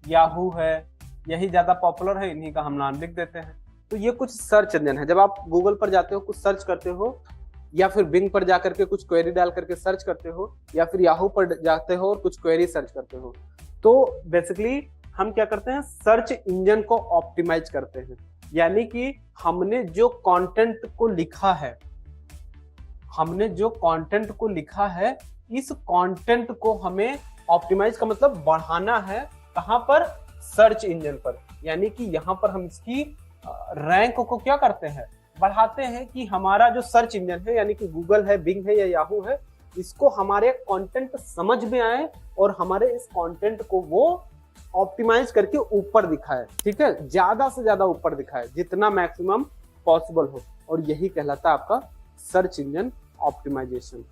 S1: याहू है, यही ज्यादा पॉपुलर है, इन्हीं का हम नाम लिख देते हैं। तो ये कुछ सर्च इंजन है। जब आप गूगल पर जाते हो, कुछ सर्च करते हो, या फिर बिंग पर जाकर के कुछ क्वेरी डाल करके सर्च करते हो, या फिर याहू पर जाते हो और कुछ क्वेरी सर्च करते हो, तो बेसिकली हम क्या करते हैं, सर्च इंजन को ऑप्टिमाइज करते हैं। यानी कि हमने जो कंटेंट को लिखा है, इस कंटेंट को हमें ऑप्टिमाइज का मतलब बढ़ाना है, कहां पर, सर्च इंजन पर। यानी कि यहां पर हम इसकी रैंक को क्या करते हैं, बढ़ाते हैं, कि हमारा जो सर्च इंजन है, यानी कि गूगल है, बिंग है या याहू है, इसको हमारे कंटेंट समझ में आए और हमारे इस कंटेंट को वो ऑप्टिमाइज करके ऊपर दिखाए, ठीक है, ज्यादा से ज्यादा ऊपर दिखाए, जितना मैक्सिमम पॉसिबल हो। और यही कहलाता है आपका सर्च इंजन ऑप्टिमाइजेशन।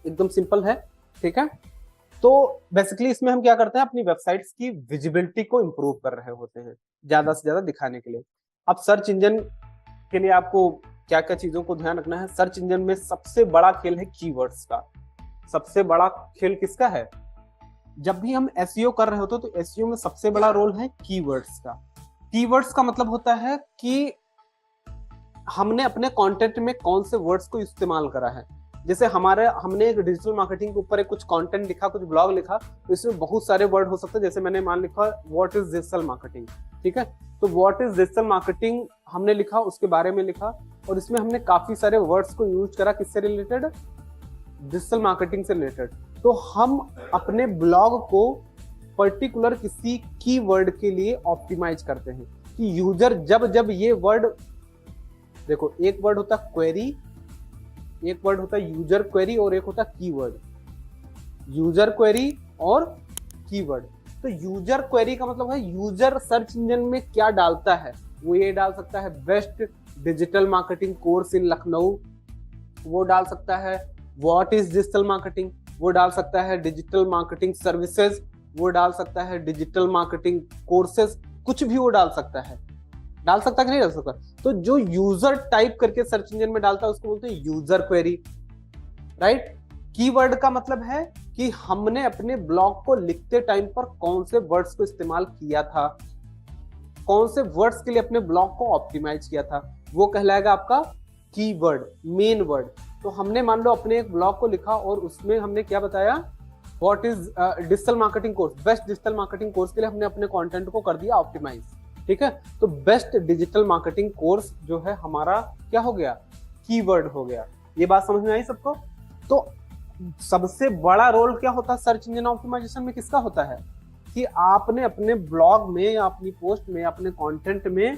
S1: एकदम सिंपल है, ठीक है। तो बेसिकली इसमें हम क्या करते हैं, अपनी वेबसाइट्स की विजिबिलिटी को इंप्रूव कर रहे होते हैं, ज्यादा से ज्यादा दिखाने के लिए। अब सर्च इंजन के लिए आपको क्या क्या चीजों को ध्यान रखना है। सर्च इंजन में सबसे बड़ा खेल है कीवर्ड्स का। सबसे बड़ा खेल किसका है, जब भी हम एसईओ कर रहे होते हैं तो एसईओ में सबसे बड़ा रोल है कीवर्ड्स का। कीवर्ड्स का मतलब होता है कि हमने अपने कंटेंट में कौन से वर्ड्स को इस्तेमाल करा है। जैसे हमने एक डिजिटल मार्केटिंग के ऊपर एक कुछ कंटेंट लिखा, कुछ ब्लॉग लिखा, तो इसमें बहुत सारे वर्ड हो सकते हैं। जैसे मैंने मान लिखा व्हाट इज डिजिटल मार्केटिंग, ठीक है। तो व्हाट इज डिजिटल मार्केटिंग हमने लिखा, उसके बारे में लिखा, और इसमें हमने काफी सारे वर्ड्स को यूज करा, किससे रिलेटेड, डिजिटल मार्केटिंग से रिलेटेड। तो हम अपने ब्लॉग को पर्टिकुलर किसी कीवर्ड के लिए ऑप्टिमाइज करते हैं, कि यूजर जब जब ये वर्ड, देखो एक वर्ड होता है क्वेरी, एक वर्ड होता है यूजर क्वेरी, और एक होता है कीवर्ड। यूजर क्वेरी और कीवर्ड। तो यूजर क्वेरी का मतलब है यूजर सर्च इंजन में क्या डालता है, वो ये डाल सकता है best digital marketing course in Lucknow, वो डाल सकता है व्हाट इज डिजिटल मार्केटिंग, वो डाल सकता है डिजिटल मार्केटिंग सर्विसेज, वो डाल सकता है डिजिटल मार्केटिंग कोर्सेज, कुछ भी वो डाल सकता है कि नहीं डाल सकता। तो जो यूजर टाइप करके सर्च इंजन में डालता है उसको बोलते हैं यूजर क्वेरी, राइट। कीवर्ड का मतलब है कि हमने अपने ब्लॉग को लिखते टाइम पर कौन से वर्ड्स को इस्तेमाल किया था, कौन से वर्ड्स के लिए अपने ब्लॉग को ऑप्टिमाइज किया था, वो कहलाएगा आपका कीवर्ड, मेन वर्ड। तो हमने मान लो अपने एक ब्लॉग को लिखा और उसमें हमने क्या बताया, what is digital marketing course, best digital marketing course के लिए हमने अपने कंटेंट को कर दिया ऑप्टिमाइज, ठीक है। तो बेस्ट डिजिटल मार्केटिंग कोर्स जो है हमारा क्या हो गया, कीवर्ड हो गया। ये बात समझ में आई सबको। तो सबसे बड़ा रोल क्या होता है सर्च इंजन ऑप्टिमाइजेशन में, किसका होता है, कि आपने अपने ब्लॉग में या अपनी पोस्ट में, अपने कंटेंट में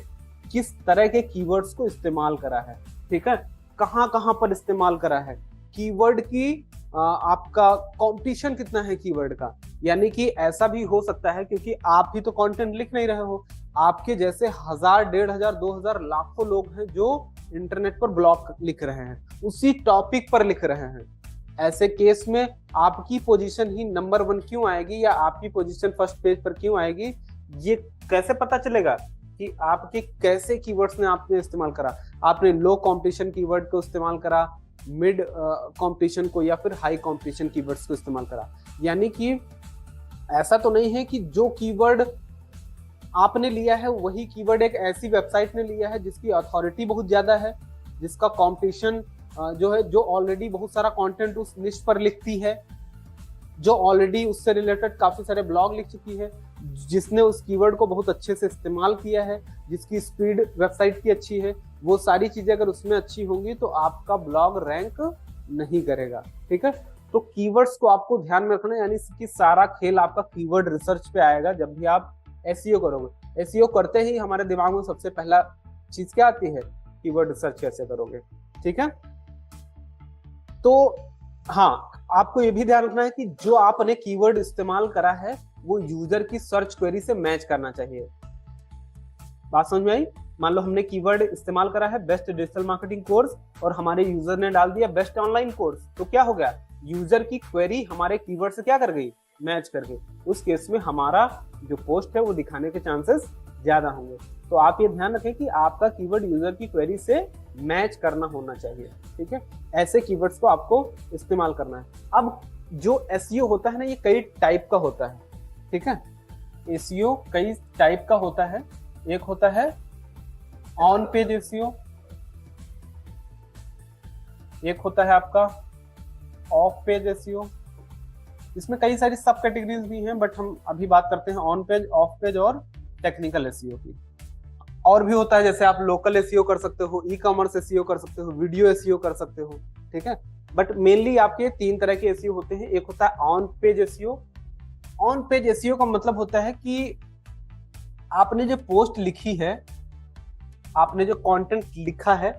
S1: किस तरह के कीवर्ड्स को इस्तेमाल करा है, ठीक है, कहां कहां पर इस्तेमाल करा है, कीवर्ड की आपका कंपटीशन कितना है कीवर्ड का। यानी कि ऐसा भी हो सकता है, क्योंकि आप ही तो कंटेंट लिख नहीं रहे हो, आपके जैसे 1000, 1500, 2000 लाखों लोग हैं जो इंटरनेट पर ब्लॉग लिख रहे हैं, उसी टॉपिक पर लिख रहे हैं, ऐसे केस में आपकी पोजीशन ही नंबर 1 क्यों आएगी या आपकी पोजीशन फर्स्ट पेज पर क्यों आएगी? ये कैसे पता चलेगा कि आपके कैसे कीवर्ड्स ने आपने इस्तेमाल करा? आपने लो कंपटीशन कीवर्ड को इस्तेमाल करा, मिड कंपटीशन को, या फिर हाई कंपटीशन कीवर्ड्स को इस्तेमाल करा। यानी कि ऐसा तो नहीं है कि जो कीवर्ड आपने लिया है वही कीवर्ड एक ऐसी वेबसाइट ने लिया है जिसकी अथॉरिटी बहुत ज्यादा है, जिसका कंपटीशन जो है, जो ऑलरेडी बहुत सारा कंटेंट उस निश पर लिखती है, जो ऑलरेडी उससे रिलेटेड काफी सारे ब्लॉग लिख चुकी है, जिसने उस कीवर्ड को बहुत अच्छे से इस्तेमाल किया है, जिसकी स्पीड वेबसाइट की अच्छी है। वो सारी चीजें अगर उसमें अच्छी होंगी तो आपका ब्लॉग रैंक नहीं करेगा। ठीक है, तो कीवर्ड्स को आपको ध्यान में रखना है, यानी कि सारा खेल आपका कीवर्ड रिसर्च पे आएगा जब भी आप एसईओ करोगे। एसईओ करते ही हमारे दिमाग में सबसे पहला चीज क्या आती है? कीवर्ड रिसर्च कैसे करोगे। ठीक है, तो हाँ, आपको ये भी ध्यान रखना है कि जो आपने कीवर्ड इस्तेमाल करा है वो यूजर की सर्च क्वेरी से मैच करना चाहिए। बात समझ में आई? मान लो हमने कीवर्ड इस्तेमाल करा है बेस्ट डिजिटल मार्केटिंग कोर्स और हमारे यूजर ने डाल दिया बेस्ट ऑनलाइन कोर्स, तो क्या हो गया? यूजर की क्वेरी हमारे कीवर्ड से क्या कर गई? मैच कर गई। उस केस में हमारा जो पोस्ट है वो दिखाने के चांसेस ज्यादा होंगे। तो आप ये ध्यान रखें कि आपका कीवर्ड यूजर की क्वेरी से मैच करना होना चाहिए। ठीक है, ऐसे कीवर्ड्स को आपको इस्तेमाल करना है। अब जो एसईओ होता है ना, ये कई टाइप का होता है। ठीक है, एसईओ कई टाइप का होता है। एक होता है ऑन पेज एसईओ, एक होता है आपका ऑफ पेज एसईओ। इसमें कई सारी सब कैटेगरीज भी हैं, बट हम अभी बात करते हैं ऑन पेज, ऑफ पेज और टेक्निकल एसईओ की। और भी होता है, जैसे आप लोकल एसईओ कर सकते हो, ई कॉमर्स एसईओ कर सकते हो, वीडियो एसईओ कर सकते हो। ठीक है, बट मेनली आपके 3 तरह के एसईओ होते हैं। एक होता है on page SEO. On page SEO का मतलब होता है कि आपने जो पोस्ट लिखी है, आपने जो कंटेंट लिखा है,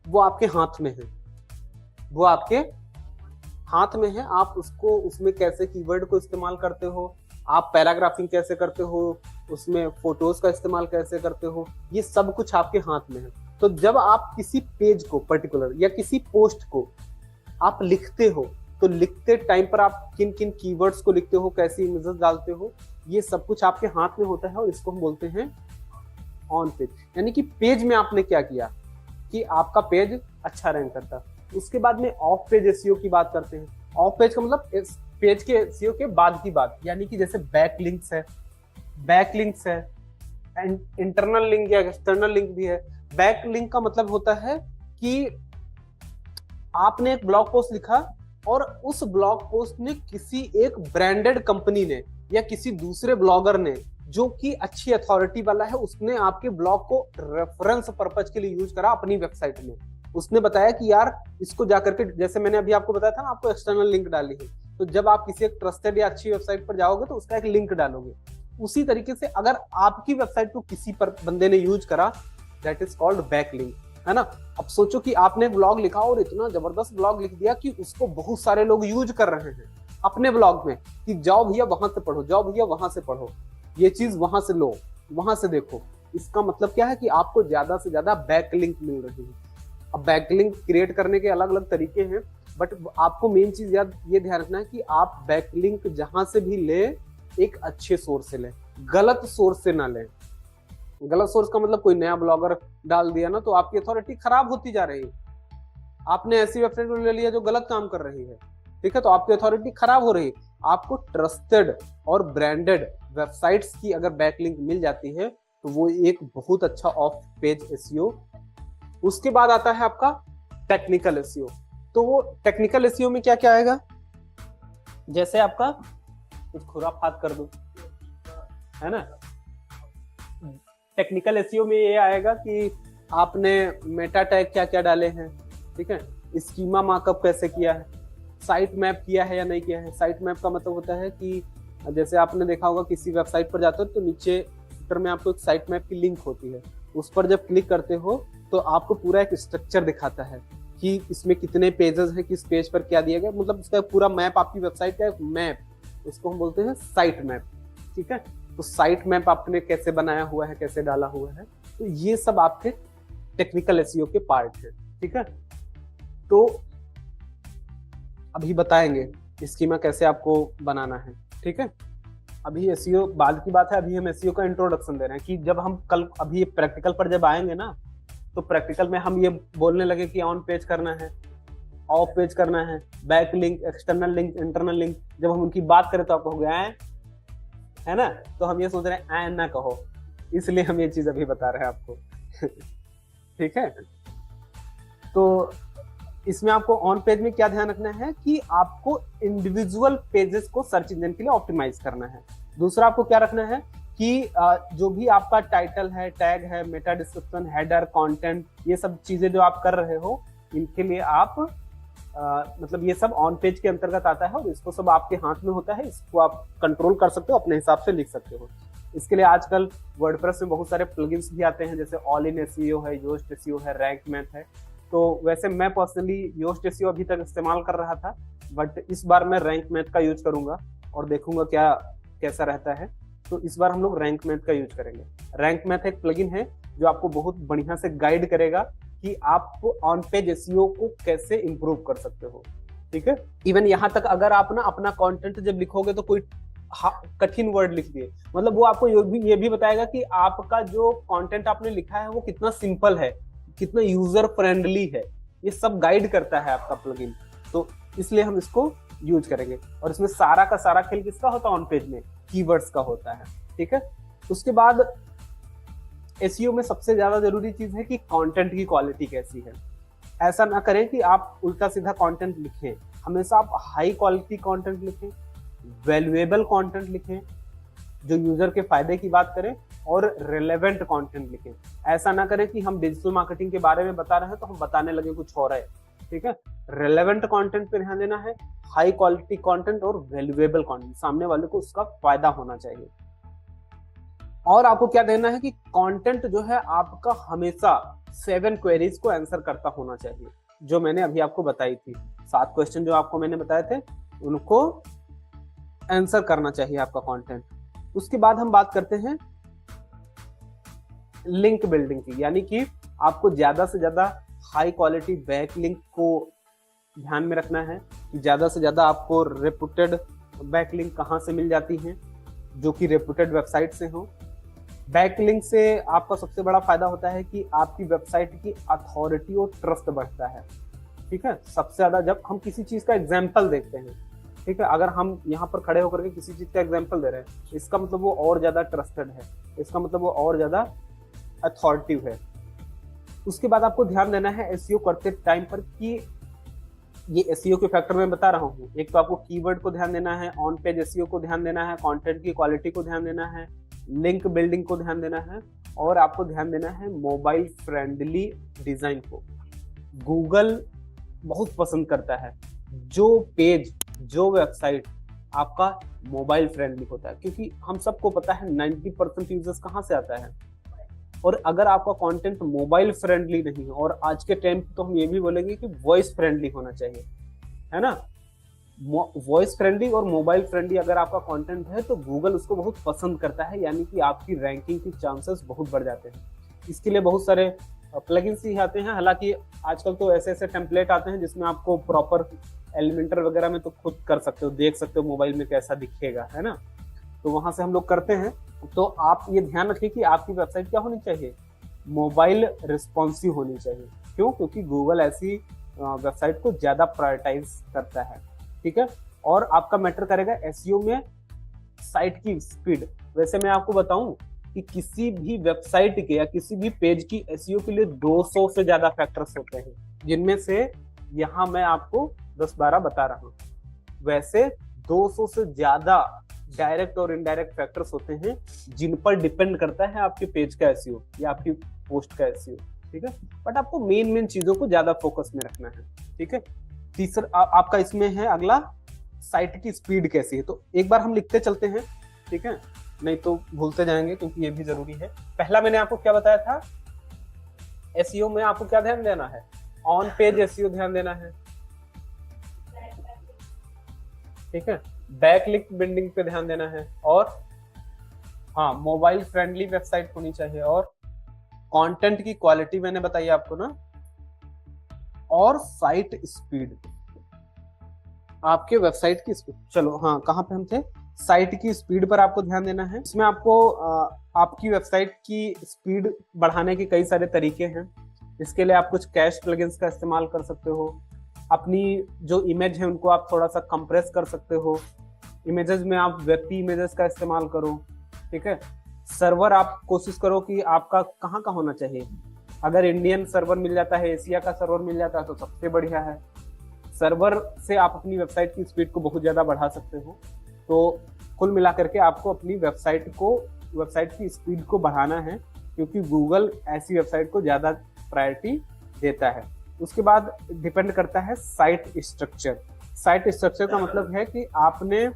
S1: वो आपके हाथ में है, वो आपके हाथ में है। आप उसको, उसमें कैसे कीवर्ड को इस्तेमाल करते हो, आप पैराग्राफिंग कैसे करते हो, उसमें फोटोज का इस्तेमाल कैसे करते हो, ये सब कुछ आपके हाथ में है। तो जब आप किसी पेज को पर्टिकुलर या किसी पोस्ट को आप लिखते हो, तो लिखते टाइम पर आप किन किन कीवर्ड्स को लिखते हो, कैसी इमेजेस डालते हो, ये सब कुछ आपके हाथ में होता है और इसको हम बोलते हैं ऑन पेज। यानी कि पेज में आपने क्या किया कि आपका पेज अच्छा रैंक करता। उसके बाद में ऑफ पेज एसईओ की बात करते हैं। ऑफ पेज का मतलब पेज के एसईओ के बाद की बात, यानी कि जैसे बैकलिंक्स है, बैकलिंक्स है, इंटरनल लिंक या एक्सटर्नल लिंक भी है। बैकलिंक का मतलब होता है कि आपने एक ब्लॉग पोस्ट लिखा और उस ब्लॉग पोस्ट ने किसी एक ब्रांडेड कंपनी ने या किसी दूसरे ब्लॉगर ने, जो कि अच्छी अथॉरिटी वाला है, उसने आपके ब्लॉग को रेफरेंस पर्पज के लिए यूज करा अपनी वेबसाइट में। उसने बताया कि यार इसको जाकर के, जैसे मैंने अभी आपको बताया था ना, आपको एक्सटर्नल लिंक डाली है, तो जब आप किसी एक ट्रस्टेड या अच्छी वेबसाइट पर जाओगे तो उसका एक लिंक डालोगे। उसी तरीके से अगर आपकी वेबसाइट को किसी पर बंदे ने यूज करा, दैट इज कॉल्ड बैकलिंक, है ना। अब सोचो कि आपने ब्लॉग लिखा और इतना जबरदस्त ब्लॉग लिख दिया कि उसको बहुत सारे लोग यूज कर रहे हैं अपने ब्लॉग में, कि जाओ भैया वहां से पढ़ो, जाओ भैया वहां से पढ़ो, ये चीज वहां से लो, वहां से देखो। इसका मतलब क्या है कि आपको ज्यादा से ज्यादा बैकलिंक मिल रही है। अब बैकलिंक क्रिएट करने के अलग अलग तरीके हैं, बट आपको मेन चीज याद ये ध्यान रखना है कि आप बैकलिंक जहां से भी ले, एक अच्छे सोर्स से ले, गलत सोर्स से ना ले। गलत सोर्स का मतलब कोई नया ब्लॉगर डाल दिया ना, तो आपकी अथॉरिटी खराब होती जा रही है। आपने ऐसी वेबसाइट ले लिया जो गलत काम कर रही है, ठीक है, तो आपकी अथॉरिटी खराब हो रही है। आपको ट्रस्टेड और ब्रांडेड वेबसाइट्स की अगर बैकलिंक मिल जाती है तो वो एक बहुत अच्छा ऑफ पेज एसईओ। उसके बाद आता है आपका टेक्निकल एसईओ। तो वो टेक्निकल एसईओ में क्या क्या आएगा, जैसे आपका कुछ खुराफात कर दो, है ना। टेक्निकल एसईओ में ये आएगा कि आपने मेटा टैग क्या क्या डाले हैं, ठीक है, स्कीमा मार्कअप कैसे किया है, साइट मैप किया है या नहीं किया है। साइट मैप का मतलब होता है कि जैसे आपने देखा होगा किसी वेबसाइट पर जाते हो तो नीचे फुटर में आपको एक साइट मैप की लिंक होती है, उस पर जब क्लिक करते हो तो आपको पूरा एक स्ट्रक्चर दिखाता है कि इसमें कितने पेजेस हैं, किस पेज पर क्या दिया गया, मतलब उसका पूरा मैप, आपकी वेबसाइट का एक मैप, इसको हम बोलते हैं साइट मैप, ठीक है। तो साइट मैप आपने कैसे बनाया हुआ है, कैसे डाला हुआ है, तो ये सब आपके टेक्निकल एसईओ के पार्ट है। ठीक है, तो अभी बताएंगे स्कीमा कैसे आपको बनाना है। ठीक है, अभी एसईओ बाद की बात है, अभी हम एसईओ का इंट्रोडक्शन दे रहे हैं कि जब हम कल अभी प्रैक्टिकल पर जब आएंगे ना, तो प्रैक्टिकल में हम ये बोलने लगे कि ऑन पेज करना है, ऑफ पेज करना है, back link, external link, internal link, जब हम उनकी बात करें तो आपको हो गया है ना, तो हम ये सोच रहे हैं ना कहो, इसलिए हम ये चीज अभी बता रहे हैं आपको। ठीक है, तो इसमें आपको ऑन पेज में क्या ध्यान रखना है कि आपको इंडिविजुअल पेजेस को सर्च इंजन के लिए ऑप्टिमाइज करना है। दूसरा आपको क्या रखना है कि जो भी आपका टाइटल है, टैग है, मेटा डिस्क्रिप्शन, हेडर, कंटेंट, ये सब चीजें जो आप कर रहे हो, इनके लिए आप मतलब ये सब ऑन पेज के अंतर्गत आता है और इसको सब आपके हाथ में होता है, इसको आप कंट्रोल कर सकते हो, अपने हिसाब से लिख सकते हो। इसके लिए आजकल वर्डप्रेस में बहुत सारे प्लगइन्स भी आते हैं, जैसे ऑल इन एसईओ है, योस्ट एसईओ है, रैंक मैथ है। तो वैसे मैं पर्सनली योस्ट एसईओ अभी तक इस्तेमाल कर रहा था, बट इस बार मैं रैंक मैथ का यूज करूंगा और देखूंगा क्या कैसा रहता है। तो इस बार हम लोग रैंक मैथ का यूज करेंगे। रैंक मैथ एक प्लगइन है जो आपको बहुत बढ़िया से गाइड करेगा कि आप ऑन पेज एसईओ को कैसे इंप्रूव कर सकते हो। ठीक है, इवन यहाँ तक अगर आप ना अपना कंटेंट जब लिखोगे तो कोई कठिन वर्ड लिख दिए, मतलब वो आपको ये भी बताएगा कि आपका जो कंटेंट आपने लिखा है वो कितना सिंपल है, कितना यूजर फ्रेंडली है, ये सब गाइड करता है आपका प्लगइन। तो इसलिए हम इसको यूज करेंगे और इसमें सारा का सारा खेल किसका होता है ऑन पेज में, कीवर्ड्स का होता है। ठीक है, उसके बाद एसईओ में सबसे ज्यादा जरूरी चीज है कि कंटेंट की क्वालिटी कैसी है। ऐसा ना करें कि आप उल्टा सीधा कंटेंट लिखें, हमेशा आप हाई क्वालिटी कंटेंट लिखें, वैल्यूएबल कंटेंट लिखें, जो यूजर के फायदे की बात करें, और रिलेवेंट कंटेंट लिखें। ऐसा ना करें कि हम डिजिटल मार्केटिंग के बारे में बता रहे हैं तो हम बताने लगे कुछ और है। ठीक है, रिलेवेंट कंटेंट पे ध्यान देना है, हाई क्वालिटी कंटेंट और वैल्यूएबल कंटेंट, सामने वाले को उसका फायदा होना चाहिए। और आपको क्या देना है कि कंटेंट जो है आपका हमेशा 7 क्वेरीज को आंसर करता होना चाहिए, जो मैंने अभी आपको बताई थी। 7 क्वेश्चन जो आपको मैंने बताए थे उनको आंसर करना चाहिए आपका कंटेंट। उसके बाद हम बात करते हैं लिंक बिल्डिंग की, यानी कि आपको ज्यादा से ज्यादा हाई क्वालिटी बैक लिंक को ध्यान में रखना है कि ज्यादा से ज्यादा आपको रेपुटेड बैक लिंक कहाँ से मिल जाती हैं, जो कि रेपुटेड वेबसाइट से हो। बैक लिंक से आपका सबसे बड़ा फायदा होता है कि आपकी वेबसाइट की अथॉरिटी और ट्रस्ट बढ़ता है। ठीक है, सबसे ज्यादा जब हम किसी चीज का एग्जाम्पल देखते हैं, ठीक है, अगर हम यहाँ पर खड़े होकर के किसी चीज का एग्जाम्पल दे रहे हैं, इसका मतलब वो और ज्यादा ट्रस्टेड है, इसका मतलब वो और ज्यादा अथॉरिटिव है। उसके बाद आपको ध्यान देना है एसईओ करते टाइम पर कि ये एसईओ के फैक्टर में बता रहा हूँ, एक तो आपको कीवर्ड को ध्यान देना है, ऑन पेज एसईओ को ध्यान देना है, कंटेंट की क्वालिटी को ध्यान देना है, लिंक बिल्डिंग को ध्यान देना है, और आपको ध्यान देना है मोबाइल फ्रेंडली डिजाइन को। गूगल बहुत पसंद करता है जो पेज, जो वेबसाइट आपका मोबाइल फ्रेंडली होता है, क्योंकि हम सबको पता है 90% यूजर्स कहाँ से आता है। और अगर आपका कंटेंट मोबाइल फ्रेंडली नहीं है, और आज के टाइम तो हम ये भी बोलेंगे कि वॉइस फ्रेंडली होना चाहिए, है ना, वॉइस फ्रेंडली और मोबाइल फ्रेंडली अगर आपका कंटेंट है तो गूगल उसको बहुत पसंद करता है, यानी कि आपकी रैंकिंग की चांसेस बहुत बढ़ जाते हैं। इसके लिए बहुत सारे प्लगइन्स ही आते हैं, हालांकि आजकल तो ऐसे ऐसे टेम्पलेट आते हैं जिसमें आपको प्रॉपर एलिमेंटर वगैरह में तो खुद कर सकते हो, देख सकते हो मोबाइल में कैसा दिखेगा, है ना, तो वहां से हम लोग करते हैं। तो आप ये ध्यान रखिए कि आपकी वेबसाइट क्या होनी चाहिए, मोबाइल रिस्पॉन्सिव होनी चाहिए। क्यों? क्योंकि गूगल ऐसी वेबसाइट को ज्यादा प्रायोरिटाइज करता है। ठीक है, और आपका मैटर करेगा एसईओ में साइट की स्पीड। वैसे मैं आपको बताऊं कि किसी भी वेबसाइट के या किसी भी पेज की एसईओ के लिए 200 से ज्यादा फैक्टर्स होते हैं, जिनमें से यहाँ मैं आपको 10-12 बता रहा हूँ। वैसे 200 से ज्यादा डायरेक्ट और इनडायरेक्ट फैक्टर्स होते हैं जिन पर डिपेंड करता है आपके पेज का एसईओ या आपकी पोस्ट का एसईओ। ठीक है, बट आपको मेन चीजों को ज्यादा फोकस में रखना है। ठीक है, तीसरा आपका इसमें है अगला, साइट की स्पीड कैसी है। तो एक बार हम लिखते चलते हैं, ठीक है, नहीं तो भूलते जाएंगे, क्योंकि ये भी जरूरी है। पहला मैंने आपको क्या बताया था, एसईओ में आपको क्या ध्यान देना है, ऑन पेज एसईओ ध्यान देना है। ठीक है, बैकलिंक बिल्डिंग पे ध्यान देना है, और हाँ मोबाइल फ्रेंडली वेबसाइट होनी चाहिए, और कंटेंट की क्वालिटी मैंने बताई आपको ना, और साइट स्पीड, आपके वेबसाइट की स्पीड। चलो हाँ, कहाँ पे हम थे, साइट की स्पीड पर आपको ध्यान देना है। इसमें आपको आपकी वेबसाइट की स्पीड बढ़ाने के कई सारे तरीके हैं। इसके लिए आप कुछ कैश प्लगइन्स का इस्तेमाल कर सकते हो। अपनी जो इमेज है उनको आप थोड़ा सा कंप्रेस कर सकते हो। इमेजेस में आप वेब इमेजेस का इस्तेमाल करो, ठीक है। सर्वर आप कोशिश करो कि आपका कहाँ का होना चाहिए। अगर इंडियन सर्वर मिल जाता है, एशिया का सर्वर मिल जाता है तो सबसे बढ़िया है। सर्वर से आप अपनी वेबसाइट की स्पीड को बहुत ज़्यादा बढ़ा सकते हो। तो कुल मिलाकर के आपको अपनी वेबसाइट की स्पीड को बढ़ाना है, क्योंकि गूगल ऐसी वेबसाइट को ज़्यादा प्रायोरिटी देता है। उसके बाद डिपेंड करता है साइट स्ट्रक्चर। साइट स्ट्रक्चर का मतलब है कि आपने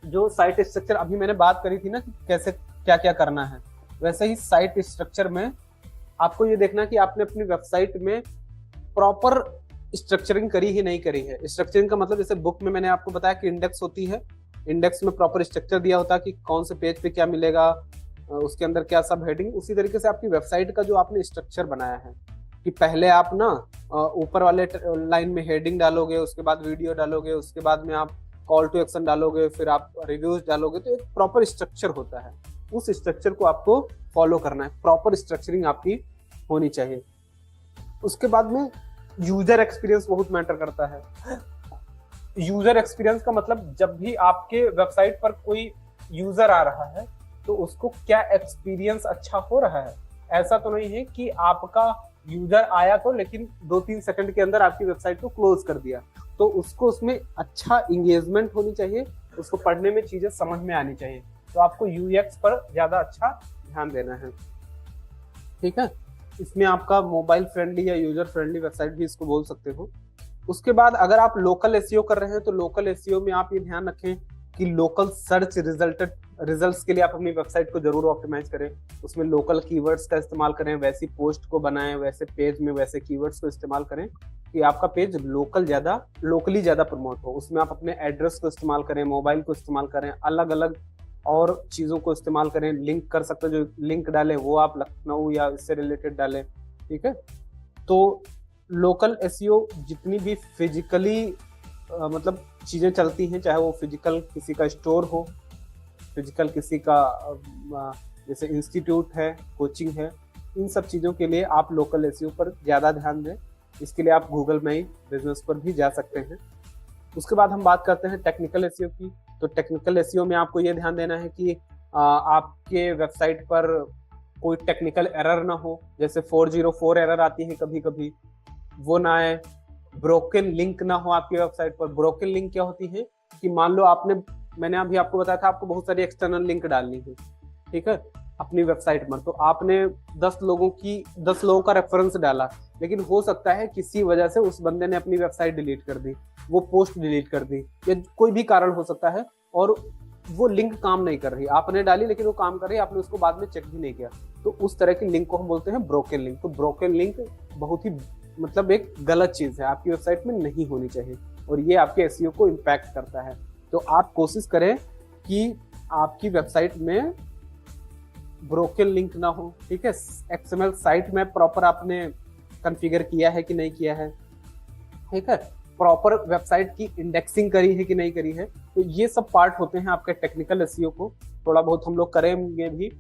S1: जो साइट स्ट्रक्चर अभी मैंने बात करी थी ना कि कैसे क्या क्या करना है, वैसे ही साइट स्ट्रक्चर में आपको ये देखना कि आपने अपनी वेबसाइट में प्रॉपर स्ट्रक्चरिंग करी ही नहीं करी है। स्ट्रक्चरिंग का मतलब जैसे बुक में मैंने आपको बताया कि इंडेक्स होती है, इंडेक्स में प्रॉपर स्ट्रक्चर दिया होता है कि कौन से पेज पे क्या मिलेगा, उसके अंदर क्या सब हेडिंग। उसी तरीके से आपकी वेबसाइट का जो आपने स्ट्रक्चर बनाया है कि पहले आप ना ऊपर वाले लाइन में हेडिंग डालोगे, उसके बाद वीडियो डालोगे, उसके बाद में आप कॉल टू एक्शन डालोगे, फिर आप रिव्यूज डालोगे। तो एक प्रॉपर स्ट्रक्चर होता है, उस स्ट्रक्चर को आपको फॉलो करना है। प्रॉपर स्ट्रक्चरिंग आपकी होनी चाहिए। उसके बाद में यूजर एक्सपीरियंस बहुत मैटर करता है। यूजर एक्सपीरियंस का मतलब जब भी आपके वेबसाइट पर कोई यूजर आ रहा है तो उसको क्या एक्सपीरियंस अच्छा हो रहा है। ऐसा तो नहीं है कि आपका यूजर आया तो लेकिन 2-3 सेकंड के अंदर आपकी वेबसाइट को क्लोज कर दिया। तो उसको उसमें अच्छा इंगेजमेंट होनी चाहिए, उसको पढ़ने में चीजें समझ में आनी चाहिए। तो आपको यूएक्स पर ज्यादा अच्छा ध्यान देना है, ठीक है। इसमें आपका मोबाइल फ्रेंडली या यूजर फ्रेंडली वेबसाइट भी इसको बोल सकते हो। उसके बाद अगर आप लोकल एसईओ कर रहे हैं तो लोकल एसईओ में आप ये ध्यान रखें कि लोकल सर्च रिजल्ट्स के लिए आप अपनी वेबसाइट को जरूर ऑप्टिमाइज करें। उसमें लोकल कीवर्ड्स का इस्तेमाल करें, वैसी पोस्ट को बनाएं, वैसे पेज में वैसे कीवर्ड्स को इस्तेमाल करें कि आपका पेज लोकली ज्यादा प्रमोट हो। उसमें आप अपने एड्रेस को इस्तेमाल करें, मोबाइल को इस्तेमाल करें, अलग अलग और चीजों को इस्तेमाल करें। लिंक कर सकते हो, जो लिंक डालें वो आप लखनऊ या इससे रिलेटेड डालें, ठीक है। तो लोकल एसईओ जितनी भी फिजिकली मतलब चीजें चलती हैं, चाहे वो फिजिकल किसी का स्टोर हो, फिजिकल किसी का जैसे इंस्टीट्यूट है, कोचिंग है, इन सब चीजों के लिए आप लोकल एसईओ पर ज्यादा ध्यान दें। इसके लिए आप गूगल माई बिजनेस पर भी जा सकते हैं। उसके बाद हम बात करते हैं टेक्निकल एसईओ की। तो टेक्निकल एसईओ में आपको ये ध्यान देना है कि आपके वेबसाइट पर कोई टेक्निकल एरर ना हो। जैसे 404 एरर आती है कभी कभी, वो ना आए। ब्रोकन लिंक ना हो आपकी वेबसाइट पर। ब्रोकन लिंक क्या होती है कि मान लो मैंने अभी आपको बताया था आपको बहुत सारी एक्सटर्नल लिंक डालनी है, ठीक है, अपनी वेबसाइट पर। तो आपने 10 लोगों का रेफरेंस डाला, लेकिन हो सकता है किसी वजह से उस बंदे ने अपनी वेबसाइट डिलीट कर दी, वो पोस्ट डिलीट कर दी, या कोई भी कारण हो सकता है और वो लिंक काम नहीं कर रही। आपने डाली लेकिन वो काम कर रही है, आपने उसको बाद में चेक भी नहीं किया। तो उस तरह की लिंक को हम बोलते हैं ब्रोकन लिंक। तो ब्रोकन लिंक बहुत ही मतलब एक गलत चीज है, आपकी वेबसाइट में नहीं होनी चाहिए और ये आपके एसईओ को इम्पैक्ट करता है। तो आप कोशिश करें कि आपकी वेबसाइट में ब्रोकन लिंक ना हो, ठीक है। एक्सएमएल साइट में प्रॉपर आपने कॉन्फ़िगर किया है कि नहीं किया है, ठीक है। प्रॉपर वेबसाइट की इंडेक्सिंग करी है कि नहीं करी है। तो ये सब पार्ट होते हैं आपके टेक्निकल एसईओ को, थोड़ा बहुत हम लोग करेंगे भी।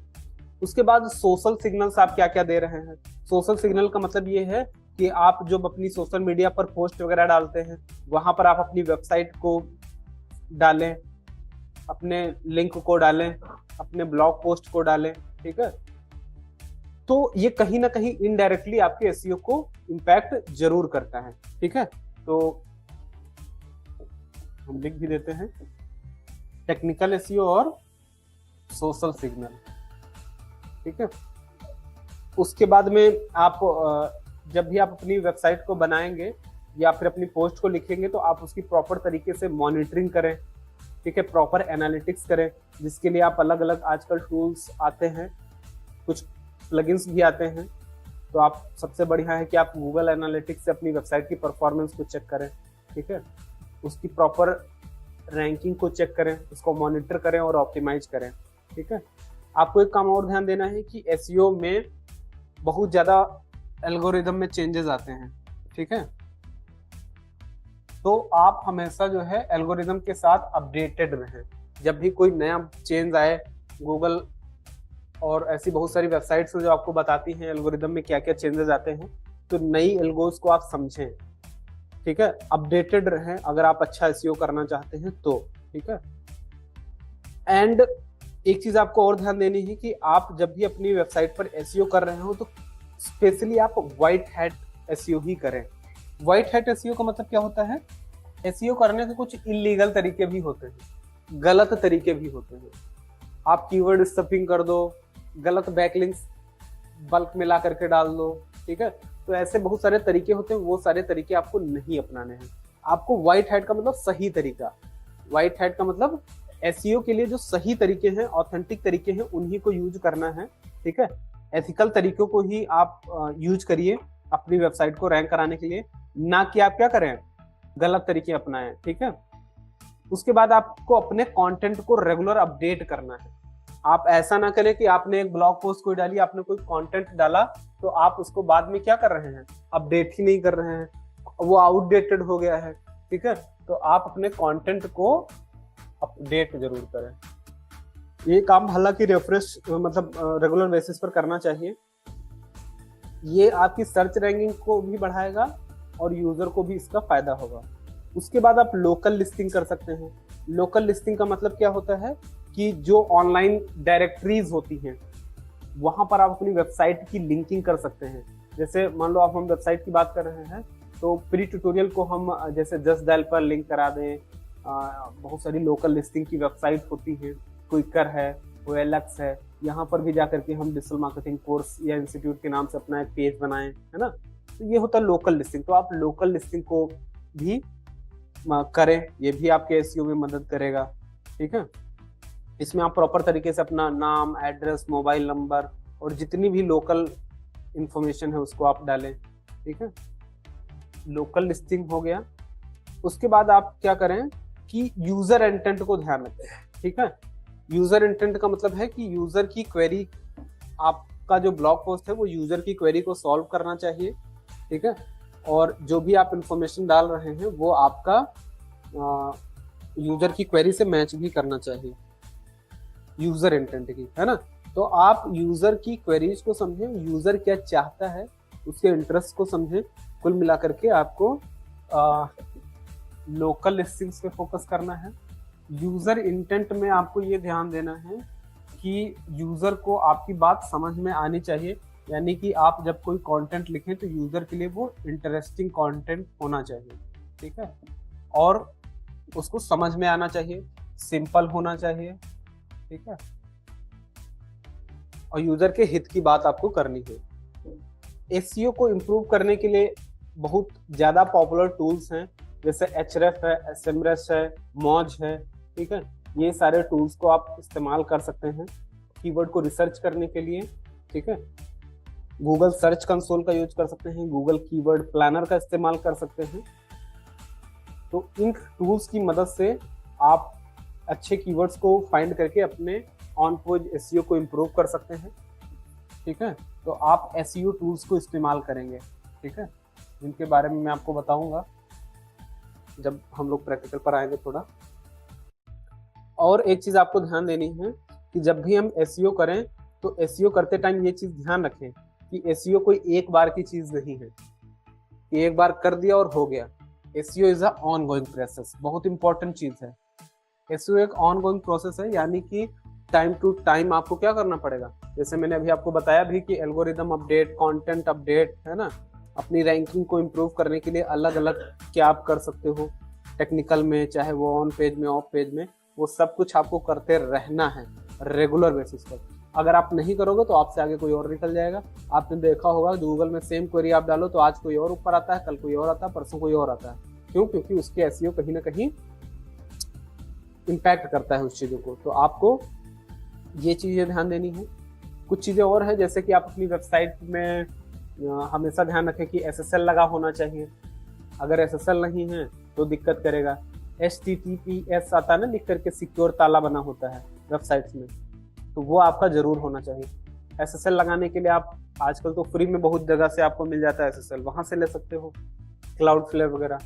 S1: उसके बाद सोशल सिग्नल्स आप क्या क्या दे रहे हैं। सोशल सिग्नल का मतलब ये है कि आप जब अपनी सोशल मीडिया पर पोस्ट वगैरह डालते हैं, वहां पर आप अपनी वेबसाइट को डालें, अपने लिंक को डालें, अपने ब्लॉग पोस्ट को डालें, ठीक है। तो ये कहीं ना कहीं इनडायरेक्टली आपके एसईओ को इम्पैक्ट जरूर करता है, ठीक है। तो हम लिख भी देते हैं टेक्निकल एसईओ और सोशल सिग्नल, ठीक है। उसके बाद में आप जब भी आप अपनी वेबसाइट को बनाएंगे या फिर अपनी पोस्ट को लिखेंगे तो आप उसकी प्रॉपर तरीके से मॉनिटरिंग करें, ठीक है, प्रॉपर एनालिटिक्स करें, जिसके लिए आप अलग अलग आजकल टूल्स आते हैं, कुछ प्लगइन्स भी आते हैं। तो आप सबसे बढ़िया है कि आप गूगल एनालिटिक्स से अपनी वेबसाइट की परफॉर्मेंस को चेक करें, ठीक है, उसकी प्रॉपर रैंकिंग को चेक करें, उसको मॉनिटर करें और ऑप्टिमाइज करें, ठीक है। आपको एक काम और ध्यान देना है कि एसईओ में बहुत ज़्यादा एल्गोरिदम में चेंजेस आते हैं, ठीक है। तो आप हमेशा जो है एल्गोरिदम के साथ अपडेटेड रहें। जब भी कोई नया चेंज आए, गूगल और ऐसी बहुत सारी वेबसाइट्स जो आपको बताती हैं एल्गोरिदम में क्या क्या चेंजेस आते हैं, तो नई एल्गोस को आप समझें, ठीक है। अपडेटेड रहें अगर आप अच्छा एसईओ करना चाहते हैं तो, ठीक है। एंड एक चीज आपको और ध्यान देनी है कि आप जब भी अपनी वेबसाइट पर एसईओ कर रहे हो तो स्पेशली आप व्हाइट हैट एसईओ ही करें। व्हाइट हैट एसईओ का मतलब क्या होता है? एसईओ करने के कुछ इलीगल तरीके भी होते हैं, गलत तरीके भी होते हैं। आप कीवर्ड स्टफिंग कर दो, गलत बैकलिंक्स बल्क में ला करके डाल दो, ठीक है। तो ऐसे बहुत सारे तरीके होते हैं, वो सारे तरीके आपको नहीं अपनाने हैं। आपको व्हाइट हैट का मतलब सही तरीका, व्हाइट हैट का मतलब एसईओ के लिए जो सही तरीके हैं, ऑथेंटिक तरीके हैं, उन्हीं को यूज करना है, ठीक है। एथिकल तरीकों को ही आप यूज करिए अपनी वेबसाइट को रैंक कराने के लिए, ना कि आप क्या करें, गलत तरीके अपनाएं, ठीक है। उसके बाद आपको अपने कंटेंट को रेगुलर अपडेट करना है। आप ऐसा ना करें कि आपने एक ब्लॉग पोस्ट कोई डाली, आपने कोई कंटेंट डाला तो आप उसको बाद में क्या कर रहे हैं, अपडेट ही नहीं कर रहे हैं, वो आउटडेटेड हो गया है, ठीक है। तो आप अपने कंटेंट को अपडेट जरूर करें। ये काम हालांकि रेफ्रेश मतलब रेगुलर बेसिस पर करना चाहिए। ये आपकी सर्च रैंकिंग को भी बढ़ाएगा और यूजर को भी इसका फायदा होगा। उसके बाद आप लोकल लिस्टिंग कर सकते हैं। लोकल लिस्टिंग का मतलब क्या होता है कि जो ऑनलाइन डायरेक्टरीज होती हैं वहां पर आप अपनी वेबसाइट की लिंकिंग कर सकते हैं। जैसे मान लो आप हम वेबसाइट की बात कर रहे हैं तो प्री ट्यूटोरियल को हम जैसे जस्ट डायल पर लिंक करा दें। बहुत सारी लोकल लिस्टिंग की वेबसाइट होती है, क्विकर है, OLX है, यहाँ पर भी जाकर के हम डिजिटल मार्केटिंग कोर्स या इंस्टीट्यूट के नाम से अपना एक पेज बनाएं, है ना। तो ये होता है लोकल लिस्टिंग। तो आप लोकल लिस्टिंग को भी करें, ये भी आपके एसईओ में मदद करेगा, ठीक है। इसमें आप प्रॉपर तरीके से अपना नाम, एड्रेस, मोबाइल नंबर और जितनी भी लोकल इंफॉर्मेशन है उसको आप डालें, ठीक है। लोकल लिस्टिंग हो गया। उसके बाद आप क्या करें कि यूजर इंटेंट को ध्यान रखें, ठीक है। यूजर इंटेंट का मतलब है कि यूजर की क्वेरी, आपका जो ब्लॉग पोस्ट है वो यूजर की क्वेरी को सॉल्व करना चाहिए, ठीक है। और जो भी आप इंफॉर्मेशन डाल रहे हैं वो आपका यूजर की क्वेरी से मैच भी करना चाहिए, यूजर इंटेंट की, है ना। तो आप यूजर की क्वेरीज को समझें, यूजर क्या चाहता है, उसके इंटरेस्ट को समझें। कुल मिलाकर के आपको लोकल लिस्टिंग्स पे फोकस करना है। यूजर इंटेंट में आपको ये ध्यान देना है कि यूजर को आपकी बात समझ में आनी चाहिए, यानी कि आप जब कोई कंटेंट लिखें तो यूजर के लिए वो इंटरेस्टिंग कंटेंट होना चाहिए, ठीक है। और उसको समझ में आना चाहिए, सिंपल होना चाहिए, ठीक है। और यूजर के हित की बात आपको करनी है। एसईओ को इम्प्रूव करने के लिए बहुत ज्यादा पॉपुलर टूल्स हैं, जैसे Href है, SEMrush है, मौज है, ठीक है। ये सारे टूल्स को आप इस्तेमाल कर सकते हैं कीवर्ड को रिसर्च करने के लिए, ठीक है। गूगल सर्च कंसोल का यूज कर सकते हैं, गूगल कीवर्ड प्लानर का इस्तेमाल कर सकते हैं। तो इन टूल्स की मदद से आप अच्छे कीवर्ड्स को फाइंड करके अपने ऑन पेज एसईओ को इम्प्रूव कर सकते हैं, ठीक है। तो आप एसईओ टूल्स को इस्तेमाल करेंगे, ठीक है, जिनके बारे में मैं आपको बताऊंगा जब हम लोग प्रैक्टिकल पर आएंगे थोड़ा। और एक चीज आपको ध्यान देनी है कि जब भी हम एसईओ करें तो एसईओ करते टाइम ये चीज ध्यान रखें कि एसईओ कोई एक बार की चीज नहीं है, एक बार कर दिया और हो गया। SEO is a ongoing process, बहुत इंपॉर्टेंट चीज है। एसईओ एक ऑनगोइंग प्रोसेस है, यानी कि टाइम टू टाइम आपको क्या करना पड़ेगा। जैसे मैंने अभी आपको बताया भी कि एल्गोरिदम अपडेट, कंटेंट अपडेट, है ना। अपनी रैंकिंग को इम्प्रूव करने के लिए अलग अलग क्या आप कर सकते हो टेक्निकल में, चाहे वो ऑन पेज में, ऑफ पेज में, वो सब कुछ आपको करते रहना है रेगुलर बेसिस पर। अगर आप नहीं करोगे तो आपसे आगे कोई और निकल जाएगा। आपने देखा होगा गूगल में सेम क्वेरी आप डालो तो आज कोई और ऊपर आता है, कल कोई और आता है, परसों कोई और आता है। क्यों? क्योंकि उसके एसईओ कहीं ना कहीं इम्पैक्ट करता है उस चीजों को। तो आपको ये चीजें ध्यान देनी है। कुछ चीजें और है, जैसे कि आप अपनी वेबसाइट में हमेशा ध्यान रखें कि SSL लगा होना चाहिए। अगर SSL नहीं है तो दिक्कत करेगा। HTTPS आता है ना लिख करके, सिक्योर ताला बना होता है वेबसाइट्स में, तो वो आपका जरूर होना चाहिए। SSL लगाने के लिए आप आजकल तो फ्री में बहुत जगह से आपको मिल जाता है SSL, वहां से ले सकते हो, क्लाउडफ्लेयर वगैरह।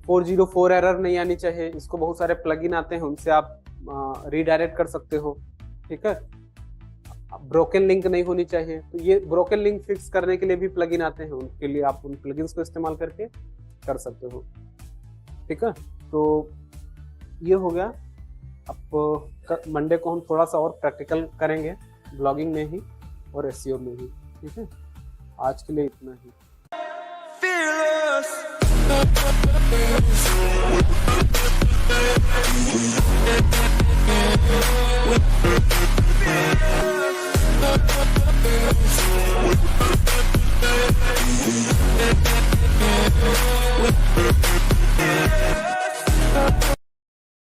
S1: 404 एरर नहीं आनी चाहिए, इसको बहुत सारे प्लगइन आते हैं, उनसे आप रीडायरेक्ट कर सकते हो, ठीक है। ब्रोकन लिंक नहीं होनी चाहिए, तो ये ब्रोकन लिंक फिक्स करने के लिए भी प्लगइन आते हैं, उनके लिए आप उन प्लगइन्स को इस्तेमाल करके कर सकते हो, ठीक है। तो ये हो गया। अब मंडे को हम थोड़ा सा और प्रैक्टिकल करेंगे ब्लॉगिंग में ही और SEO में ही, ठीक है। आज के लिए इतना ही।